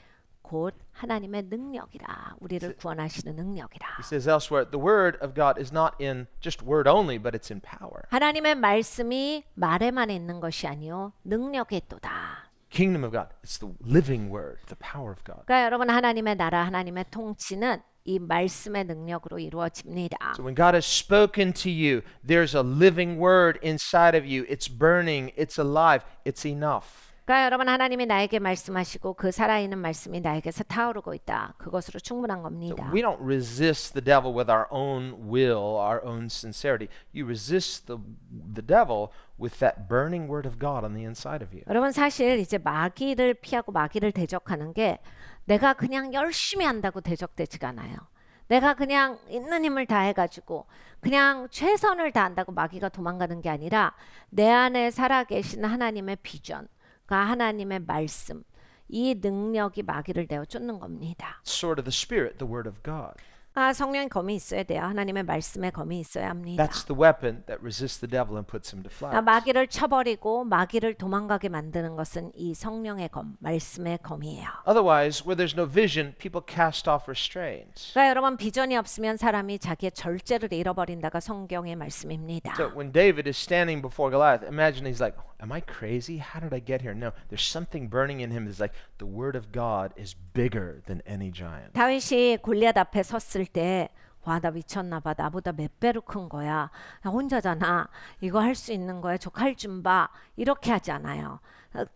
곧 하나님의 능력이라. 우리를 구원하시는 능력이라. He says elsewhere, the word of God is not in just word only, but it's in power. 하나님의 말씀이 말에만 있는 것이 아니요 능력에 있도다. Kingdom of God, it's the living word, the power of God. 그러니까 여러분 하나님의 나라, 하나님의 통치는 이 말씀의 능력으로 이루어집니다. So when God has spoken to you, there's a living word inside of you. It's burning, it's alive, it's enough. 그러니까 여러분 하나님이 나에게 말씀하시고 그 살아있는 말씀이 나에게서 타오르고 있다. 그것으로 충분한 겁니다. We don't resist the devil with our own will, our own sincerity. You resist the devil with that burning word of God on the inside of you. 여러분 사실 이제 마귀를 피하고 마귀를 대적하는 게 내가 그냥 열심히 한다고 대적되지가 않아요. 내가 그냥 있는 힘을 다해가지고 그냥 최선을 다한다고 마귀가 도망가는 게 아니라 내 안에 살아계신 하나님의 비전, 하나님의 말씀, 이 능력이 마귀를 내어 쫓는 겁니다. Sword of the Spirit, the word of God. 성령의 검이 있어야 돼요. 하나님의 말씀의 검이 있어야 합니다. That's the weapon that resists the devil and puts him to flight. 마귀를 쳐버리고 마귀를 도망가게 만드는 것은 이 성령의 검, 말씀의 검이에요. Otherwise, where there's no vision, people cast off restraints. 그러니까 여러분 비전이 없으면 사람이 자기의 절제를 잃어버린다가 성경의 말씀입니다. So when David is standing before Goliath, imagine he's like, am I crazy? How did I get here? No, there's something burning in him. It's like the word of God is bigger than any giant. 다윗이 골리앗 앞에 섰을 때 와, 나 미쳤나 봐. 나보다 몇 배로 큰 거야. 나 혼자잖아. 이거 할 수 있는 거야. 족할 좀 봐. 이렇게 하지 않아요.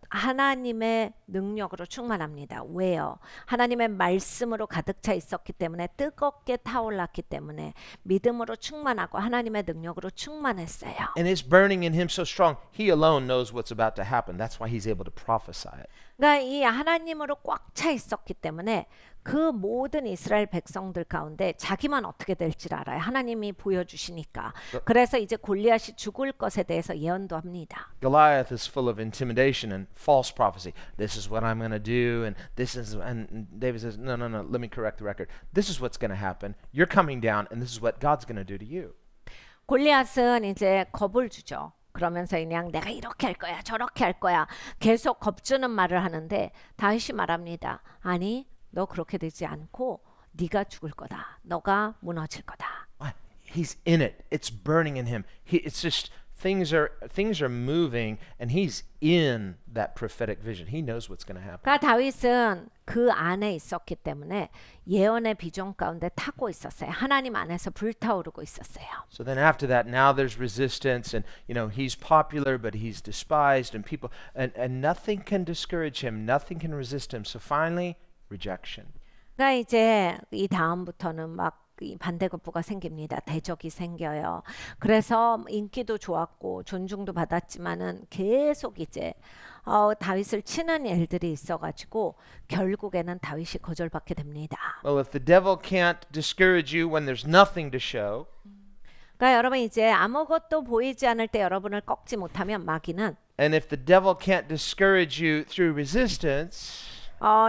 하나님의 능력으로 충만합니다. 왜요? 하나님의 말씀으로 가득 차 있었기 때문에 뜨겁게 타올랐기 때문에 믿음으로 충만하고 하나님의 능력으로 충만했어요. And it's burning in him so strong, he alone knows what's about to happen. That's why he's able to prophesy it. 그러니까 이 하나님으로 꽉 차 있었기 때문에 그 모든 이스라엘 백성들 가운데 자기만 어떻게 될지를 알아요. 하나님이 보여주시니까. 그래서 이제 골리앗이 죽을 것에 대해서 예언도 합니다. Goliath is full of intimidation and false prophecy. This is what I'm going to do, and this is, and David says, no, let me correct the record. This is what's going to happen. You're coming down, and this is what God's going to do to you. 골리앗은 이제 겁을 주죠. 그러면서 그냥 내가 이렇게 할 거야, 저렇게 할 거야. 계속 겁주는 말을 하는데 다윗이 말합니다. 아니, 너 그렇게 되지 않고 네가 죽을 거다. 너가 무너질 거다. He's in it. It's burning in him. It's just things are moving, and he's in that prophetic vision. He knows what's going to happen. 그러니까 다윗은 그 안에 있었기 때문에 예언의 비전 가운데 타고 있었어요. 하나님 안에서 불타오르고 있었어요. So then after that, now there's resistance, and he's popular, but he's despised, and people, and nothing can discourage him. Nothing can resist him. So finally, rejection. 그러니까 이제 이 다음부터는 막 이 반대급부가 생깁니다. 대적이 생겨요. 그래서 인기도 좋았고 존중도 받았지만은 계속 이제 다윗을 치는 일들이 있어가지고 결국에는 다윗이 거절받게 됩니다. Well, if the devil can't discourage you when there's nothing to show, 그러니까 여러분 이제 아무것도 보이지 않을 때 여러분을 꺾지 못하면 마귀는 and if the devil can't discourage you through resistance,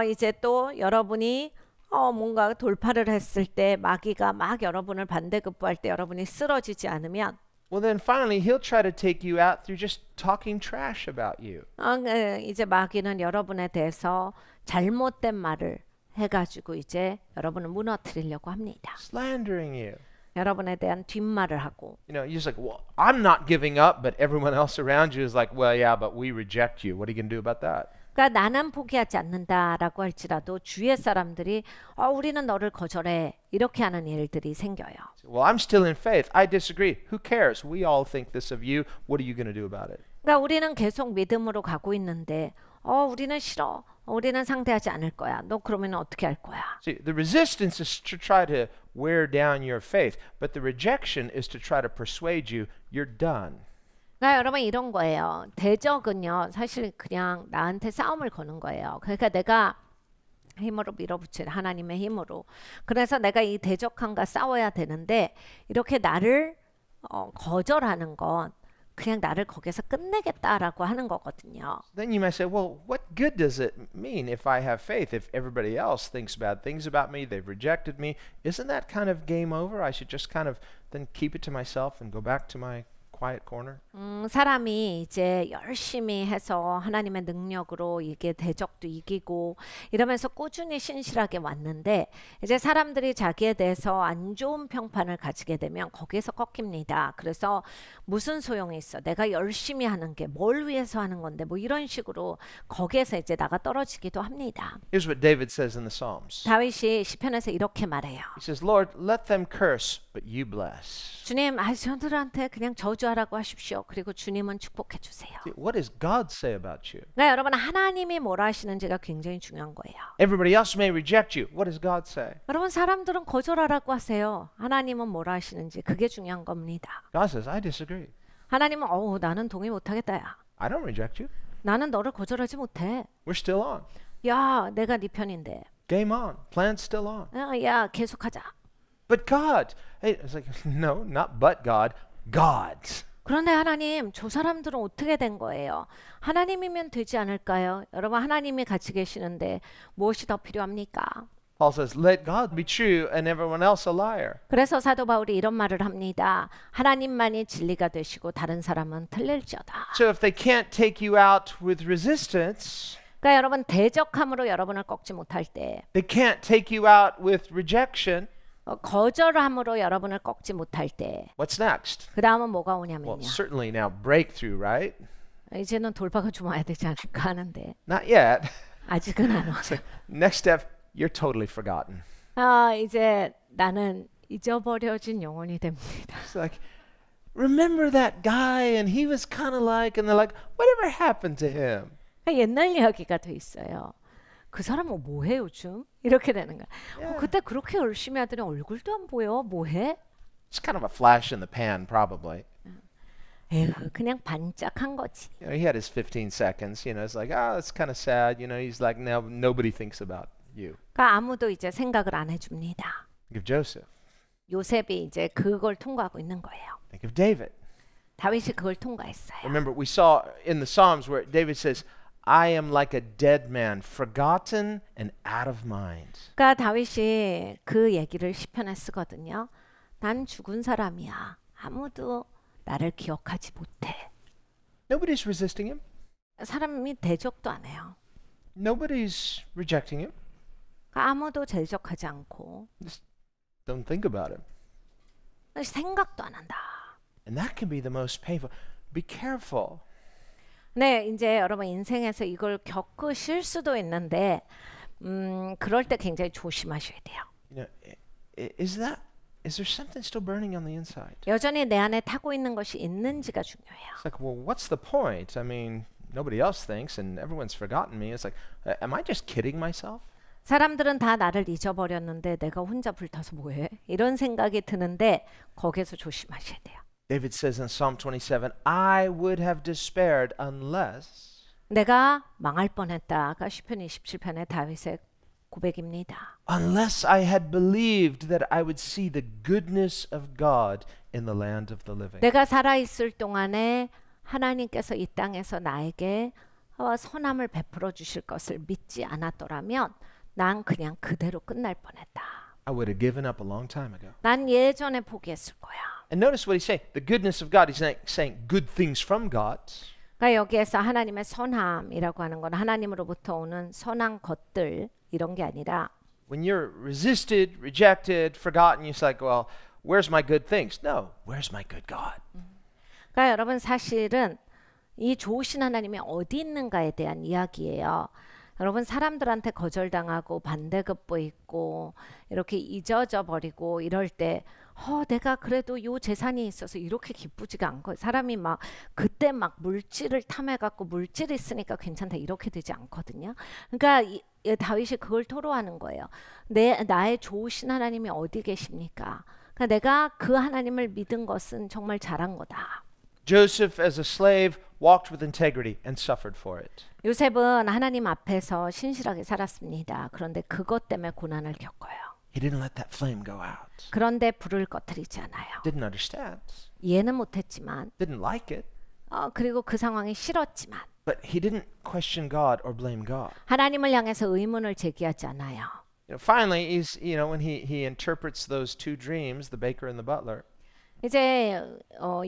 이제 또 여러분이 뭔가 돌파를 했을 때 마귀가 막 여러분을 반대급부할 때 여러분이 쓰러지지 않으면 well, then finally he'll try to take you out through just talking trash about you. 이제 마귀는 여러분에 대해서 잘못된 말을 해가지고 이제 여러분을 무너뜨리려고 합니다. slandering you. 여러분에 대한 뒷말을 하고 You know, you're just like, well, I'm not giving up, but everyone else around you is like, well, yeah, but we reject you. What are you going to do about that? 그러니까 나는 포기하지 않는다라고 할지라도 주위의 사람들이 우리는 너를 거절해 이렇게 하는 일들이 생겨요. Well, I'm still in faith. I disagree. Who cares? We all think this of you. What are you going to do about it? 그러니까 우리는 계속 믿음으로 가고 있는데 우리는 싫어. 우리는 상대하지 않을 거야. 너 그러면 어떻게 할 거야? See, the resistance is to try to wear down your faith, but the rejection is to try to persuade you you're done. 그러니까 여러분 이런 거예요. 대적은요. 사실 그냥 나한테 싸움을 거는 거예요. 그러니까 내가 힘으로 밀어붙이는 하나님의 힘으로. 그래서 내가 이 대적함과 싸워야 되는데 이렇게 나를 거절하는 건 그냥 나를 거기서 끝내겠다라고 하는 거거든요. Then you might say, well, what good does it mean if I have faith? If everybody else thinks bad things about me, they've rejected me, isn't that kind of game over? I should just kind of then keep it to myself and go back to my quiet corner? 사람이 이제 열심히 해서 하나님의 능력으로 이게 대적도 이기고 이러면서 꾸준히 신실하게 왔는데 이제 사람들이 자기에 대해서 안 좋은 평판을 가지게 되면 거기에서 꺾입니다. 그래서 무슨 소용이 있어? 내가 열심히 하는 게 뭘 위해서 하는 건데 뭐 이런 식으로 거기에서 이제 나가 떨어지기도 합니다. Here's what David says in the Psalms. 다윗이 시편에서 이렇게 말해요. He says, Lord, let them curse, but you bless. 주님, 저들한테 그냥 저주하라고 하십시오. 그리고 주님은 축복해 주세요. See, what does God say about you? 네, 여러분 하나님이 뭐라 하시는지가 굉장히 중요한 거예요. Everybody else may reject you. What does God say? 여러분 사람들은 거절하라고 하세요. 하나님은 뭐라 하시는지 그게 중요한 겁니다. God says, I disagree. 하나님은 나는 동의 못하겠다야. I don't reject you. 나는 너를 거절하지 못해. We're still on. 야, 내가 네 편인데. Game on. Plan's still on. 야, 계속하자. But God. Hey, it's like, no, not but God. God. 그런데 하나님, 저 사람들은 어떻게 된 거예요? 하나님이면 되지 않을까요? 여러분 하나님이 같이 계시는데 무엇이 더 필요합니까? Paul says, let God be true and everyone else a liar. 그래서 사도 바울이 이런 말을 합니다. 하나님만이 진리가 되시고 다른 사람은 틀릴지어다. So if they can't take you out with resistance, 그러니까 여러분 대적함으로 여러분을 꺾지 못할 때, they can't take you out with rejection, 거절함으로 여러분을 꺾지 못할 때, what's next? 그 다음은 뭐가 Well, 오냐면요. certainly now breakthrough, right? 이제는 돌파가 좀 와야 되지 않을까 하는데 Not yet. 아직은 안 와요. Next step, you're totally forgotten. 이제 나는 잊어버려진 영혼이 됩니다. It's like, remember that guy and he was kind of like, and they're like, whatever happened to him? 옛날 이야기가 돼 있어요. 그 사람은 뭐해 요즘? 이렇게 되는 거야. 그때 그렇게 열심히 하더니 얼굴도 안 보여. 뭐해? It's kind of a flash in the pan, probably. 에휴, 그냥 반짝한 거지. You know, he had his 15 seconds. You know, it's like, oh, it's kind of sad. You know, he's like, now nobody thinks about you. 그러니까 아무도 이제 생각을 안 해줍니다. Think of Joseph. 요셉이 이제 그걸 통과하고 있는 거예요. Think of David. 다윗이 그걸 통과했어요. Remember, we saw in the Psalms where David says, I am like a dead man, forgotten and out of mind. 그러니까 다윗이 그 얘기를 시편에 쓰거든요. 난 죽은 사람이야. 아무도 나를 기억하지 못해. Nobody's resisting him. 사람이 대적도 안 해요. Nobody's rejecting him. 그러니까 아무도 대적하지 않고 Just don't think about him. 생각도 안 한다. And that can be the most painful. Be careful. 네, 이제 여러분 인생에서 이걸 겪으실 수도 있는데 그럴 때 굉장히 조심하셔야 돼요. You know, is there something still burning on the inside? 여전히 내 안에 타고 있는 것이 있는지가 중요해요. It's like, well, what's the point? I mean, nobody else thinks and everyone's forgotten me. It's like, am I just kidding myself? 사람들은 다 나를 잊어버렸는데 내가 혼자 불타서 뭐해? 이런 생각이 드는데 거기에서 조심하셔야 돼요. David says in Psalm 27, I would have despaired unless 내가 망할 뻔했다가 시편 27편의 다윗의 고백입니다. unless I had believed that I would see the goodness of God in the land of the living. 내가 살아있을 동안에 하나님께서 이 땅에서 나에게 선함을 베풀어 주실 것을 믿지 않았더라면 난 그냥 그대로 끝날 뻔했다. I would have given up a long time ago. 난 예전에 포기했을 거야. And notice what he's saying. The goodness of God. He's saying good things from God. 그러니까 여기에서 하나님의 선함이라고 하는 건 하나님으로부터 오는 선한 것들 이런 게 아니라 when you're resisted, rejected, forgotten, you're like, well, where's my good things? No, where's my good God? 그러니까 여러분 사실은 이 좋으신 하나님이 어디 있는가에 대한 이야기예요. 여러분 사람들한테 거절당하고 반대급부 있고 이렇게 잊어져 버리고 이럴 때 내가 그래도 요 재산이 있어서 이렇게 기쁘지가 않고 사람이 막 그때 막 물질을 탐해갖고 물질이 있으니까 괜찮다 이렇게 되지 않거든요. 그러니까 다윗이 그걸 토로하는 거예요. 나의 좋으신 하나님이 어디 계십니까? 그러니까 내가 그 하나님을 믿은 것은 정말 잘한 거다. Joseph, as a slave, walked with integrity and suffered for it. 요셉은 하나님 앞에서 신실하게 살았습니다. 그런데 그것 때문에 고난을 겪어요. He didn't let that flame go out. 그런데 불을 꺼뜨리지 않아요. Didn't understand. 이해는 못했지만 Didn't like it. 그리고 그 상황이 싫었지만 But he didn't question God or blame God. 하나님을 향해서 의문을 제기하지 않아요. Finally, when he interprets those two dreams, the baker and the butler. 이제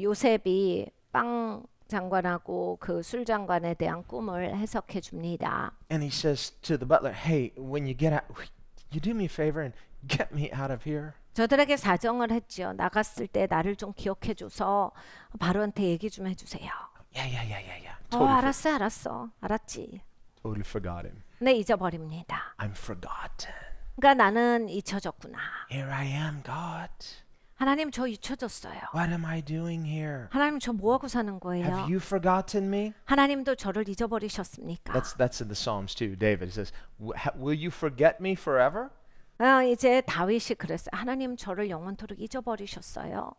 요셉이 빵 장관하고 그 술 장관에 대한 꿈을 해석해 줍니다. And he says to the butler, "Hey, when you get out, you do me a favor and get me out of here." 저들에게 사정을 했죠. 나갔을 때 나를 좀 기억해 줘서 바로한테 얘기 좀 해주세요. Yeah. 알았어. 알았지. Totally forgot him. 네, 잊어버립니다. I'm forgotten. 그러니까 나는 잊혀졌구나. Here I am, God. 하나님 저 잊혀졌어요. What am I doing here? 하나님 저 뭐하고 사는 거예요? Have you forgotten me? 하나님도 저를 잊어버리셨습니까? That's in the Psalms too. David says, "Will you forget me forever?" 이제 다윗이 그랬어요. 하나님 저를 영원토록 잊어버리셨어요.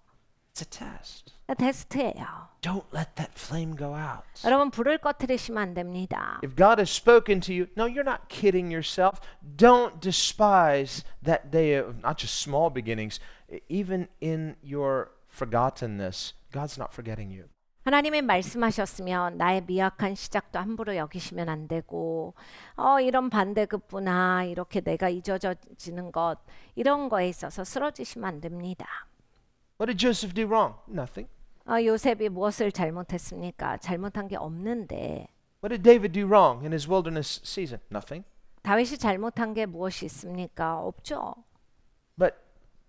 It's a test. 테스트예요. Don't let that flame go out. 여러분 불을 꺼뜨리시면 안 됩니다. If God has spoken to you, no, you're not kidding yourself. Don't despise that day of not just small beginnings. Even in your forgottenness, God's not forgetting you. 하나님이 말씀하셨으면 나의 미약한 시작도 함부로 여기시면 안 되고 이런 반대급부나 이렇게 내가 잊어지는 것 이런 거에 있어서 쓰러지시면 안 됩니다. What did Joseph do wrong? Nothing. 요셉이 무엇을 잘못했습니까? 잘못한 게 없는데. What did David do wrong in his wilderness season? Nothing. 다윗이 잘못한 게 무엇이 있습니까? 없죠. But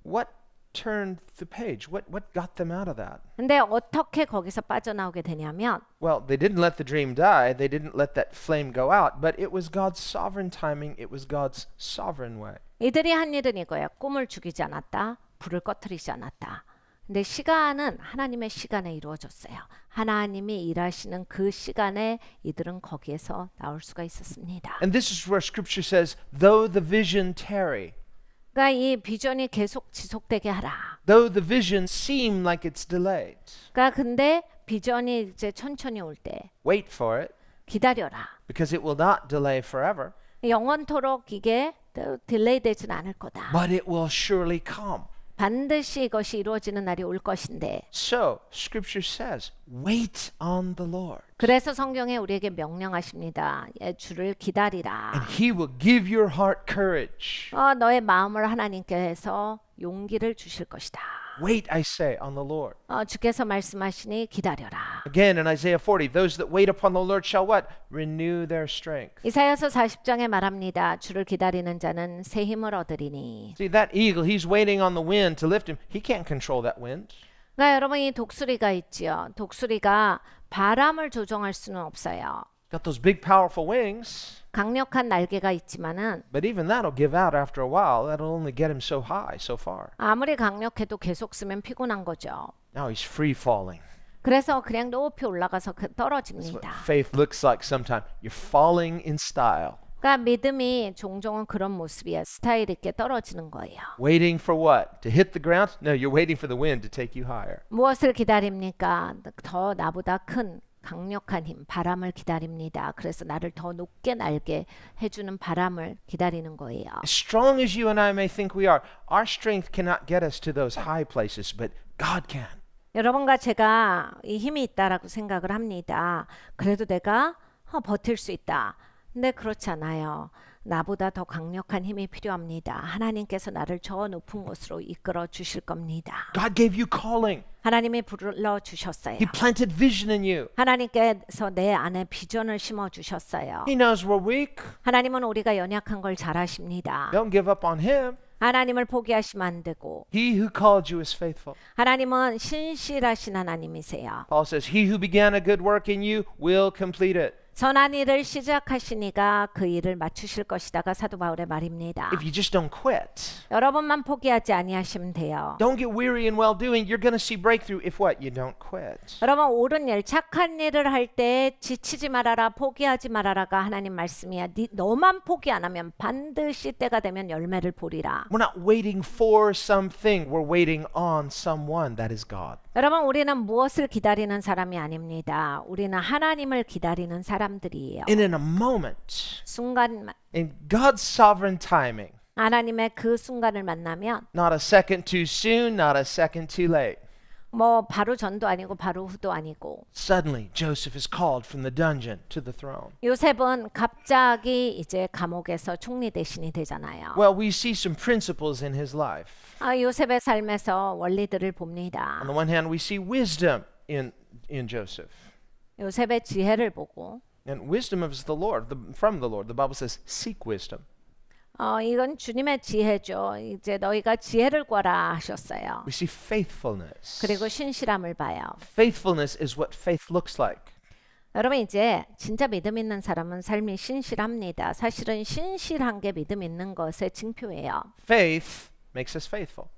what turned the page? What got them out of that? 근데 어떻게 거기서 빠져나오게 되냐면 Well, they didn't let the dream die. They didn't let that flame go out. But it was God's sovereign timing. It was God's sovereign way. 이들이 한 일은 이거야. 꿈을 죽이지 않았다. 불을 꺼뜨리지 않았다. 근데 시간은 하나님의 시간에 이루어졌어요. 하나님이 일하시는 그 시간에 이들은 거기에서 나올 수가 있었습니다. And this is where Scripture says, though the vision tarry, 그러니까 이 비전이 계속 지속되게 하라. though the vision seem like it's delayed, 그러니까 근데 비전이 이제 천천히 올 때 wait for it, 기다려라. because it will not delay forever, 영원토록 이게 딜레이 되지는 않을 거다. but it will surely come. 반드시 이것이 이루어지는 날이 올 것인데. So, Scripture says, wait on the Lord. 그래서 성경에 우리에게 명령하십니다. 주를 기다리라. And He will give your heart courage. 너의 마음을 하나님께서 용기를 주실 것이다. Wait, I say, on the Lord. 주께서 말씀하시니 기다려라. Again, in Isaiah 40, those that wait upon the Lord shall what? Renew their strength. 이사야서 40장에 말합니다. 주를 기다리는 자는 새 힘을 얻으리니. See, that eagle, he's waiting on the wind to lift him. He can't control that wind. 그러니까 여러분 이 독수리가 있지요. 독수리가 바람을 조종할 수는 없어요. Got those big, powerful wings. 강력한 날개가 있지만은 But even that'll give out after a while. That'll only get him so high, so far. 아무리 강력해도 계속 쓰면 피곤한 거죠. Now he's free falling. 그래서 그냥 높이 올라가서 That's what 떨어집니다. faith looks like sometimes. You're falling in style. 그러니까 믿음이 종종은 그런 모습이야. 스타일 있게 떨어지는 거예요. Waiting for what? To hit the ground? No, you're waiting for the wind to take you higher. 무엇을 기다립니까? 더 나보다 큰 강력한 힘, 바람을 기다립니다. 그래서 나를 더 높게 날게 해주는 바람을 기다리는 거예요. As strong as you and I may think we are, our strength cannot get us to those high places, but God can. 여러분과 제가 이 힘이 있다라고 생각을 합니다. 그래도 내가 버틸 수 있다. 근데 그렇지 않아요. 나보다 더 강력한 힘이 필요합니다. 하나님께서 나를 저 높은 곳으로 이끌어 주실 겁니다. God gave you calling. 하나님이 불러 주셨어요. He planted vision in you. 하나님께서 내 안에 비전을 심어 주셨어요. He knows we're weak. 하나님은 우리가 연약한 걸 잘 아십니다. Don't give up on him. 하나님을 포기하시면 안 되고 He who called you is faithful. 하나님은 신실하신 하나님이세요. Paul says, he who began a good work in you will complete it. 선한 일을 시작하시니가 그 일을 마치실 것이다가 사도 바울의 말입니다. If you just don't quit, 여러분만 포기하지 아니하시면 돼요. don't get weary in well-doing, you're going to see breakthrough if what? You don't quit. 여러분 옳은 일, 착한 일을 할 때 지치지 말아라, 포기하지 말아라가 하나님 말씀이야. 너만 포기 안 하면 반드시 때가 되면 열매를 보리라. We're not waiting for something. We're waiting on someone. That is God. 여러분 우리는 무엇을 기다리는 사람이 아닙니다. 우리는 하나님을 기다리는 사람들이에요. And in a moment, 순간 in God's sovereign timing, 하나님의 그 순간을 만나면 not a second too soon, not a second too late, 뭐 바로 전도 아니고 바로 후도 아니고 suddenly Joseph is called from the dungeon to the throne. 요셉은 갑자기 이제 감옥에서 총리 대신이 되잖아요. Well, we see some principles in his life. 요셉의 삶에서 원리들을 봅니다. On the one hand, we see wisdom in Joseph. 요셉의 지혜를 보고 And wisdom is the Lord, from the Lord. The Bible says, seek wisdom. 이건 주님의 지혜죠. 이제 너희가 지혜를 구하라 하셨어요. We see faithfulness. 그리고 신실함을 봐요. Faithfulness is what faith looks like. 여러분 이제 진짜 믿음 있는 사람은 삶이 신실합니다. 사실은 신실한 게 믿음 있는 것의 징표예요. Faith makes us faithful.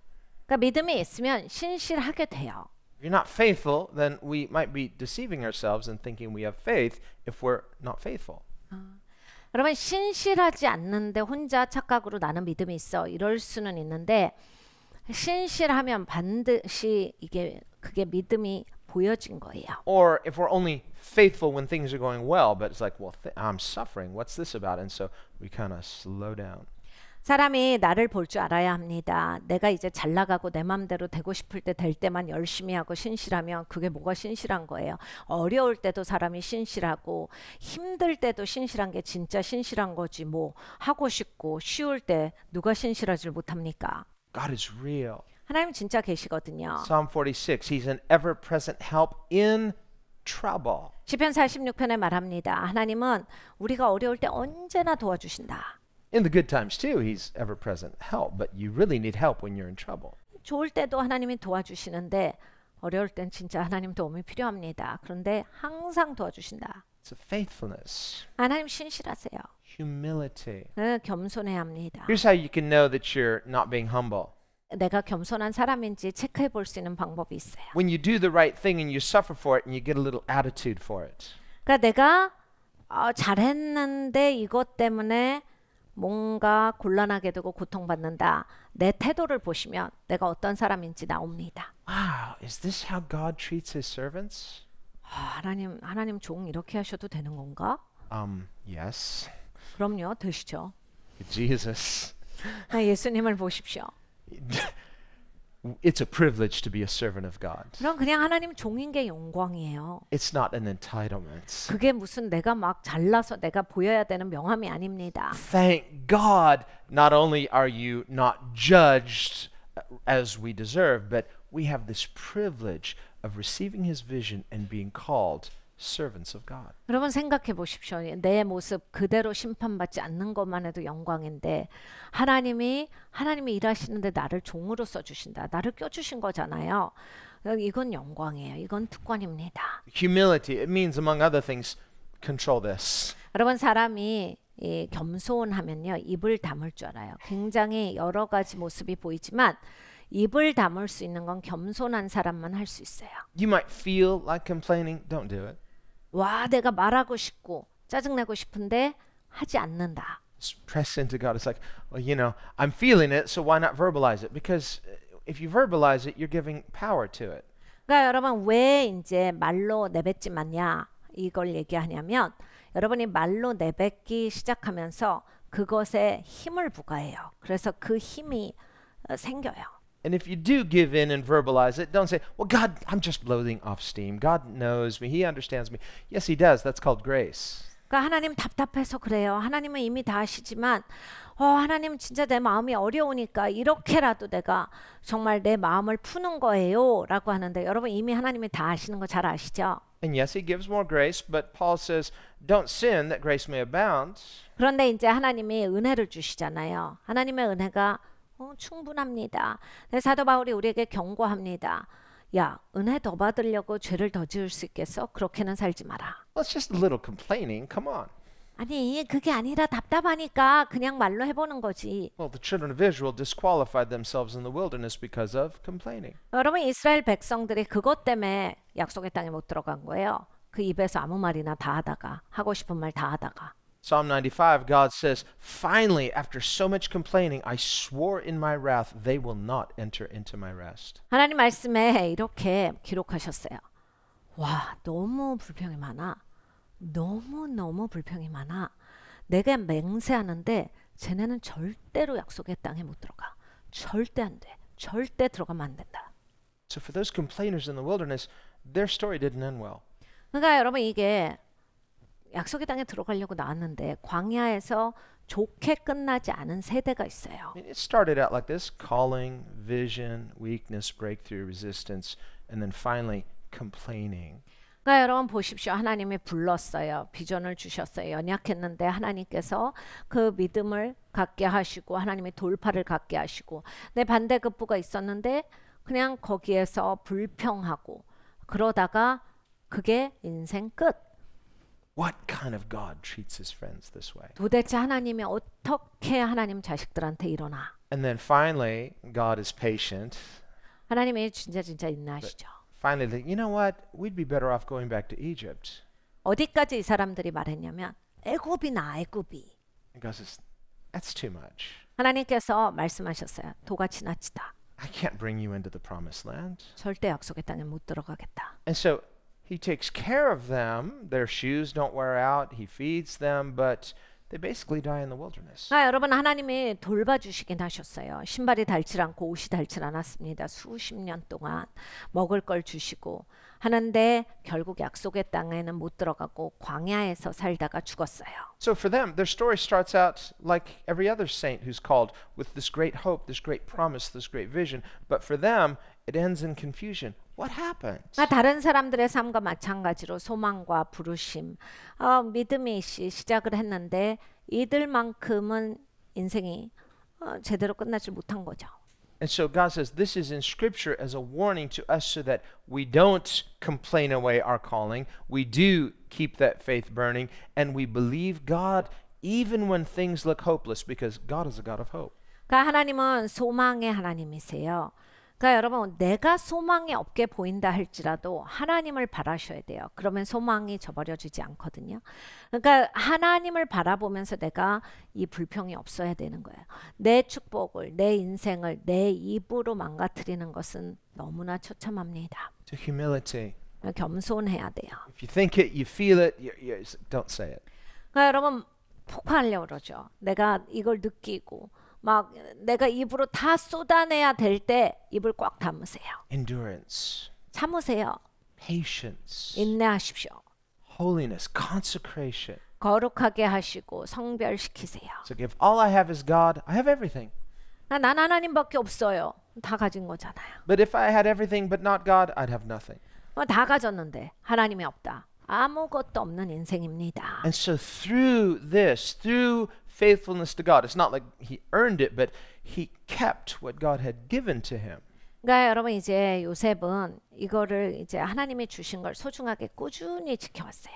그러니까 믿음이 있으면 신실하게 돼요. If you're not faithful, then we might be deceiving ourselves and thinking we have faith if we're not faithful. 여러분 신실하지 않는데 혼자 착각으로 나는 믿음이 있어 이럴 수는 있는데 신실하면 반드시 그게 믿음이 보여진 거예요. Or if we're only faithful when things are going well, but it's like, well, I'm suffering. What's this about? And so we kind of slow down. 사람이 나를 볼 줄 알아야 합니다. 내가 이제 잘 나가고 내 맘대로 되고 싶을 때 될 때만 열심히 하고 신실하면 그게 뭐가 신실한 거예요. 어려울 때도 사람이 신실하고 힘들 때도 신실한 게 진짜 신실한 거지 뭐 하고 싶고 쉬울 때 누가 신실하지 못합니까? God is real. 하나님 진짜 계시거든요. Psalm 46, he's an ever-present help in trouble. 시편 46편에 말합니다. 하나님은 우리가 어려울 때 언제나 도와주신다. In the good times too, he's ever-present help, but you really need help when you're in trouble. 좋을 때도 하나님이 도와주시는데 어려울 땐 진짜 하나님 도움이 필요합니다. 그런데 항상 도와주신다. It's a faithfulness, 하나님 신실하세요. humility. 겸손해야 합니다. Here's how you can know that you're not being humble. 내가 겸손한 사람인지 체크해 볼 수 있는 방법이 있어요. When you do the right thing and you suffer for it and you get a little attitude for it. 그러니까 내가 잘했는데 이것 때문에 뭔가 곤란하게 되고 고통받는다. 내 태도를 보시면 내가 어떤 사람인지 나옵니다. Wow, is this how God treats his servants? 하나님 종 이렇게 하셔도 되는 건가? Yes. 그럼요, 되시죠. Jesus. 예수님을 보십시오. It's a privilege to be a servant of God. 그럼 그냥 하나님 종인 게 영광이에요. It's not an entitlement. 그게 무슨 내가 막 잘나서 내가 보여야 되는 명함이 아닙니다. Thank God, not only are you not judged as we deserve, but we have this privilege of receiving his vision and being called servants of God. 여러분 생각해 보십시오. 내 모습 그대로 심판받지 않는 것만 해도 영광인데 하나님이 일하시는데 나를 종으로 써주신다. 나를 껴주신 거잖아요. 이건 영광이에요. 이건 특권입니다. Humility, it means among other things, control this. 여러분 사람이 겸손하면요. 입을 다물 줄 알아요. 굉장히 여러 가지 모습이 보이지만 입을 다물 수 있는 건 겸손한 사람만 할 수 있어요. You might feel like complaining, don't do it. 와, 내가 말하고 싶고 짜증내고 싶은데 하지 않는다. Just press into God. It's like, well, you know, I'm feeling it, so why not verbalize it? Because if you verbalize it, you're giving power to it. 그러니까 여러분 왜 이제 말로 내뱉지 마냐 이걸 얘기하냐면 여러분이 말로 내뱉기 시작하면서 그것에 힘을 부과해요. 그래서 그 힘이 생겨요. And if you do give in and verbalize it, don't say, well, God, I'm just blowing off steam. God knows me. He understands me. Yes, he does. That's called grace. 그러니까 하나님 답답해서 그래요. 하나님은 이미 다 아시지만 하나님 진짜 내 마음이 어려우니까 이렇게라도 내가 정말 내 마음을 푸는 거예요 라고 하는데 여러분 이미 하나님이 다 아시는 거 잘 아시죠? And yes, he gives more grace, but Paul says, don't sin that grace may abound. 그런데 이제 하나님이 은혜를 주시잖아요. 하나님의 은혜가 충분합니다. 사도 바울이 우리에게 경고합니다. 야, 은혜 더 받으려고 죄를 더 지을 수 있겠어? 그렇게는 살지 마라. Well, it's just a little complaining. Come on. 아니, 그게 아니라 답답하니까 그냥 말로 해보는 거지. Well, the children of Israel disqualified themselves in the wilderness because of complaining. 여러분, 이스라엘 백성들이 그것 때문에 약속의 땅에 못 들어간 거예요. 그 입에서 아무 말이나 다 하다가 하고 싶은 말 다 하다가. Psalm 95, God says, finally, after so much complaining, I swore in my wrath, they will not enter into my rest. 하나님 말씀에 이렇게 기록하셨어요. 와, 너무 불평이 많아. 너무 불평이 많아. 내가 맹세하는데 쟤네는 절대로 약속의 땅에 못 들어가. 절대 안 돼. 절대 들어가면 안 된다. So for those complainers in the wilderness, their story didn't end well. 그러니까 여러분 이게 약속의 땅에 들어가려고 나왔는데 광야에서 좋게 끝나지 않은 세대가 있어요. I mean, it started out like this: calling, vision, weakness, breakthrough, resistance, and then finally complaining. 그러니까 여러분 보십시오. 하나님이 불렀어요. 비전을 주셨어요. 연약했는데 하나님께서 그 믿음을 갖게 하시고 하나님의 돌파를 갖게 하시고 내 반대급부가 있었는데 그냥 거기에서 불평하고 그러다가 그게 인생 끝. What kind of God treats his friends this way? 도대체 하나님이 어떻게 하나님 자식들한테 일어나? And then finally, God is patient. 하나님이 진짜 인내하시죠. Finally, you know what? We'd be better off going back to Egypt. 어디까지 이 사람들이 말했냐면 애굽이나 애굽이. And God says, that's too much. 하나님께서 말씀하셨어요. 도가 지나치다. I can't bring you into the promised land. 절대 약속의 땅에 못 들어가겠다. And so he takes care of them. Their shoes don't wear out. He feeds them, but they basically die in the wilderness. 여러분 하나님이 돌봐주시긴 하셨어요. 신발이 닳지 않고 옷이 닳지 않았습니다. 수십 년 동안 먹을 걸 주시고 하는데 결국 약속의 땅에는 못 들어가고 광야에서 살다가 죽었어요. So for them, their story starts out like every other saint who's called with this great hope, this great promise, this great vision. But for them, it ends in confusion. What happened? 다른 사람들의 삶과 마찬가지로 소망과 부르심, 믿음이 시작을 했는데 이들만큼은 인생이 제대로 끝나지 못한 거죠. And so God says this is in Scripture as a warning to us so that we don't complain away our calling. We do keep that faith burning and we believe God even when things look hopeless because God is a God of hope. 그러니까 하나님은 소망의 하나님이세요. 그러니까 여러분 내가 소망이 없게 보인다 할지라도 하나님을 바라셔야 돼요. 그러면 소망이 저버려지지 않거든요. 그러니까 하나님을 바라보면서 내가 이 불평이 없어야 되는 거예요. 내 축복을, 내 인생을 내 입으로 망가뜨리는 것은 너무나 처참합니다. To humility. 겸손해야 돼요. If you think it, you feel it, don't say it. 그러니까 여러분 폭발하려고 그러죠. 내가 이걸 느끼고 막 내가 입으로 다 쏟아내야 될 때 입을 꽉 다무세요. Endurance. 참으세요. Patience. 인내하십시오. Holiness. Consecration. 거룩하게 하시고 성별시키세요. So if all I have is God, I have everything. 난 하나님밖에 없어요. 다 가진 거잖아요. But if I had everything but not God, I'd have nothing. 다 가졌는데 하나님이 없다. 아무것도 없는 인생입니다. And so through this, through faithfulness to God, it's not like he earned it, but he kept what God had given to him. 그러니까 여러분 이제 요셉은 이거를 이제 하나님이 주신 걸 소중하게 꾸준히 지켜왔어요.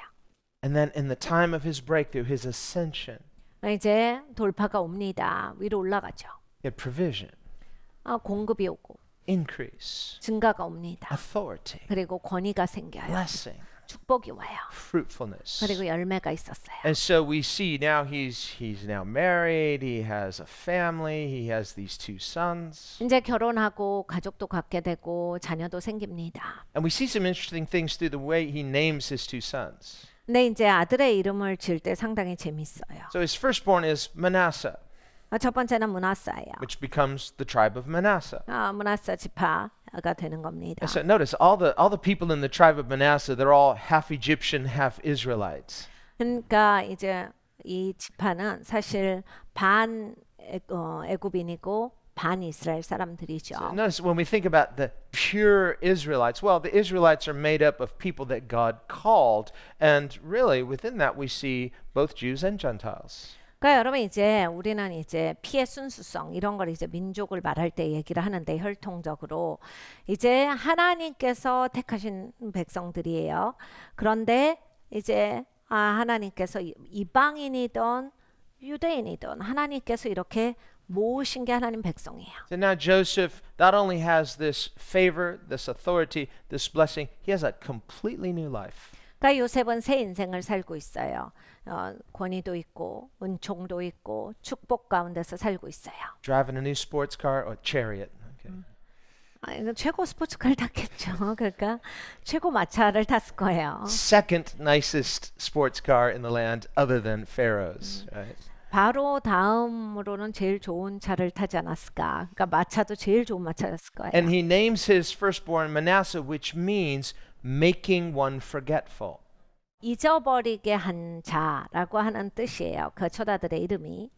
And then in the time of his breakthrough, his ascension, 이제 돌파가 옵니다. 위로 올라가죠. he had provision, 공급이 오고 increase, 증가가 옵니다. authority, 그리고 권위가 생겨요. blessing, 축복이 와요. fruitfulness. 그리고 열매가 있었어요. And so we see now he's now married, he has a family, he has these two sons. 이제 결혼하고 가족도 갖게 되고 자녀도 생깁니다. And we see some interesting things through the way he names his two sons. 근데 이제 아들의 이름을 지을 때 상당히 재밌어요. So his firstborn is Manasseh, 첫 번째는 므낫사예요. which becomes the tribe of Manasseh. 므낫사 지파가 되는 겁니다. And so notice all the people in the tribe of Manasseh, they're all half Egyptian, half Israelites. 그러니까 이제 이 지파는 사실 반 애굽인이고 반 이스라엘 사람들이죠. So notice when we think about the pure Israelites, well, the Israelites are made up of people that God called, and really within that we see both Jews and Gentiles. 그러니까 여러분 이제 우리는 이제 피의 순수성 이런 걸 이제 민족을 말할 때 얘기를 하는데 혈통적으로 이제 하나님께서 택하신 백성들이에요. 그런데 이제 하나님께서 이방인이든 유대인이든 하나님께서 이렇게 모으신 게 하나님 백성이에요. So now Joseph not only has this favor, this authority, this blessing, he has a completely new life. 그러니까 요셉은 새 인생을 살고 있어요. 권위도 있고 은총도 있고 축복 가운데서 살고 있어요. Driving a new sports car or chariot. Okay. 이거 최고 스포츠카를 탔겠죠. 그러니까 최고 마차를 탔을 거예요. Second nicest sports car in the land other than Pharaoh's, right? 바로 다음으로는 제일 좋은 차를 타지 않았을까. 그러니까 마차도 제일 좋은 마차였을 거예요. And he names his firstborn Manasseh, which means making one forgetful. 잊어버리게 한 자라고 하는 뜻이에요. 그 처자들의 이름이.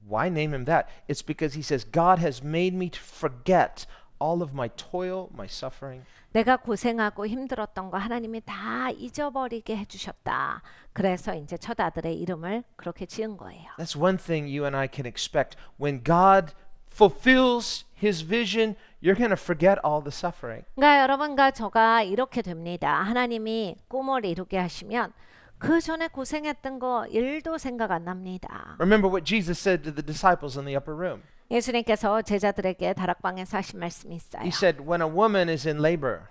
Why name him that? It's because he says, God has made me to forget all of my toil, my suffering. 내가 고생하고 힘들었던 거 하나님이 다 잊어버리게 해주셨다. 그래서 이제 처자들의 이름을 그렇게 지은 거예요. That's one thing you and I can expect. When God fulfills his vision, you're going to forget all the suffering. 그러니까 여러분과 저가 이렇게 됩니다. 하나님이 꿈을 이루게 하시면 그 전에 고생했던 거 일도 생각 안 납니다. Remember what Jesus said to the disciples in the upper room. 예수님께서 제자들에게 다락방에서 하신 말씀이 있어요. He said, when a woman is in labor,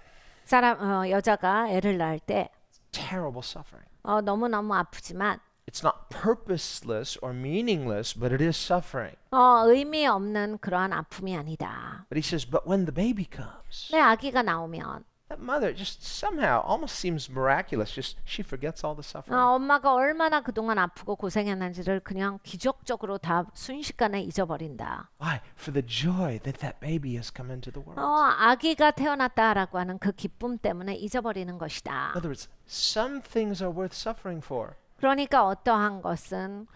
여자가 애를 낳을 때 terrible suffering. 너무너무 아프지만 It's not purposeless or meaningless, but it is suffering. 의미 없는 그러한 아픔이 아니다. But he says, but when the baby comes, 내 아기가 나오면 that mother just somehow almost seems miraculous. Just she forgets all the suffering. 엄마가 얼마나 그동안 아프고 고생했는지를 그냥 기적적으로 다 순식간에 잊어버린다. Why? For the joy that that baby has come into the world. 아기가 태어났다라고 하는 그 기쁨 때문에 잊어버리는 것이다. In other words, some things are worth suffering for. 그러니까 어떠한 것은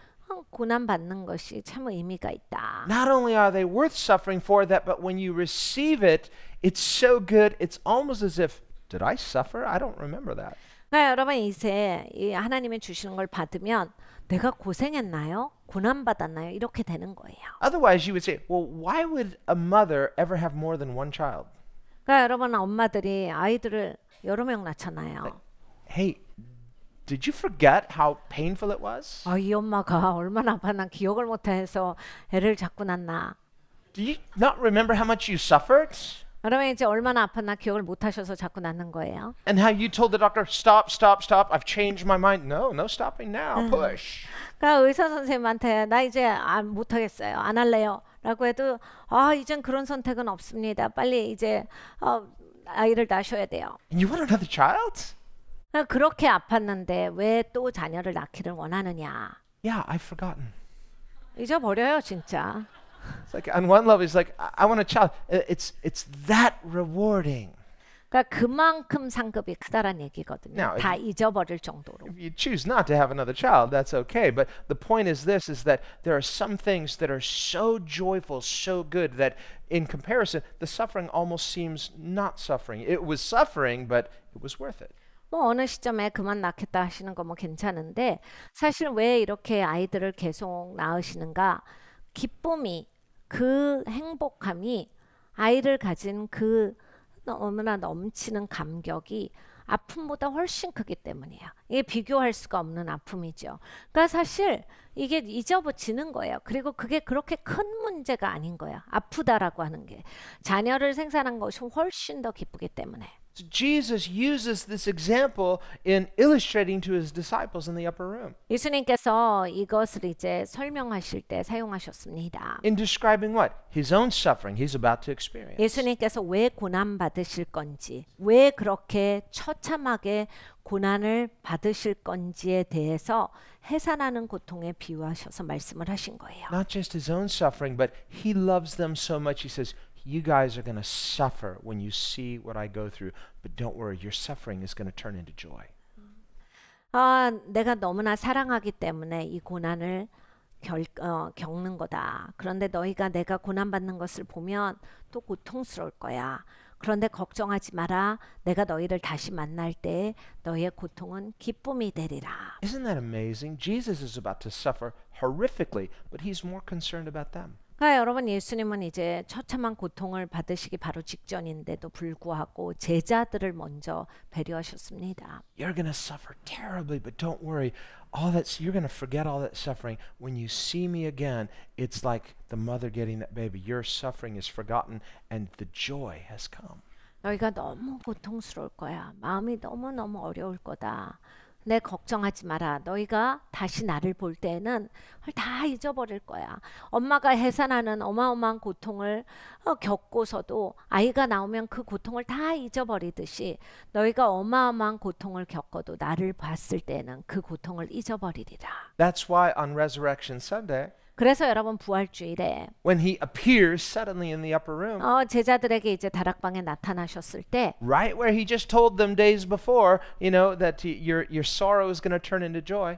고난받는 것이 참 의미가 있다. Not only are they worth suffering for that, but when you receive it, it's so good, it's almost as if, did I suffer? I don't remember that. 그러니까 여러분 이제 이 하나님이 주시는 걸 받으면 내가 고생했나요? 고난받았나요? 이렇게 되는 거예요. Otherwise, you would say, well, why would a mother ever have more than one child? 그러니까 여러분 엄마들이 아이들을 여러 명 낳잖아요. Hey, did you forget how painful it was? 이 엄마가 얼마나 아팠나 기억을 못해서 애를 자꾸 낳나. Do you not remember how much you suffered? 여러분 이제 얼마나 아팠나 기억을 못하셔서 자꾸 낳는 거예요. And how you told the doctor, stop, stop, stop, I've changed my mind. No, no stopping now, push. 그러니까 의사 선생님한테 나 이제 못하겠어요. 안 할래요. 라고 해도 이젠 그런 선택은 없습니다. 빨리 이제 아이를 낳으셔야 돼요. And you want another child? 그렇게 아팠는데 왜 또 자녀를 낳기를 원하느냐. Yeah, I've forgotten. 잊어버려요 진짜. It's like on one level, it's like I want a child. It's that rewarding. 그러니까 그만큼 상급이 크다란 얘기거든요. Now, 다 잊어버릴 정도로. If you choose not to have another child, that's okay. But the point is this: is that there are some things that are so joyful, so good that in comparison, the suffering almost seems not suffering. It was suffering, but it was worth it. 어느 시점에 그만 낳겠다 하시는 거 괜찮은데 사실 왜 이렇게 아이들을 계속 낳으시는가? 기쁨이 그 행복함이 아이를 가진 그 너무나 넘치는 감격이 아픔보다 훨씬 크기 때문이에요. 이게 비교할 수가 없는 아픔이죠. 그러니까 사실 이게 잊어버리는 거예요. 그리고 그게 그렇게 큰 문제가 아닌 거예요. 아프다라고 하는 게 자녀를 생산한 것이 훨씬 더 기쁘기 때문에. So Jesus uses this example in illustrating to his disciples in the upper room. 예수님께서 이것을 이제 설명하실 때 사용하셨습니다. In describing what? His own suffering he's about to experience. 예수님께서 왜 고난 받으실 건지, 왜 그렇게 처참하게 고난을 받으실 건지에 대해서 해산하는 고통에 비유하셔서 말씀을 하신 거예요. Not just his own suffering, but he loves them so much. He says, you guys are going to suffer when you see what I go through, but don't worry, your suffering is going to turn into joy. 내가 너무나 사랑하기 때문에 이 고난을 겪는 거다. 그런데 너희가 내가 고난받는 것을 보면 또 고통스러울 거야. 그런데 걱정하지 마라. 내가 너희를 다시 만날 때 너희의 고통은 기쁨이 되리라. Isn't that amazing? Jesus is about to suffer horrifically, but he's more concerned about them. 그러니까 여러분 예수님은 이제 처참한 고통을 받으시기 바로 직전인데도 불구하고 제자들을 먼저 배려하셨습니다. You're going to suffer terribly, but don't worry. You're going to forget all that suffering. When you see me again, it's like the mother getting that baby. Your suffering is forgotten and the joy has come. 너희가 너무 고통스러울 거야. 마음이 너무너무 어려울 거다. 내 걱정하지 마라. 너희가 다시 나를 볼 때는 그걸 다 잊어버릴 거야. 엄마가 해산하는 어마어마한 고통을 겪고서도 아이가 나오면 그 고통을 다 잊어버리듯이 너희가 어마어마한 고통을 겪어도 나를 봤을 때는 그 고통을 잊어버리리라. That's why on Resurrection Sunday, 그래서 여러분 부활주일에 when he appears suddenly in the upper room, 제자들에게 이제 다락방에 나타나셨을 때 right where he just told them days before, that your sorrow is going to turn into joy.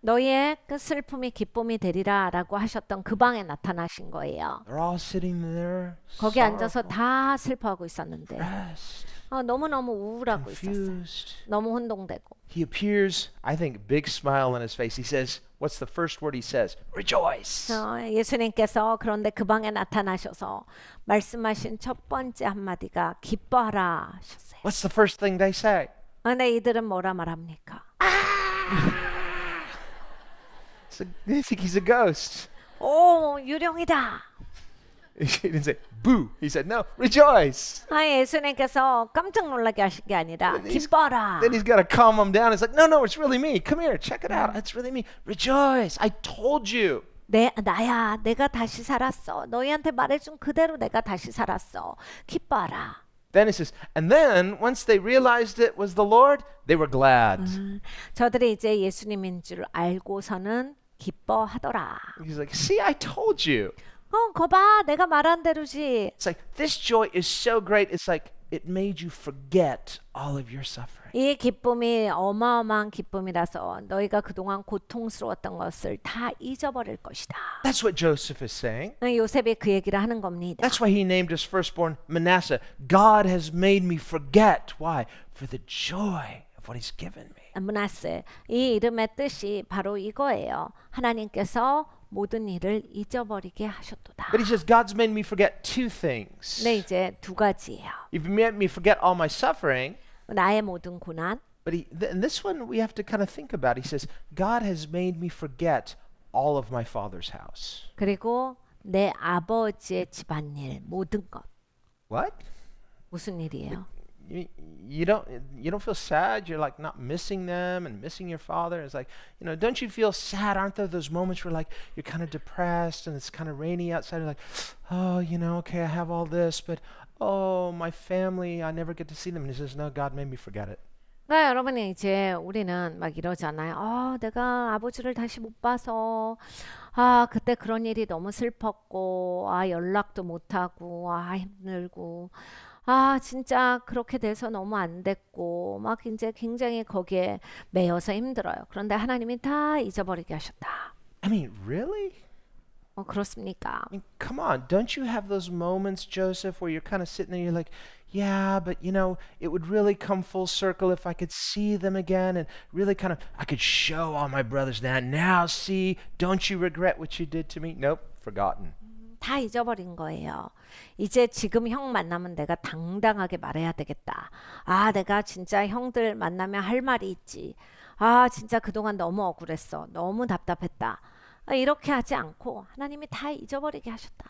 너희의 그 슬픔이 기쁨이 되리라라고 하셨던 그 방에 나타나신 거예요. They're all sitting there, 거기 앉아서 sorrowful, 다 슬퍼하고 있었는데 depressed, 너무너무 우울하고 있었어요. confused. 너무 혼동되고. He appears, I think, big smile on his face. He says, what's the first word he says? Rejoice. 예수님께서 그런데 그 방에 나타나셔서 말씀하신 첫 번째 한마디가 기뻐하라 하셨어요. What's the first thing they say? 근데 이들은 뭐라 말합니까? They think he's a ghost. 오, 유령이다. He didn't say boo. He said no, rejoice. 예수님께서 깜짝 놀라게 하신 게 아니라 기뻐라. Then he's got to calm them down. It's like, no, it's really me. Come here, check it out. It's really me. Rejoice. I told you. 나야. 내가 다시 살았어. 너희한테 말해준 그대로 내가 다시 살았어. 기뻐라. Then he says, and then once they realized it was the Lord, they were glad. 저들이 이제 예수님인 줄 알고서는 기뻐하더라. He's like, see, I told you. 거봐, 내가 말한 대로지. It's like this joy is so great. It's like it made you forget all of your suffering. 이 기쁨이 어마어마한 기쁨이라서 너희가 그동안 고통스러웠던 것을 다 잊어버릴 것이다. That's what Joseph is saying. 요셉이 그 얘기를 하는 겁니다. That's why he named his firstborn Manasseh. God has made me forget. Why? For the joy of what he's given me. 므낫세, 이 이름의 뜻이 바로 이거예요. 하나님께서 모든 일을 잊어버리게 하셨도다. But he says, God's made me forget two things. 네, 이제 두 가지예요. You've made me forget all my suffering. 나의 모든 고난. But and this one we have to kind of think about. He says, God has made me forget all of my father's house. 그리고 내 아버지의 집안일 모든 것. What? 무슨 일이에요? You don't feel sad? You're like not missing them and missing your father. It's like, don't you feel sad? Aren't there those moments where like you're kind of depressed and it's kind of rainy outside? You're like, oh, okay, I have all this, but oh, my family, I never get to see them. And he says, no, God made me forget it. 그러니까 여러분이 이제 우리는 막 이러잖아요. 내가 아버지를 다시 못 봐서 그때 그런 일이 너무 슬펐고 연락도 못 하고 힘들고 진짜 그렇게 돼서 너무 안 됐고 막 이제 굉장히 거기에 매여서 힘들어요. 그런데 하나님이 다 잊어버리게 하셨다. I mean, really? 그렇습니까? I mean, come on. Don't you have those moments, Joseph, where you're kind of sitting there, you're like, yeah, but it would really come full circle if I could see them again and really kind of, I could show all my brothers now see, don't you regret what you did to me? Nope, forgotten. 다 잊어버린 거예요. 이제 지금 형 만나면 내가 당당하게 말해야 되겠다. 내가 진짜 형들 만나면 할 말이 있지. 진짜 그동안 너무 억울했어. 너무 답답했다. 이렇게 하지 않고 하나님이 다 잊어버리게 하셨다.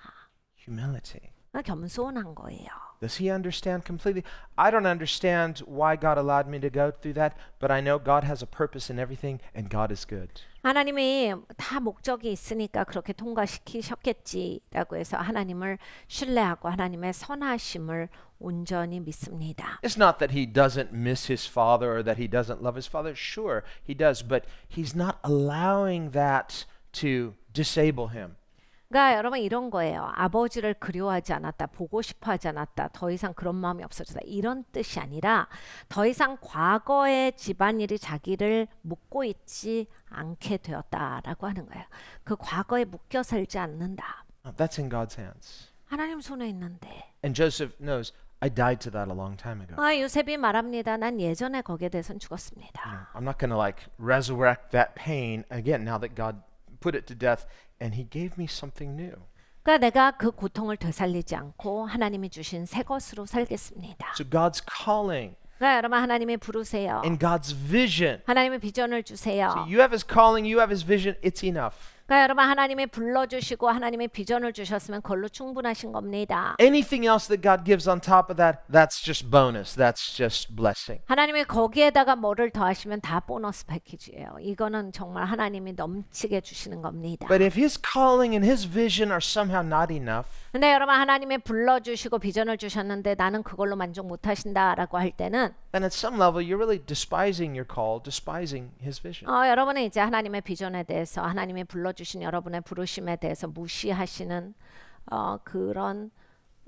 Humility. 겸손한 거예요. Does he understand completely? I don't understand why God allowed me to go through that, but I know God has a purpose in everything and God is good. 하나님이 다 목적이 있으니까 그렇게 통과시키셨겠지라고 해서 하나님을 신뢰하고 하나님의 선하심을 온전히 믿습니다. It's not that he doesn't miss his father or that he doesn't love his father. Sure, he does, but he's not allowing that to disable him. 그러니까 여러분 이런 거예요. 아버지를 그리워하지 않았다, 보고 싶어하지 않았다, 더 이상 그런 마음이 없어졌다. 이런 뜻이 아니라 더 이상 과거의 집안일이 자기를 묶고 있지 않게 되었다라고 하는 거예요. 그 과거에 묶여 살지 않는다. That's in God's hands. 하나님 손에 있는데. And Joseph knows, I died to that a long time ago. 요셉이 말합니다. 난 예전에 거기에 대해서는 죽었습니다. I'm not going to like resurrect that pain again now that God put it to death and he gave me something new. 그러니까 내가 그 고통을 되살리지 않고 하나님이 주신 새 것으로 살겠습니다. So God's calling 그러니까 여러분 하나님이 부르세요. and God's vision. 하나님의 비전을 주세요. So you have his calling, you have his vision, it's enough. 그러니까 여러분 하나님이 불러주시고 하나님의 비전을 주셨으면 그걸로 충분하신 겁니다. Anything else that God gives on top of that, that's just bonus. That's just blessing. 하나님이 거기에다가 뭐를 더하시면 다 보너스 패키지예요. 이거는 정말 하나님이 넘치게 주시는 겁니다. But if his calling and his vision are somehow not enough, 근데 여러분 하나님이 불러주시고 비전을 주셨는데 나는 그걸로 만족 못하신다라고 할 때는 then at some level you're really despising your call, despising his vision. 여러분은 이제 하나님의 비전에 대해서 하나님이 불러주신 여러분의 부르심에 대해서 무시하시는 그런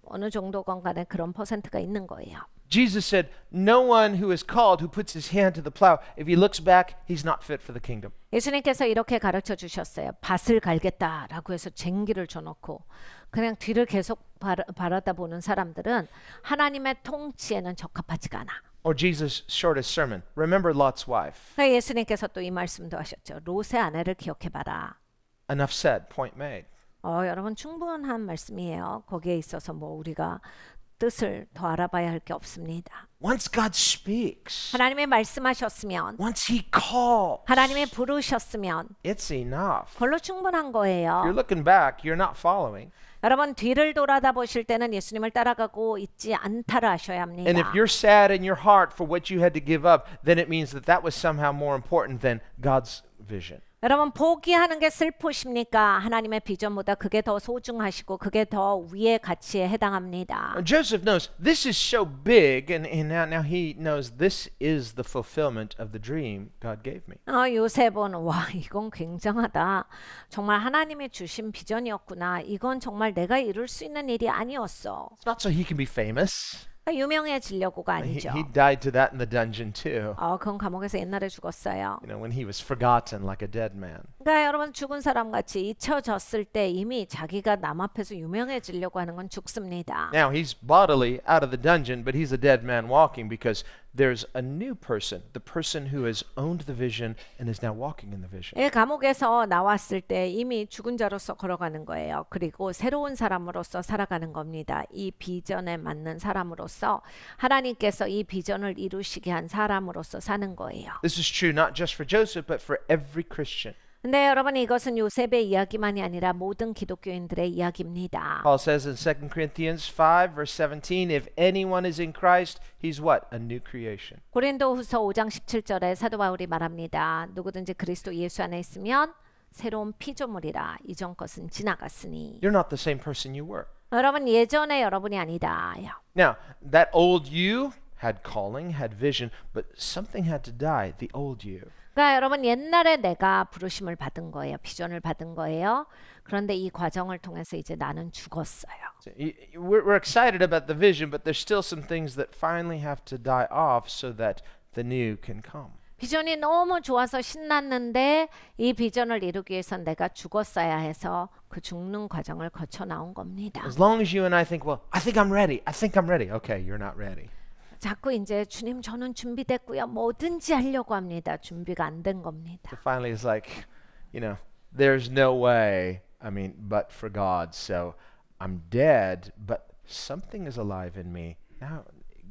어느 정도건 간에 그런 퍼센트가 있는 거예요. Jesus said, no one who is called, who puts his hand to the plow, if he looks back, he's not fit for the kingdom. 예수님께서 이렇게 가르쳐 주셨어요. 밭을 갈겠다라고 해서 쟁기를 줘놓고 그냥 뒤를 계속 바라다 보는 사람들은 하나님의 통치에는 적합하지가 않아. Or Jesus' shortest sermon, remember Lot's wife. 예수님께서 또 이 말씀도 하셨죠. 롯의 아내를 기억해봐라. Enough said, point made. 여러분 충분한 말씀이에요. 거기에 있어서 뭐 우리가 뜻을 더 알아봐야 할 게 없습니다. Once God speaks, 하나님이 말씀하셨으면, once he calls, 하나님이 부르셨으면 it's enough. 그걸로 충분한 If you're 거예요. looking back, you're not following. 여러분 뒤를 돌아다 보실 때는 예수님을 따라가고 있지 않다를 아셔야 합니다. And if you're sad in your heart for what you had to give up, then it means that that was somehow more important than God's vision. 여러분 포기하는 게 슬프십니까? 하나님의 비전보다 그게 더 소중하시고 그게 더 위의 가치에 해당합니다. Joseph knows this is so big, and now he knows this is the fulfillment of the dream God gave me. 요셉은 와 이건 굉장하다. 정말 하나님이 주신 비전이었구나. 이건 정말 내가 이룰 수 있는 일이 아니었어. It's not so he can be famous. 유명해지려고가 아니죠. He died to that in the dungeon too. 그건 감옥에서 옛날에 죽었어요. You know, when he was forgotten like a dead man. 그러니까 여러분 죽은 사람 같이 잊혀졌을 때 이미 자기가 남 앞에서 유명해지려고 하는 건 죽습니다. Now he's bodily out of the dungeon, but he's a dead man walking because there's a new person, the person who has owned the vision and is now walking in the vision. 감옥에서 나왔을 때 이미 죽은 자로서 걸어가는 거예요. 그리고 새로운 사람으로서 살아가는 겁니다. 이 비전에 맞는 사람으로서 하나님께서 이 비전을 이루시게 한 사람으로서 사는 거예요. This is true not just for Joseph, but for every Christian. 근데 여러분 이것은 요셉의 이야기만이 아니라 모든 기독교인들의 이야기입니다. Paul says in 2 Corinthians 5 verse 17, if anyone is in Christ, he's what? A new creation. 고린도후서 5장 17절에 사도 바울이 말합니다. 누구든지 그리스도 예수 안에 있으면 새로운 피조물이라 이전 것은 지나갔으니. You're not the same person you were. 여러분 예전의 여러분이 아니다. Now, that old you had calling, had vision, but something had to die, the old you. 그러니까 여러분 옛날에 내가 부르심을 받은 거예요. 비전을 받은 거예요. 그런데 이 과정을 통해서 이제 나는 죽었어요. We're excited about the vision, but there's still some things that finally have to die off so that the new can come. 비전이 너무 좋아서 신났는데 이 비전을 이루기 위해서 내가 죽었어야 해서 그 죽는 과정을 거쳐 나온 겁니다. As long as you and I think, well, I think I'm ready. I think I'm ready. Okay, you're not ready. 자꾸 이제 주님 저는 준비됐고요. 뭐든지 하려고 합니다. 준비가 안 된 겁니다. So finally it's like, you know, there's no way, I mean, but for God. So I'm dead, but something is alive in me. Now,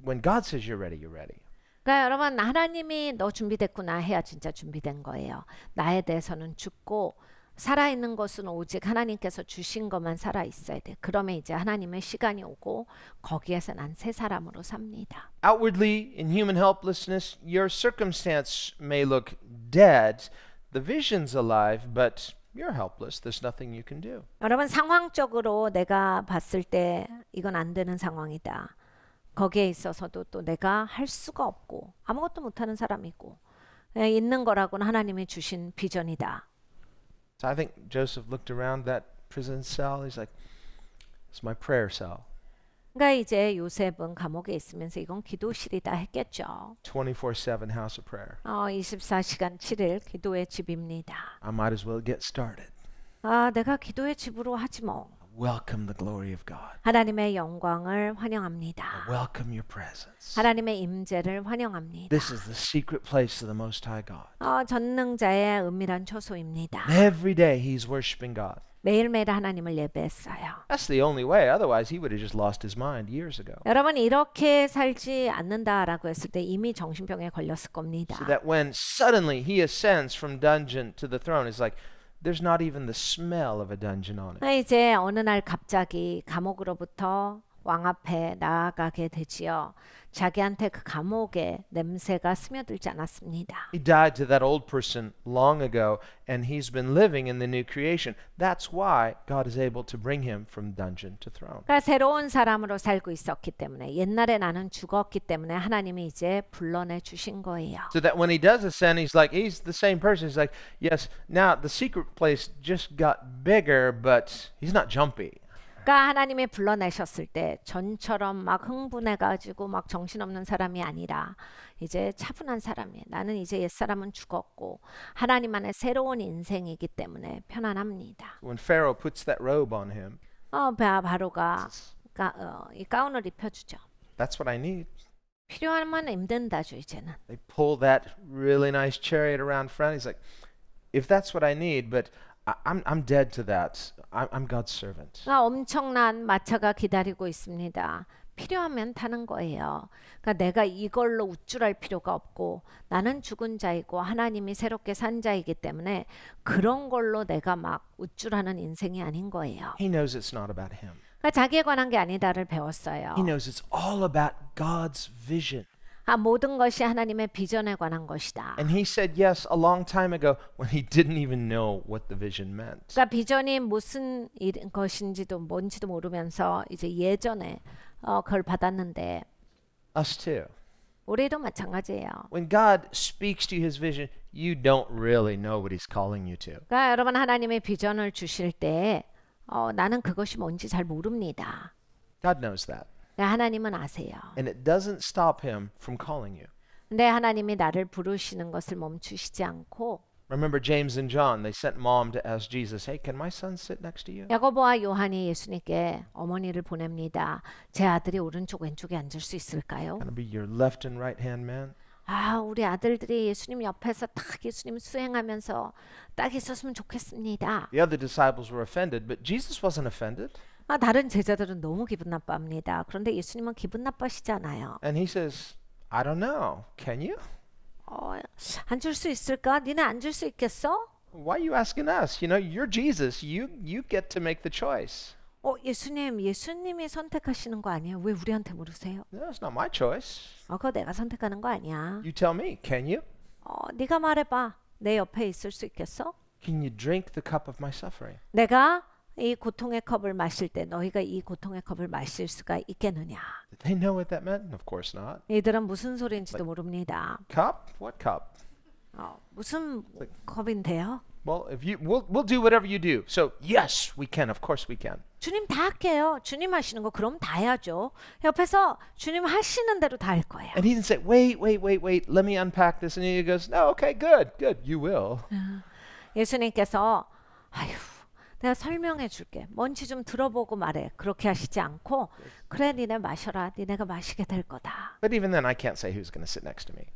when God says you're ready, you're ready. 그러니까 여러분 하나님이 너 준비됐구나 해야 진짜 준비된 거예요. 나에 대해서는 죽고 살아있는 것은 오직 하나님께서 주신 것만 살아있어야 돼. 그러면 이제 하나님의 시간이 오고 거기에서 난 새 사람으로 삽니다. Outwardly, in human helplessness, your circumstance may look dead. The vision's alive, but you're helpless. There's nothing you can do. 여러분 상황적으로 내가 봤을 때 이건 안 되는 상황이다. 거기에 있어서도 또 내가 할 수가 없고 아무것도 못하는 사람이고 있는 거라고는 하나님이 주신 비전이다. So I think Joseph looked around that prison cell. He's like, it's my prayer cell. 그러니까 이제 요셉은 감옥에 있으면서 이건 기도실이다 했겠죠. 24/7 house of prayer. 24시간 7일 기도의 집입니다. I might as well get started. 내가 기도의 집으로 하지 뭐. Welcome the glory of God. 하나님의 영광을 환영합니다. Welcome your presence. 하나님의 임재를 환영합니다. This is the secret place of the Most High God. 전능자의 은밀한 처소입니다. Every day he's worshiping God. 매일매일 하나님을 예배했어요. That's the only way. Otherwise, he would have just lost his mind years ago. 여러분 이렇게 살지 않는다라고 했을 때 이미 정신병에 걸렸을 겁니다. So that when suddenly he ascends from dungeon to the throne, it's like there's not even the smell of a dungeon on it. 이제 어느 날 갑자기 감옥으로부터 왕 앞에 나아가게 되지요. 자기한테 그 감옥의 냄새가 스며들지 않았습니다. He died to that old person long ago, and he's been living in the new creation. That's why God is able to bring him from dungeon to throne. 그러니까 새로운 사람으로 살고 있었기 때문에 옛날에 나는 죽었기 때문에 하나님이 이제 불러내 주신 거예요. So that when he does ascend, he's the same person. He's like, yes, now the secret place just got bigger, but he's not jumpy. 그러니까 하나님이 불러내셨을 때 전처럼 막 흥분해가지고 막 정신없는 사람이 아니라 이제 차분한 사람이에요. 나는 이제 옛사람은 죽었고 하나님 안에 새로운 인생이기 때문에 편안합니다. When Pharaoh puts that robe on him, 바로가 이 가운을 입혀주죠. that's what I need. 필요하면 입는다죠 이제는. They pull that really nice chariot around front. He's like, if that's what I need, but I'm dead to that. I'm God's servant. 엄청난 마차가 기다리고 있습니다. 필요하면 타는 거예요. 그러니까 내가 이걸로 우쭐할 필요가 없고 나는 죽은 자이고 하나님이 새롭게 산 자이기 때문에 그런 걸로 내가 막 우쭐하는 인생이 아닌 거예요. He knows it's not about him. 그러니까 자기에 관한 게 아니다를 배웠어요. He knows it's all about God's vision. 모든 것이 하나님의 비전에 관한 것이다. And he said yes a long time ago when he didn't even know what the vision meant. 그러니까 비전이 무슨 것인지도 뭔지도 모르면서 이제 예전에 그걸 받았는데 Us too. 우리도 마찬가지예요. When God speaks to you his vision, you don't really know what he's calling you to. 그러니까 여러분 하나님의 비전을 주실 때 나는 그것이 뭔지 잘 모릅니다. God knows that. 하나님은 아세요. And it doesn't stop him from calling you. 근데 하나님이 나를 부르시는 것을 멈추시지 않고 Remember James and John, they sent mom to ask Jesus, hey, can my son sit next to you? 야고보와 요한이 예수님께 어머니를 보냅니다. 제 아들이 오른쪽 왼쪽에 앉을 수 있을까요? Can I be your left and right hand man? 우리 아들들이 예수님 옆에서 딱 예수님 수행하면서 딱 있었으면 좋겠습니다. The other disciples were offended, but Jesus wasn't offended. 다른 제자들은 너무 기분 나빠합니다. 그런데 예수님은 기분 나빠시잖아요. And he says, I don't know. Can you? 앉을 수 있을까? 니네 앉을 수 있겠어? Why are you asking us? You know, you're Jesus. You get to make the choice. 예수님이 선택하시는 거 아니에요? 왜 우리한테 물으세요? No, it's not my choice. 그거 내가 선택하는 거 아니야. You tell me, can you? 네가 말해봐. 내 옆에 있을 수 있겠어? Can you drink the cup of my suffering? 내가 이 고통의 컵을 마실 때 너희가 이 고통의 컵을 마실 수가 있겠느냐? Did they know what that meant? Of course not. 이들은 무슨 소리인지도 모릅니다. Cup? What cup? 무슨 컵인데요? Well, if we'll do whatever you do. So yes, we can. Of course we can. 주님 다 할게요. 주님 하시는 거 그럼 다 해야죠. 옆에서 주님 하시는 대로 다 할 거예요. And he didn't say, wait. Let me unpack this. And he goes, no, okay, good. You will. 예수님께서 내가 설명해 줄게. 뭔지 좀 들어보고 말해. 그렇게 하시지 않고 그래 니네 마셔라. 니네가 마시게 될 거다. But even then, I can't say who's going to sit next to me.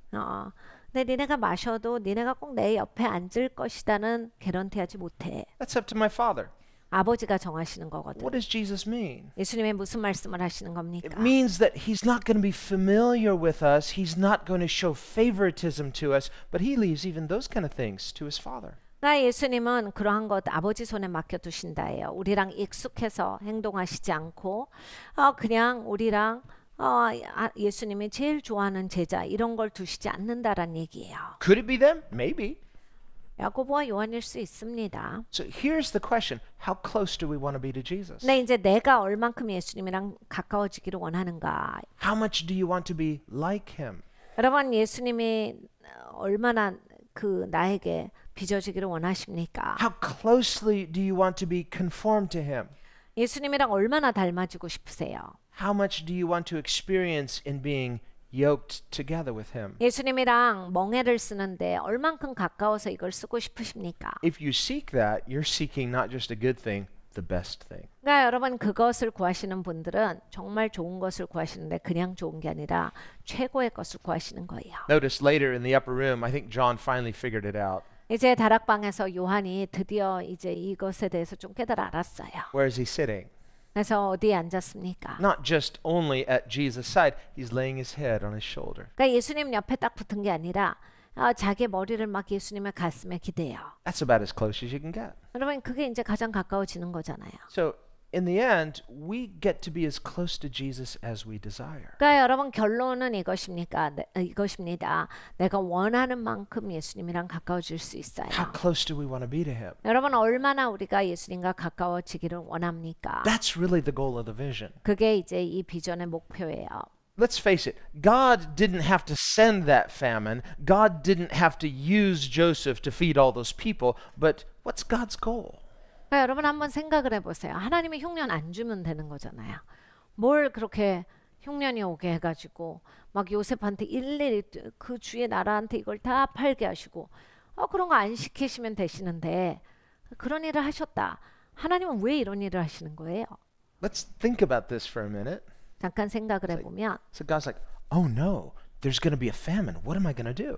근데 니네가 마셔도 니네가 꼭 내 옆에 앉을 것이다는 개런티하지 못해. That's up to my Father. 아버지가 정하시는 거거든. What does Jesus mean? 예수님이 무슨 말씀을 하시는 겁니까? It means that he's not going to be familiar with us. He's not going to show favoritism to us, but he leaves even those kind of things to his Father. 예수님은 그러한 것 아버지 손에 맡겨두신다예요. 우리랑 익숙해서 행동하시지 않고 그냥 우리랑 예수님이 제일 좋아하는 제자 이런 걸 두시지 않는다란 얘기예요. Could it be them? Maybe. 야고보와 요한일 수 있습니다. So here's the question. How close do we want to be to Jesus? 네, 이제 내가 얼만큼 예수님이랑 가까워지기를 원하는가? How much do you want to be like him? 여러분 예수님이 얼마나 나에게 빚어지기를 원하십니까? How closely do you want to be conformed to him? 예수님이랑 얼마나 닮아지고 싶으세요? How much do you want to experience in being yoked together with him? 예수님이랑 멍에를 쓰는데 얼만큼 가까워서 이걸 쓰고 싶으십니까? If you seek that, you're seeking not just a good thing, the best thing. 그러니까 여러분 그것을 구하시는 분들은 정말 좋은 것을 구하시는데 그냥 좋은 게 아니라 최고의 것을 구하시는 거예요. Notice later in the upper room, I think John finally figured it out. 이제 다락방에서 요한이 드디어 이제 이것에 대해서 좀 깨달아 알았어요. Where is he sitting? 그래서 어디에 앉았습니까? Not just only at Jesus' side, he's laying his head on his shoulder. 그러니까 예수님 옆에 딱 붙은 게 아니라 자기 머리를 막 예수님의 가슴에 기대요. That's about as close as you can get. 여러분 그게 이제 가장 가까워지는 거잖아요. So, in the end, we get to be as close to Jesus as we desire. 그러니까 여러분 결론은 이것입니다. 내가 원하는 만큼 예수님이랑 가까워질 수 있어요. How close do we want to be to him? 여러분 얼마나 우리가 예수님과 가까워지기를 원합니까? That's really the goal of the vision. 그게 이제 이 비전의 목표예요. Let's face it, God didn't have to send that famine. God didn't have to use Joseph to feed all those people. But what's God's goal? 그러니까 여러분 한번 생각을 해보세요. 하나님이 흉년 안 주면 되는 거잖아요. 뭘 그렇게 흉년이 오게 해가지고 막 요셉한테 일일이 그 주의 나라한테 이걸 다 팔게 하시고 그런 거 안 시키시면 되시는데 그런 일을 하셨다. 하나님은 왜 이런 일을 하시는 거예요? Let's think about this for a minute. 잠깐 생각을 해보면 So God's like, oh no, there's going to be a famine. What am I going to do?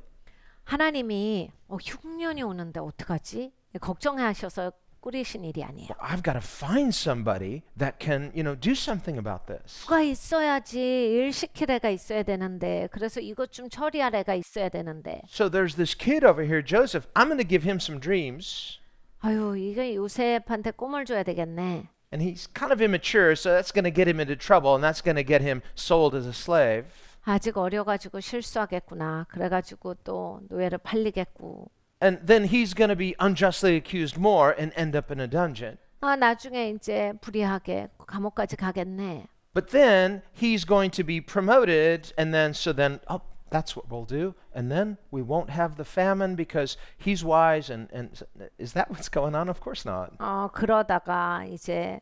하나님이 흉년이 오는데 어떡하지? 걱정하셔서 꾸리신 일이 아니에요. I've got to find somebody that can, do something about this. 누가 있어야지 일 시킬 애가 있어야 되는데 그래서 이것 좀 처리할 애가 있어야 되는데 So there's this kid over here, Joseph. I'm going to give him some dreams. 아유 이게 요셉한테 꿈을 줘야 되겠네. And he's kind of immature, so that's going to get him into trouble, and that's going to get him sold as a slave. 아직 어려가지고 실수하겠구나. 그래가지고 또 노예를 팔리겠고. And then he's going to be unjustly accused more and end up in a dungeon. 나중에 이제 불의하게 감옥까지 가겠네. But then he's going to be promoted, and then that's what we'll do. And then we won't have the famine because he's wise. And is that what's going on? Of course not. 그러다가 이제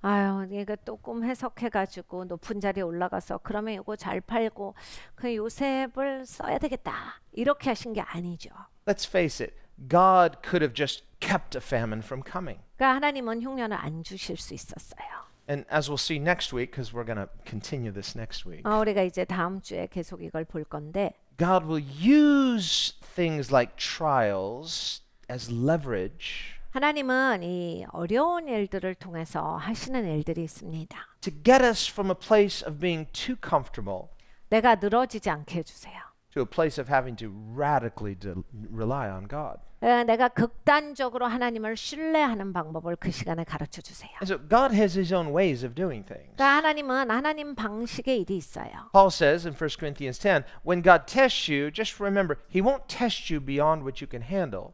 아유 이거 또 꿈 해석해가지고 높은 자리에 올라가서 그러면 이거 잘 팔고 그 요셉을 써야 되겠다. 이렇게 하신 게 아니죠. Let's face it. God could have just kept a famine from coming. 그러니까 하나님은 흉년을 안 주실 수 있었어요. And as we'll see next week, because we're going to continue this next week, 우리가 이제 다음 주에 계속 이걸 볼 건데 God will use things like trials as leverage 하나님은 이 어려운 일들을 통해서 하시는 일들이 있습니다. to get us from a place of being too comfortable 내가 늘어지지 않게 해주세요. to a place of having to radically rely on God. 내가 극단적으로 하나님을 신뢰하는 방법을 그 시간에 가르쳐 주세요. And so God has his own ways of doing things. 그러니까 하나님은 하나님 방식의 일이 있어요. Paul says in 1 Corinthians 10, when God tests you, just remember, he won't test you beyond what you can handle.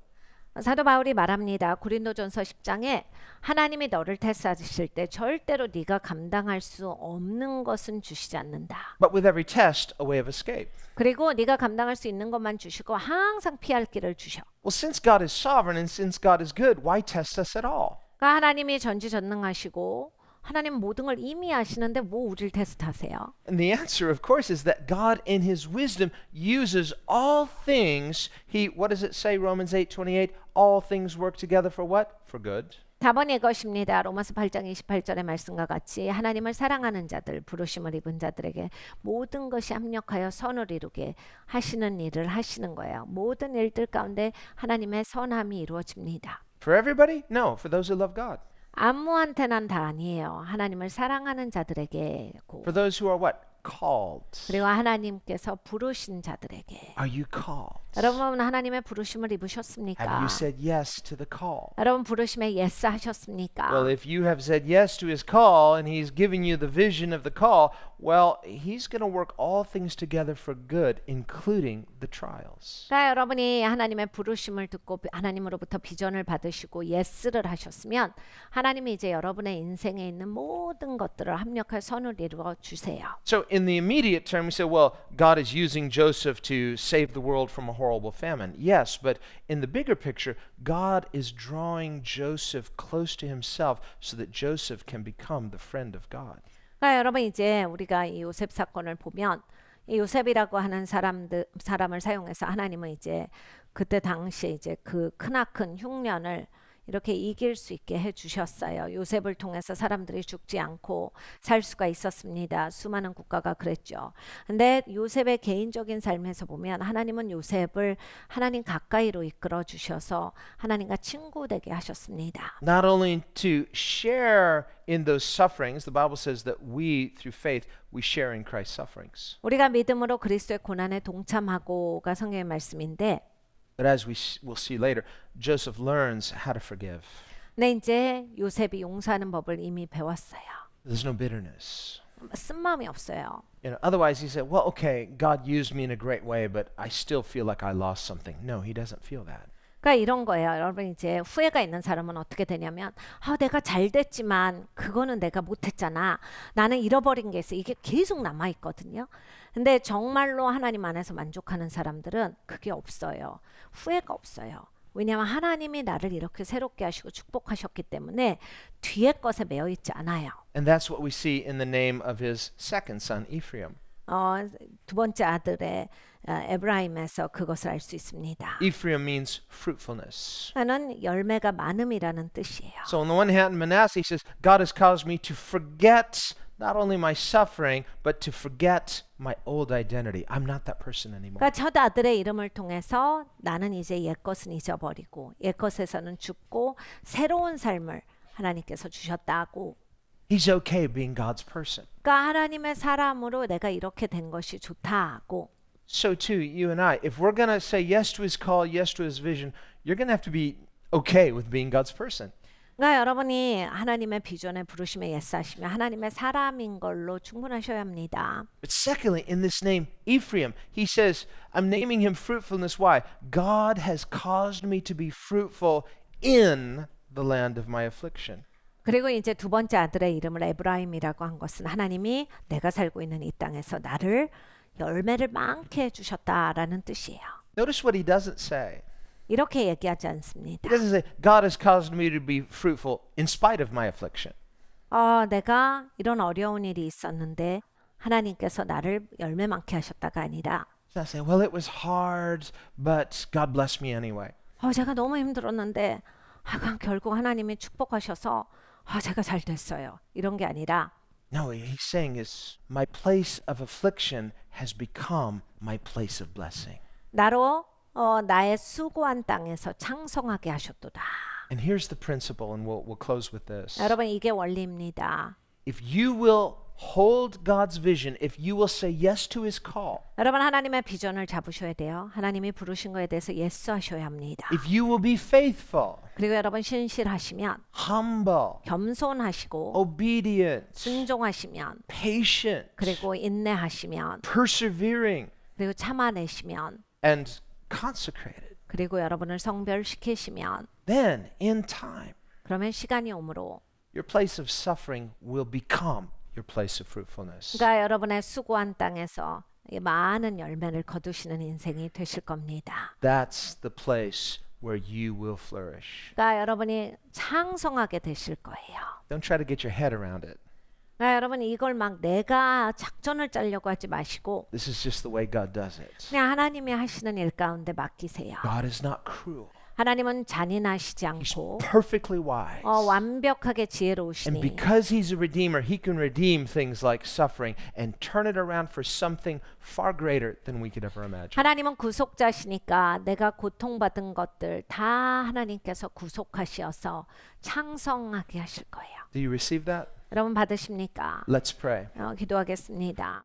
사도 바울이 말합니다. 고린도전서 10장에 하나님이 너를 테스트하실 때 절대로 네가 감당할 수 없는 것은 주시지 않는다. But with every test, a way of escape. 그리고 네가 감당할 수 있는 것만 주시고 항상 피할 길을 주셔. Well, since God is sovereign and since God is good, why test us at all? 그러니까 하나님이 전지전능하시고 하나님 모든 걸 이미 아시는데 뭐 우리를 테스트하세요? And the answer, of course, is that God in his wisdom uses all things. What does it say, Romans 8:28? All things work together for what? For good. 답은 이것입니다. 로마서 8장 28절의 말씀과 같이 하나님을 사랑하는 자들, 부르심을 입은 자들에게 모든 것이 합력하여 선을 이루게 하시는 일을 하시는 거예요. 모든 일들 가운데 하나님의 선함이 이루어집니다. For everybody? No, for those who love God. 아무한테는 다 아니에요. 하나님을 사랑하는 자들에게고. For those who are what? Called. 그리고 하나님께서 부르신 자들에게. Are you called? 여러분 하나님의 부르심을 입으셨습니까? Have you said yes to the call? 여러분 부르심에 예스 하셨습니까? Well, if you have said yes to his call and he's given you the vision of the call, Well, he's going to work all things together for good, including the trials. 그러니까 여러분이 하나님의 부르심을 듣고 하나님으로부터 비전을 받으시고 예스를 하셨으면 하나님이 이제 여러분의 인생에 있는 모든 것들을 합력할 선을 이루어 주세요. So in the immediate term, we say, well, God is using Joseph to save the world from a horrible famine. Yes, but in the bigger picture, God is drawing Joseph close to himself so that Joseph can become the friend of God. 그러니까 여러분 이제 우리가 이 요셉 사건을 보면 이 요셉이라고 하는 사람을 사용해서 하나님은 이제 그때 당시에 이제 그 크나큰 흉년을 이렇게 이길 수 있게 해주셨어요. 요셉을 통해서 사람들이 죽지 않고 살 수가 있었습니다. 수많은 국가가 그랬죠. 근데 요셉의 개인적인 삶에서 보면 하나님은 요셉을 하나님 가까이로 이끌어 주셔서 하나님과 친구 되게 하셨습니다. Not only to share in those sufferings, the Bible says that we, through faith, we share in Christ's sufferings. 우리가 믿음으로 그리스도의 고난에 동참하고가 성경의 말씀인데 But as we will see later, Joseph learns how to forgive. 근데 이제 요셉이 용서하는 법을 이미 배웠어요. There's no bitterness. 쓴마음이 없어요. Otherwise he said, well, okay, God used me in a great way, but I still feel like I lost something. No, he doesn't feel that. 그러니까 이런 거예요. 여러분 이제 후회가 있는 사람은 어떻게 되냐면 내가 잘 됐지만 그거는 내가 못했잖아. 나는 잃어버린 게 있어. 이게 계속 남아있거든요. 근데 정말로 하나님 안에서 만족하는 사람들은 그게 없어요. 후회가 없어요. 왜냐하면 하나님이 나를 이렇게 새롭게 하시고 축복하셨기 때문에 뒤에 것에 매여 있지 않아요. And that's what we see in the name of his second son, Ephraim. 두 번째 아들의 에브라임에서 그것을 알 수 있습니다. Ephraim means fruitfulness. 하는 열매가 많음이라는 뜻이에요. So on the one hand, Manasseh says, God has caused me to forget not only my suffering, but to forget my old identity. I'm not that person anymore. 그러니까 첫 아들의 이름을 통해서 나는 이제 옛것은 잊어버리고 옛것에서는 죽고 새로운 삶을 하나님께서 주셨다고. He's okay being God's person. 그러니까 하나님의 사람으로 내가 이렇게 된 것이 좋다고. So too, you and I, if we're going to say yes to his call, yes to his vision, you're going to have to be okay with being God's person. 그러니까 여러분이 하나님의 비전에 부르심에 예스하시면 하나님의 사람인 걸로 충분하셔야 합니다. But secondly, in this name, Ephraim, he says, I'm naming him fruitfulness. Why? God has caused me to be fruitful in the land of my affliction. 그리고 이제 두 번째 아들의 이름을 에브라임이라고 한 것은 하나님이 내가 살고 있는 이 땅에서 나를 열매를 많게 해주셨다라는 뜻이에요. Notice what he doesn't say. 이렇게 얘기하지 않습니다. He doesn't say, God has caused me to be fruitful in spite of my affliction. 내가 이런 어려운 일이 있었는데 하나님께서 나를 열매 많게 하셨다가 아니라 He's not saying, well, it was hard, but God blessed me anyway. 제가 너무 힘들었는데 그냥 결국 하나님이 축복하셔서 제가 잘 됐어요. 이런 게 아니라 No, he's saying is my place of affliction has become my place of blessing. 나로 나의 수고한 땅에서 창성하게 하셨도다. And here's the principle, and we'll close with this. 여러분 이게 원리입니다. If you will hold God's vision, if you will say yes to his call, 여러분 하나님의 비전을 잡으셔야 돼요. 하나님이 부르신 거에 대해서 예스하셔야 합니다. if you will be faithful, 그리고 여러분 신실하시면 humble, 겸손하시고 obedient, 순종하시면 patient, 그리고 인내하시면 persevering, 그리고 참아내시면 and consecrated, 그리고 여러분을 성별시키시면 then in time, 그러면 시간이 오므로 your place of suffering will become your place of fruitfulness. 그러니까 여러분의 수고한 땅에서 많은 열매를 거두시는 인생이 되실 겁니다. That's the place where you will flourish. 그러니까 여러분이 창성하게 되실 거예요. Don't try to get your head around it. 그러니까 여러분 이걸 막 내가 작전을 짜려고 하지 마시고 This is just the way God does it. 그냥 하나님이 하시는 일 가운데 맡기세요. God is not cruel. 하나님은 잔인하시지 He's 않고 perfectly wise. 완벽하게 And 지혜로우시니 because he's a redeemer, he can redeem things like suffering and turn it around for something far greater than we could ever imagine. 하나님은 구속자시니까 내가 고통받은 것들 다 하나님께서 구속하시어서 창성하게 하실 거예요. Do you receive that? 여러분 받으십니까? Let's pray. 기도하겠습니다.